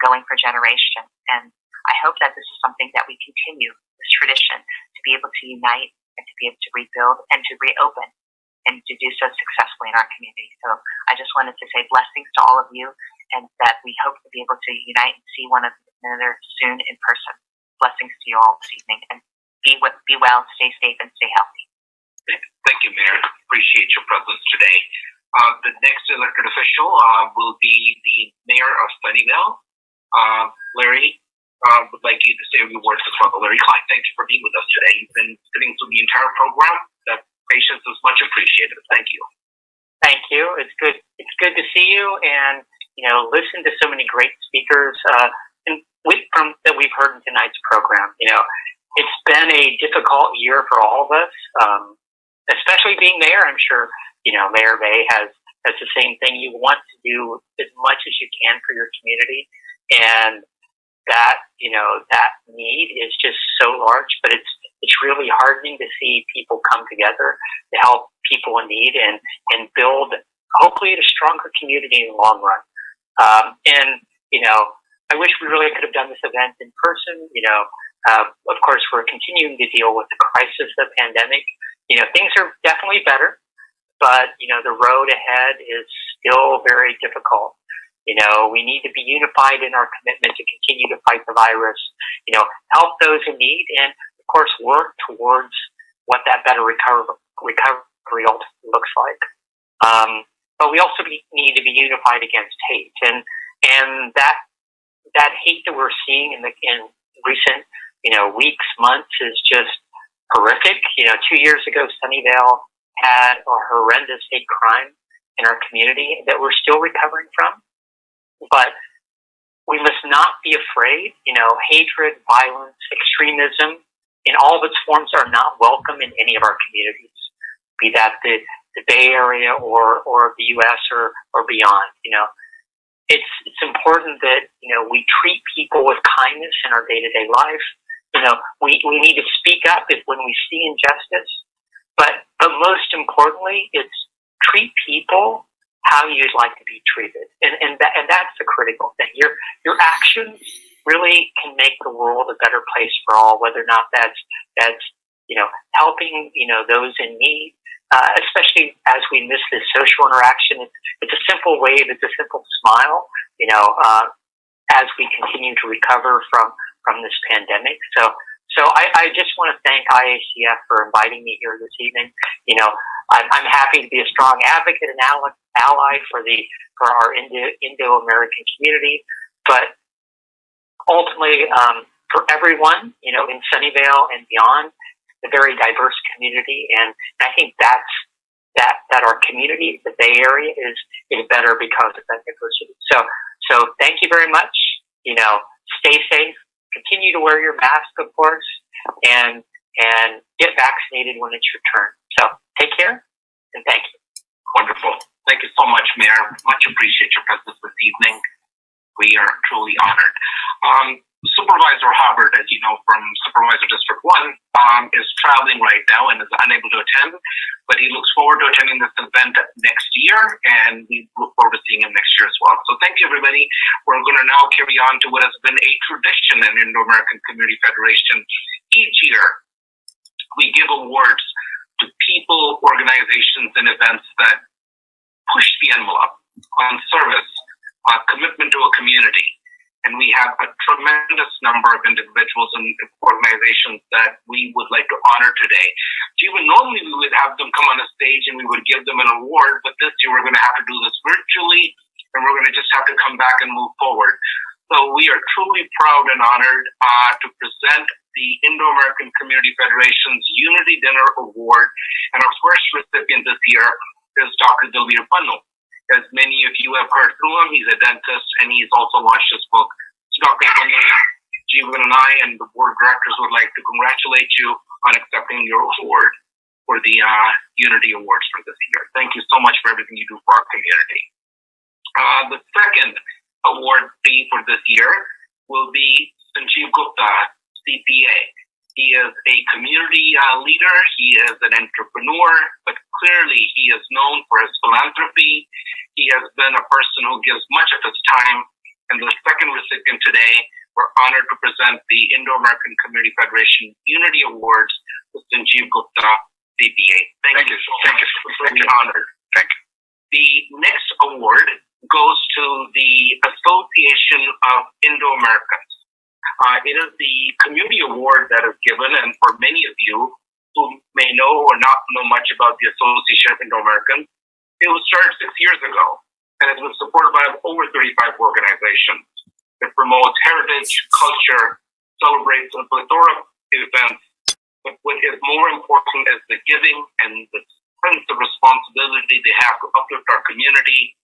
going for generations. And I hope that this is something that we continue, this tradition, to be able to unite and to be able to rebuild and to reopen and to do so successfully in our community. So I just wanted to say blessings to all of you, and that we hope to be able to unite and see one another soon in person. Blessings to you all this evening, and be well, stay safe, and stay healthy. Thank you, Mayor. Appreciate your presence today. The next elected official will be the Mayor of Sunnyvale. Larry, would like you to say a few words as well. Larry Klein, thank you for being with us today. You've been sitting through the entire program. That patience is much appreciated. Thank you. Thank you. It's good to see you and, you know, listen to so many great speakers. And that we've heard in tonight's program. It's been a difficult year for all of us, especially being mayor. I'm sure Mayor May has the same thing. You want to do as much as you can for your community, and that that need is just so large. But it's really heartening to see people come together to help people in need and build hopefully a stronger community in the long run. I wish we really could have done this event in person. Of course, we're continuing to deal with the crisis of the pandemic. Things are definitely better, but the road ahead is still very difficult. We need to be unified in our commitment to continue to fight the virus. Help those in need, and of course, work towards what that better recovery ultimately looks like. But we also need to be unified against hate, and that hate that we're seeing in recent weeks, months is just horrific. 2 years ago, Sunnyvale had a horrendous hate crime in our community that we're still recovering from. But we must not be afraid. Hatred, violence, extremism in all of its forms are not welcome in any of our communities, be that the Bay Area or the U.S. or beyond. It's important that we treat people with kindness in our day-to-day life. We need to speak up when we see injustice, but most importantly, it's treat people how you'd like to be treated, and that's the critical thing. Your actions really can make the world a better place for all, whether or not that's helping those in need, especially as we miss this social interaction. It's a simple wave, it's a simple smile, as we continue to recover from this pandemic. So I just want to thank IACF for inviting me here this evening. I'm happy to be a strong advocate and ally for our Indo-American community, but ultimately for everyone, in Sunnyvale and beyond, a very diverse community, and I think that our community, the Bay Area, is better because of that diversity. So thank you very much. Stay safe. Continue to wear your mask, of course, and get vaccinated when it's your turn. So take care, and thank you. Wonderful. Thank you so much, Mayor. Much appreciate your presence this evening. We are truly honored. Supervisor Haubert, as you know from Supervisor District 1, is traveling right now and is unable to attend, but he looks forward to attending this event next year, and we look forward to seeing him next year as well. So thank you, everybody. We're going to now carry on to what has been a tradition in Indo-American Community Federation. Each year, we give awards to people, organizations, and events that push the envelope on service, commitment to a community. And we have a tremendous number of individuals and organizations that we would like to honor today. Jeevan, normally we would have them come on a stage and we would give them an award, but this year we're going to have to do this virtually, and we're going to just have to come back and move forward. So we are truly proud and honored to present the Indo-American Community Federation's Unity Dinner Award. And our first recipient this year is Dr. Dalvir Pannu. As many of you have heard through him, he's a dentist, and he's also launched his book. So Dr. Pannu, Jeevan and I and the board of directors would like to congratulate you on accepting your award for the Unity Awards for this year. Thank you so much for everything you do for our community. The second award fee for this year will be Sanjeev Gupta, CPA. He is a community leader, he is an entrepreneur, but clearly he is known for his philanthropy. He has been a person who gives much of his time. And the second recipient today, we're honored to present the Indo-American Community Federation Unity Awards to Sanjeev Gupta, CPA. Thank you so much. Thank you. Honored. Thank you. The next award goes to the Association of Indo-Americans. It is the community award that is given, and for many of you who may know or not know much about the Association of Indo-Americans, it was started 6 years ago, and it was supported by over 35 organizations. It promotes heritage, culture, celebrates a plethora of events, but what is more important is the giving and the sense of responsibility they have to uplift our community.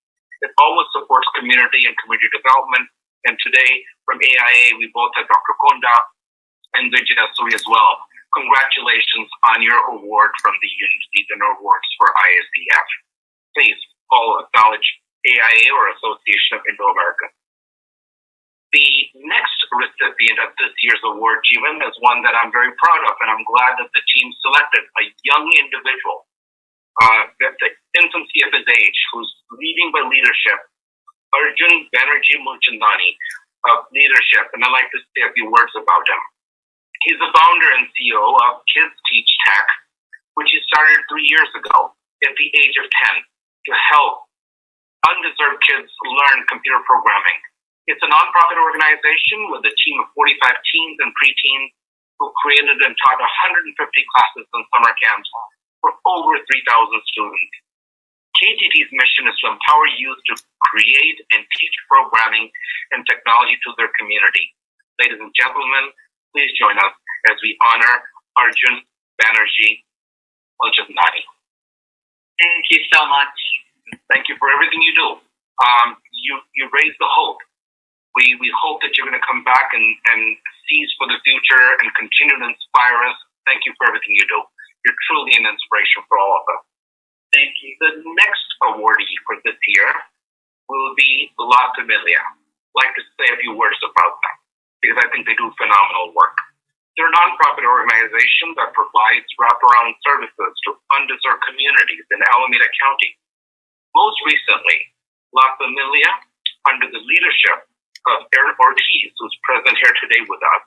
It always supports community and community development, And today, from AIA, we both have Dr. Konda and Vijay as well. Congratulations on your award from the Unity Dinner Awards for IACF. Please, all acknowledge AIA or Association of Indo-Americans. The next recipient of this year's award, Jeevan, is one that I'm very proud of, and I'm glad that the team selected a young individual at the infancy of his age who's leading by leadership, Arjun Banerjee Mulchandani of leadership, and I'd like to say a few words about him. He's the founder and CEO of Kids Teach Tech, which he started 3 years ago at the age of 10 to help undeserved kids learn computer programming. It's a nonprofit organization with a team of 45 teens and preteens who created and taught 150 classes in summer camps for over 3,000 students. KTT's mission is to empower youth to create and teach programming and technology to their community. Ladies and gentlemen, please join us as we honor Arjun Banerjee Mulchandani. Thank you so much. Thank you for everything you do. You raise the hope. We hope that you're going to come back and seize for the future and continue to inspire us. Thank you for everything you do. You're truly an inspiration for all of us. Thank you. The next awardee for this year will be La Familia. I'd like to say a few words about them because I think they do phenomenal work. They're a nonprofit organization that provides wraparound services to undeserved communities in Alameda County. Most recently, La Familia, under the leadership of Aaron Ortiz, who's present here today with us,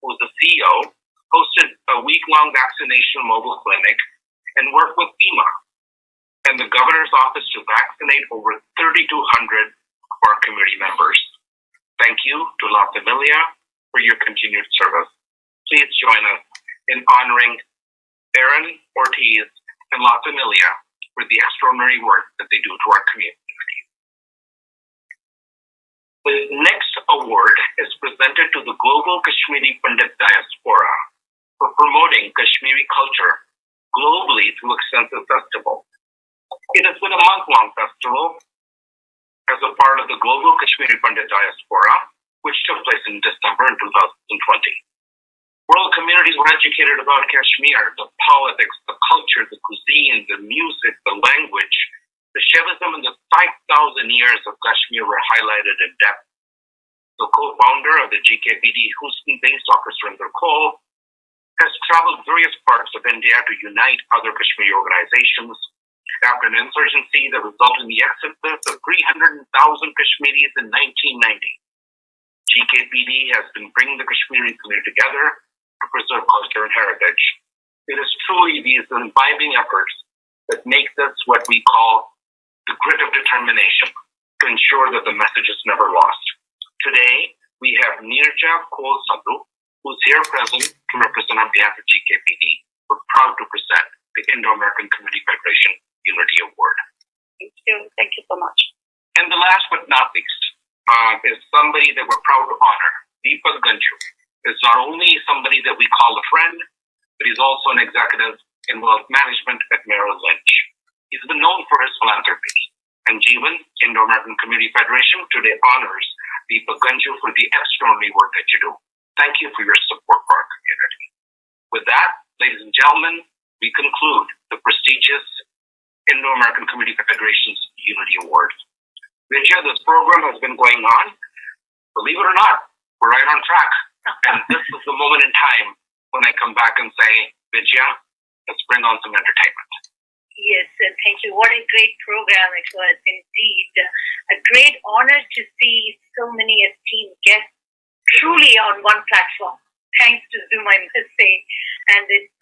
who's the CEO, hosted a week-long vaccination mobile clinic and worked with FEMA and the governor's office to vaccinate over 3,200 of our community members. Thank you to La Familia for your continued service. Please join us in honoring Aaron Ortiz and La Familia for the extraordinary work that they do to our community. The next award is presented to the Global Kashmiri Pandit Diaspora for promoting Kashmiri culture globally through extensive festival. It has been a month-long festival as a part of the Global Kashmiri Pandit Diaspora, which took place in December in 2020. World communities were educated about Kashmir, the politics, the culture, the cuisine, the music, the language. The Shaivism and the 5,000 years of Kashmir were highlighted in depth. The co-founder of the GKPD, Houston-based Dr. Surinder Kaul, has traveled various parts of India to unite other Kashmiri organizations. After an insurgency that resulted in the exodus of 300,000 Kashmiris in 1990, GKPD has been bringing the Kashmiri community together to preserve culture and heritage. It is truly these imbibing efforts that make this what we call the grit of determination to ensure that the message is never lost. Today, we have Neerja Kaul Sadhu, who's here present to represent on behalf of GKPD. We're proud to present the Indo-American Community Federation Unity Award. Thank you. Thank you so much. And the last but not least is somebody that we're proud to honor. Deepak Ganju is not only somebody that we call a friend, but he's also an executive in wealth management at Merrill Lynch. He's been known for his philanthropy. And Jeevan, Indo-American Community Federation, today honors Deepak Ganju for the extraordinary work that you do. Thank you for your support for our community. With that, ladies and gentlemen, we conclude the prestigious Indo-American Community Federation's Unity Award. Vijay, this program has been going on. Believe it or not, we're right on track. And this is the moment in time when I come back and say, Vijay, let's bring on some entertainment. Yes, and thank you. What a great program it was indeed. A great honor to see so many esteemed guests truly on one platform. Thanks to Zoom, I must say. And it's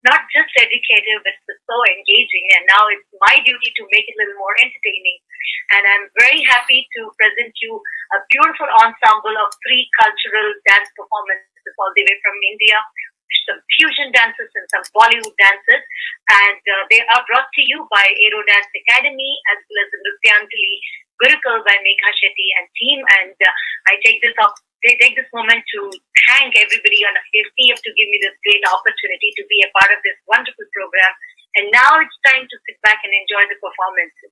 not just educative, but it's so engaging. And now it's my duty to make it a little more entertaining. And I'm very happy to present you a beautiful ensemble of 3 cultural dance performances all the way from India. Some fusion dances and some Bollywood dances, and they are brought to you by Aero Dance Academy as well as the Nrutyantali Gurukul by Megha Shetty and team. And I take this moment to thank everybody on IACF to give me this great opportunity to be a part of this wonderful program. And now it's time to sit back and enjoy the performances.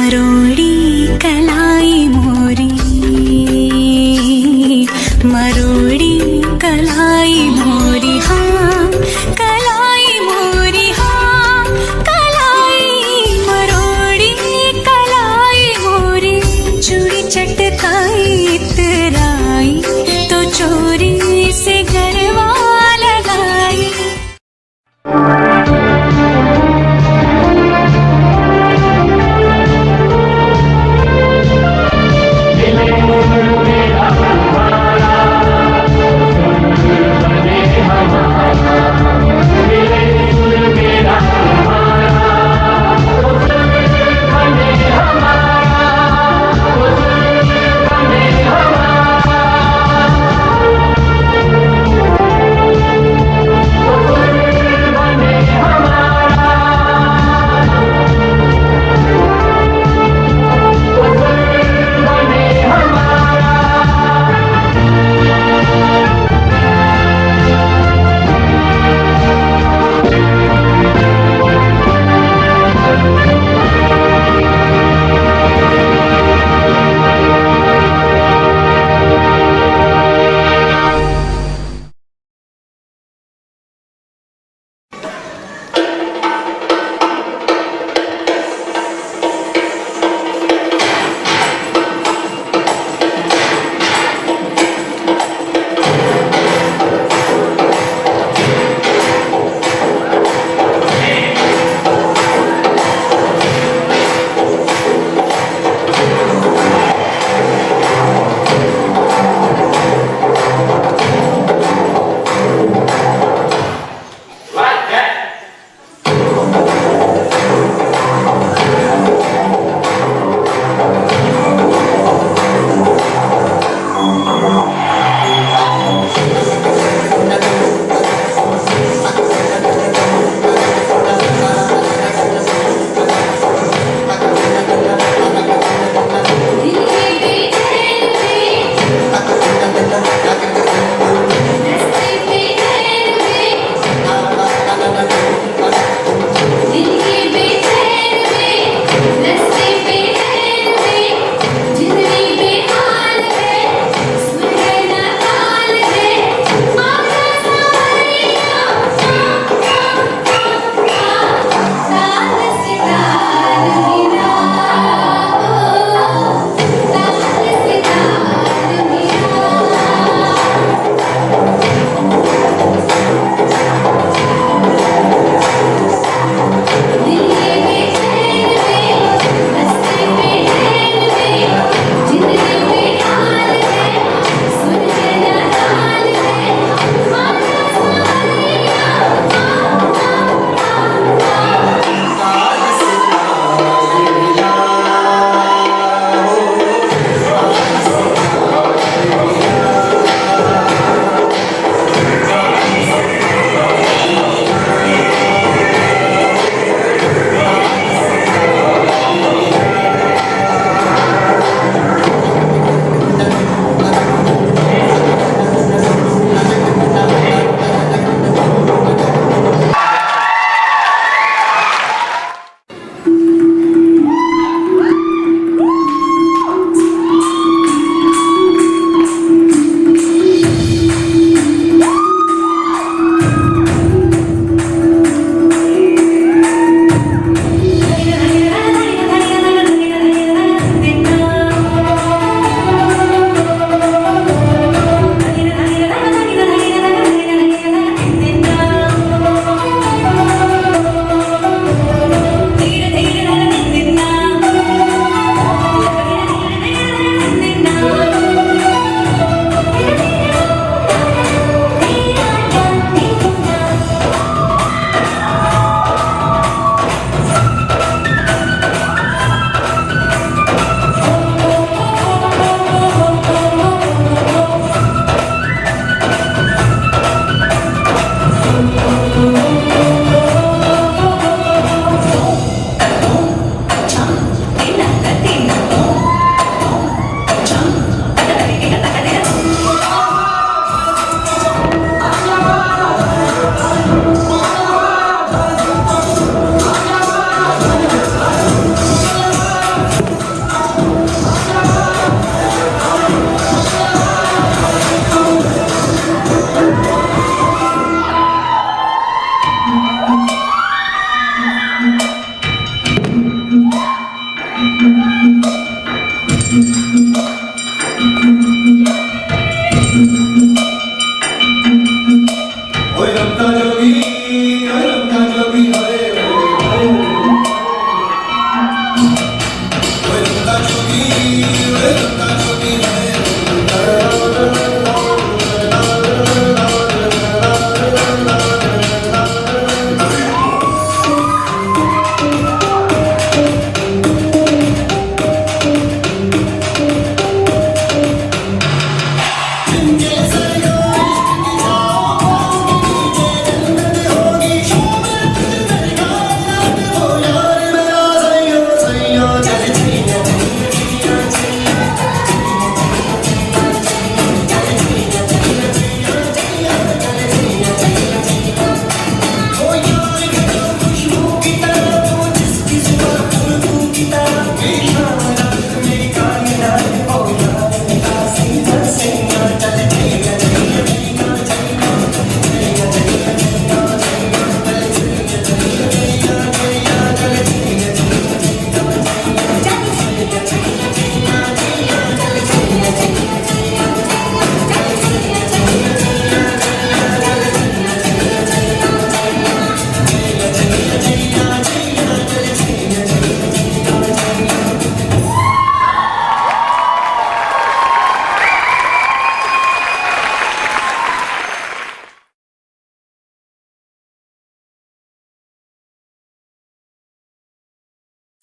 मरोड़ी कलाई मोरी, मरोड़ी कलाई मोरी, हाँ कलाई मोरी, हाँ कलाई, मरोड़ी कलाई मोरी, चूड़ी चटकाई इतराई तो चोरी से गरबा लगाई।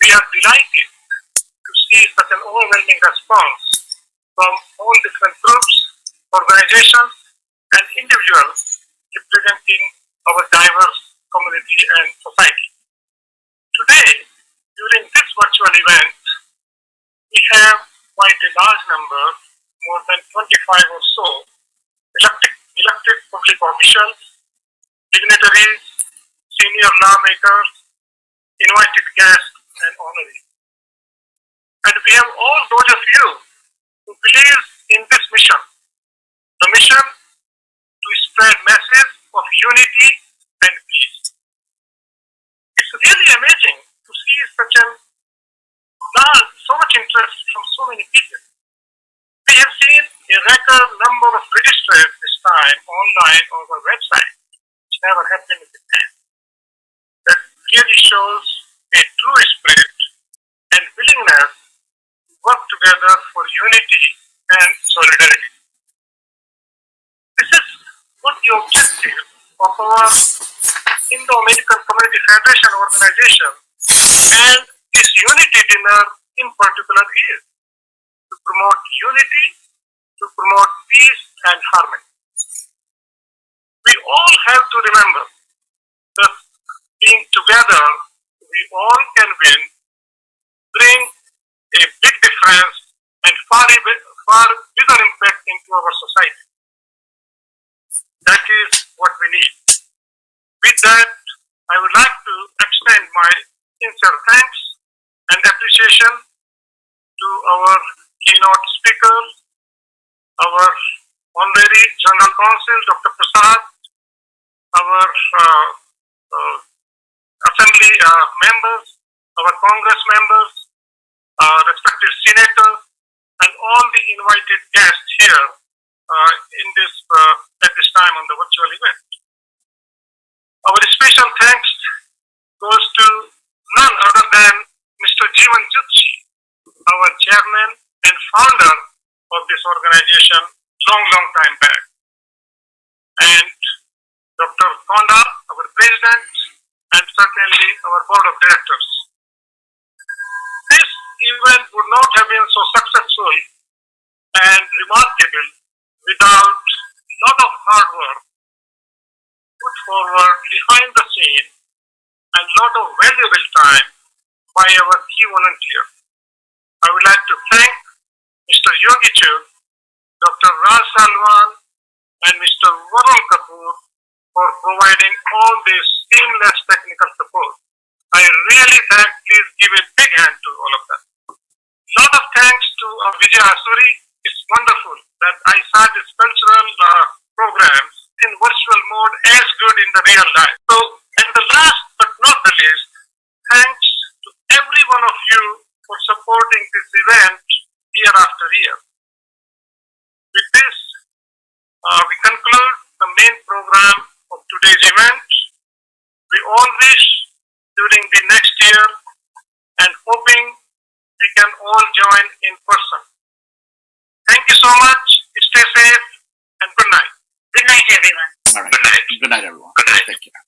We are delighted to see such an overwhelming response from all different groups, organizations, and individuals representing our diverse community and society. Today, during this virtual event, we have quite a large number, more than 25 or so, elected public officials, dignitaries, senior lawmakers, invited guests, and honorees. And we have all those of you who believe in this mission, the mission to spread messages of unity and peace. It's really amazing to see so much interest from so many people. We have seen a record number of registrars this time online on our website, which never happened in the past. That really shows a true spirit and willingness to work together for unity and solidarity. This is what the objective of our Indo-American Community Federation organization and this unity dinner in particular is to promote unity, to promote peace and harmony. We all have to remember that being together, we all can win, bring a big difference and far bigger impact into our society. That is what we need. With that, I would like to extend my sincere thanks and appreciation to our keynote speaker, our Honorary General Counsel, Dr. Prasad, our Assembly members, our Congress members, respective senators, and all the invited guests here at this time on the virtual event. Our special thanks goes to none other than Mr. Jeevan Zutshi, our chairman and founder of this organization long time back, and Dr. Konda, our president, and certainly our board of directors. This event would not have been so successful and remarkable without a lot of hard work put forward behind the scene and a lot of valuable time by our key volunteers. I would like to thank Mr. Yogi Chu, Dr. Raj Salwan, and Mr. Varun Kapoor for providing all this seamless technical support. I really please give a big hand to all of them. Lot of thanks to Vijay Asuri. It's wonderful that I saw this cultural programs in virtual mode as good in the real life. So, and the last but not the least, thanks to every one of you for supporting this event year after year. With this, we conclude the main program of today's event. We all wish during the next year and hoping all join in person. Thank you so much. Stay safe and good night. Good night, everyone. All right. Good night, everyone. Good night. Take care.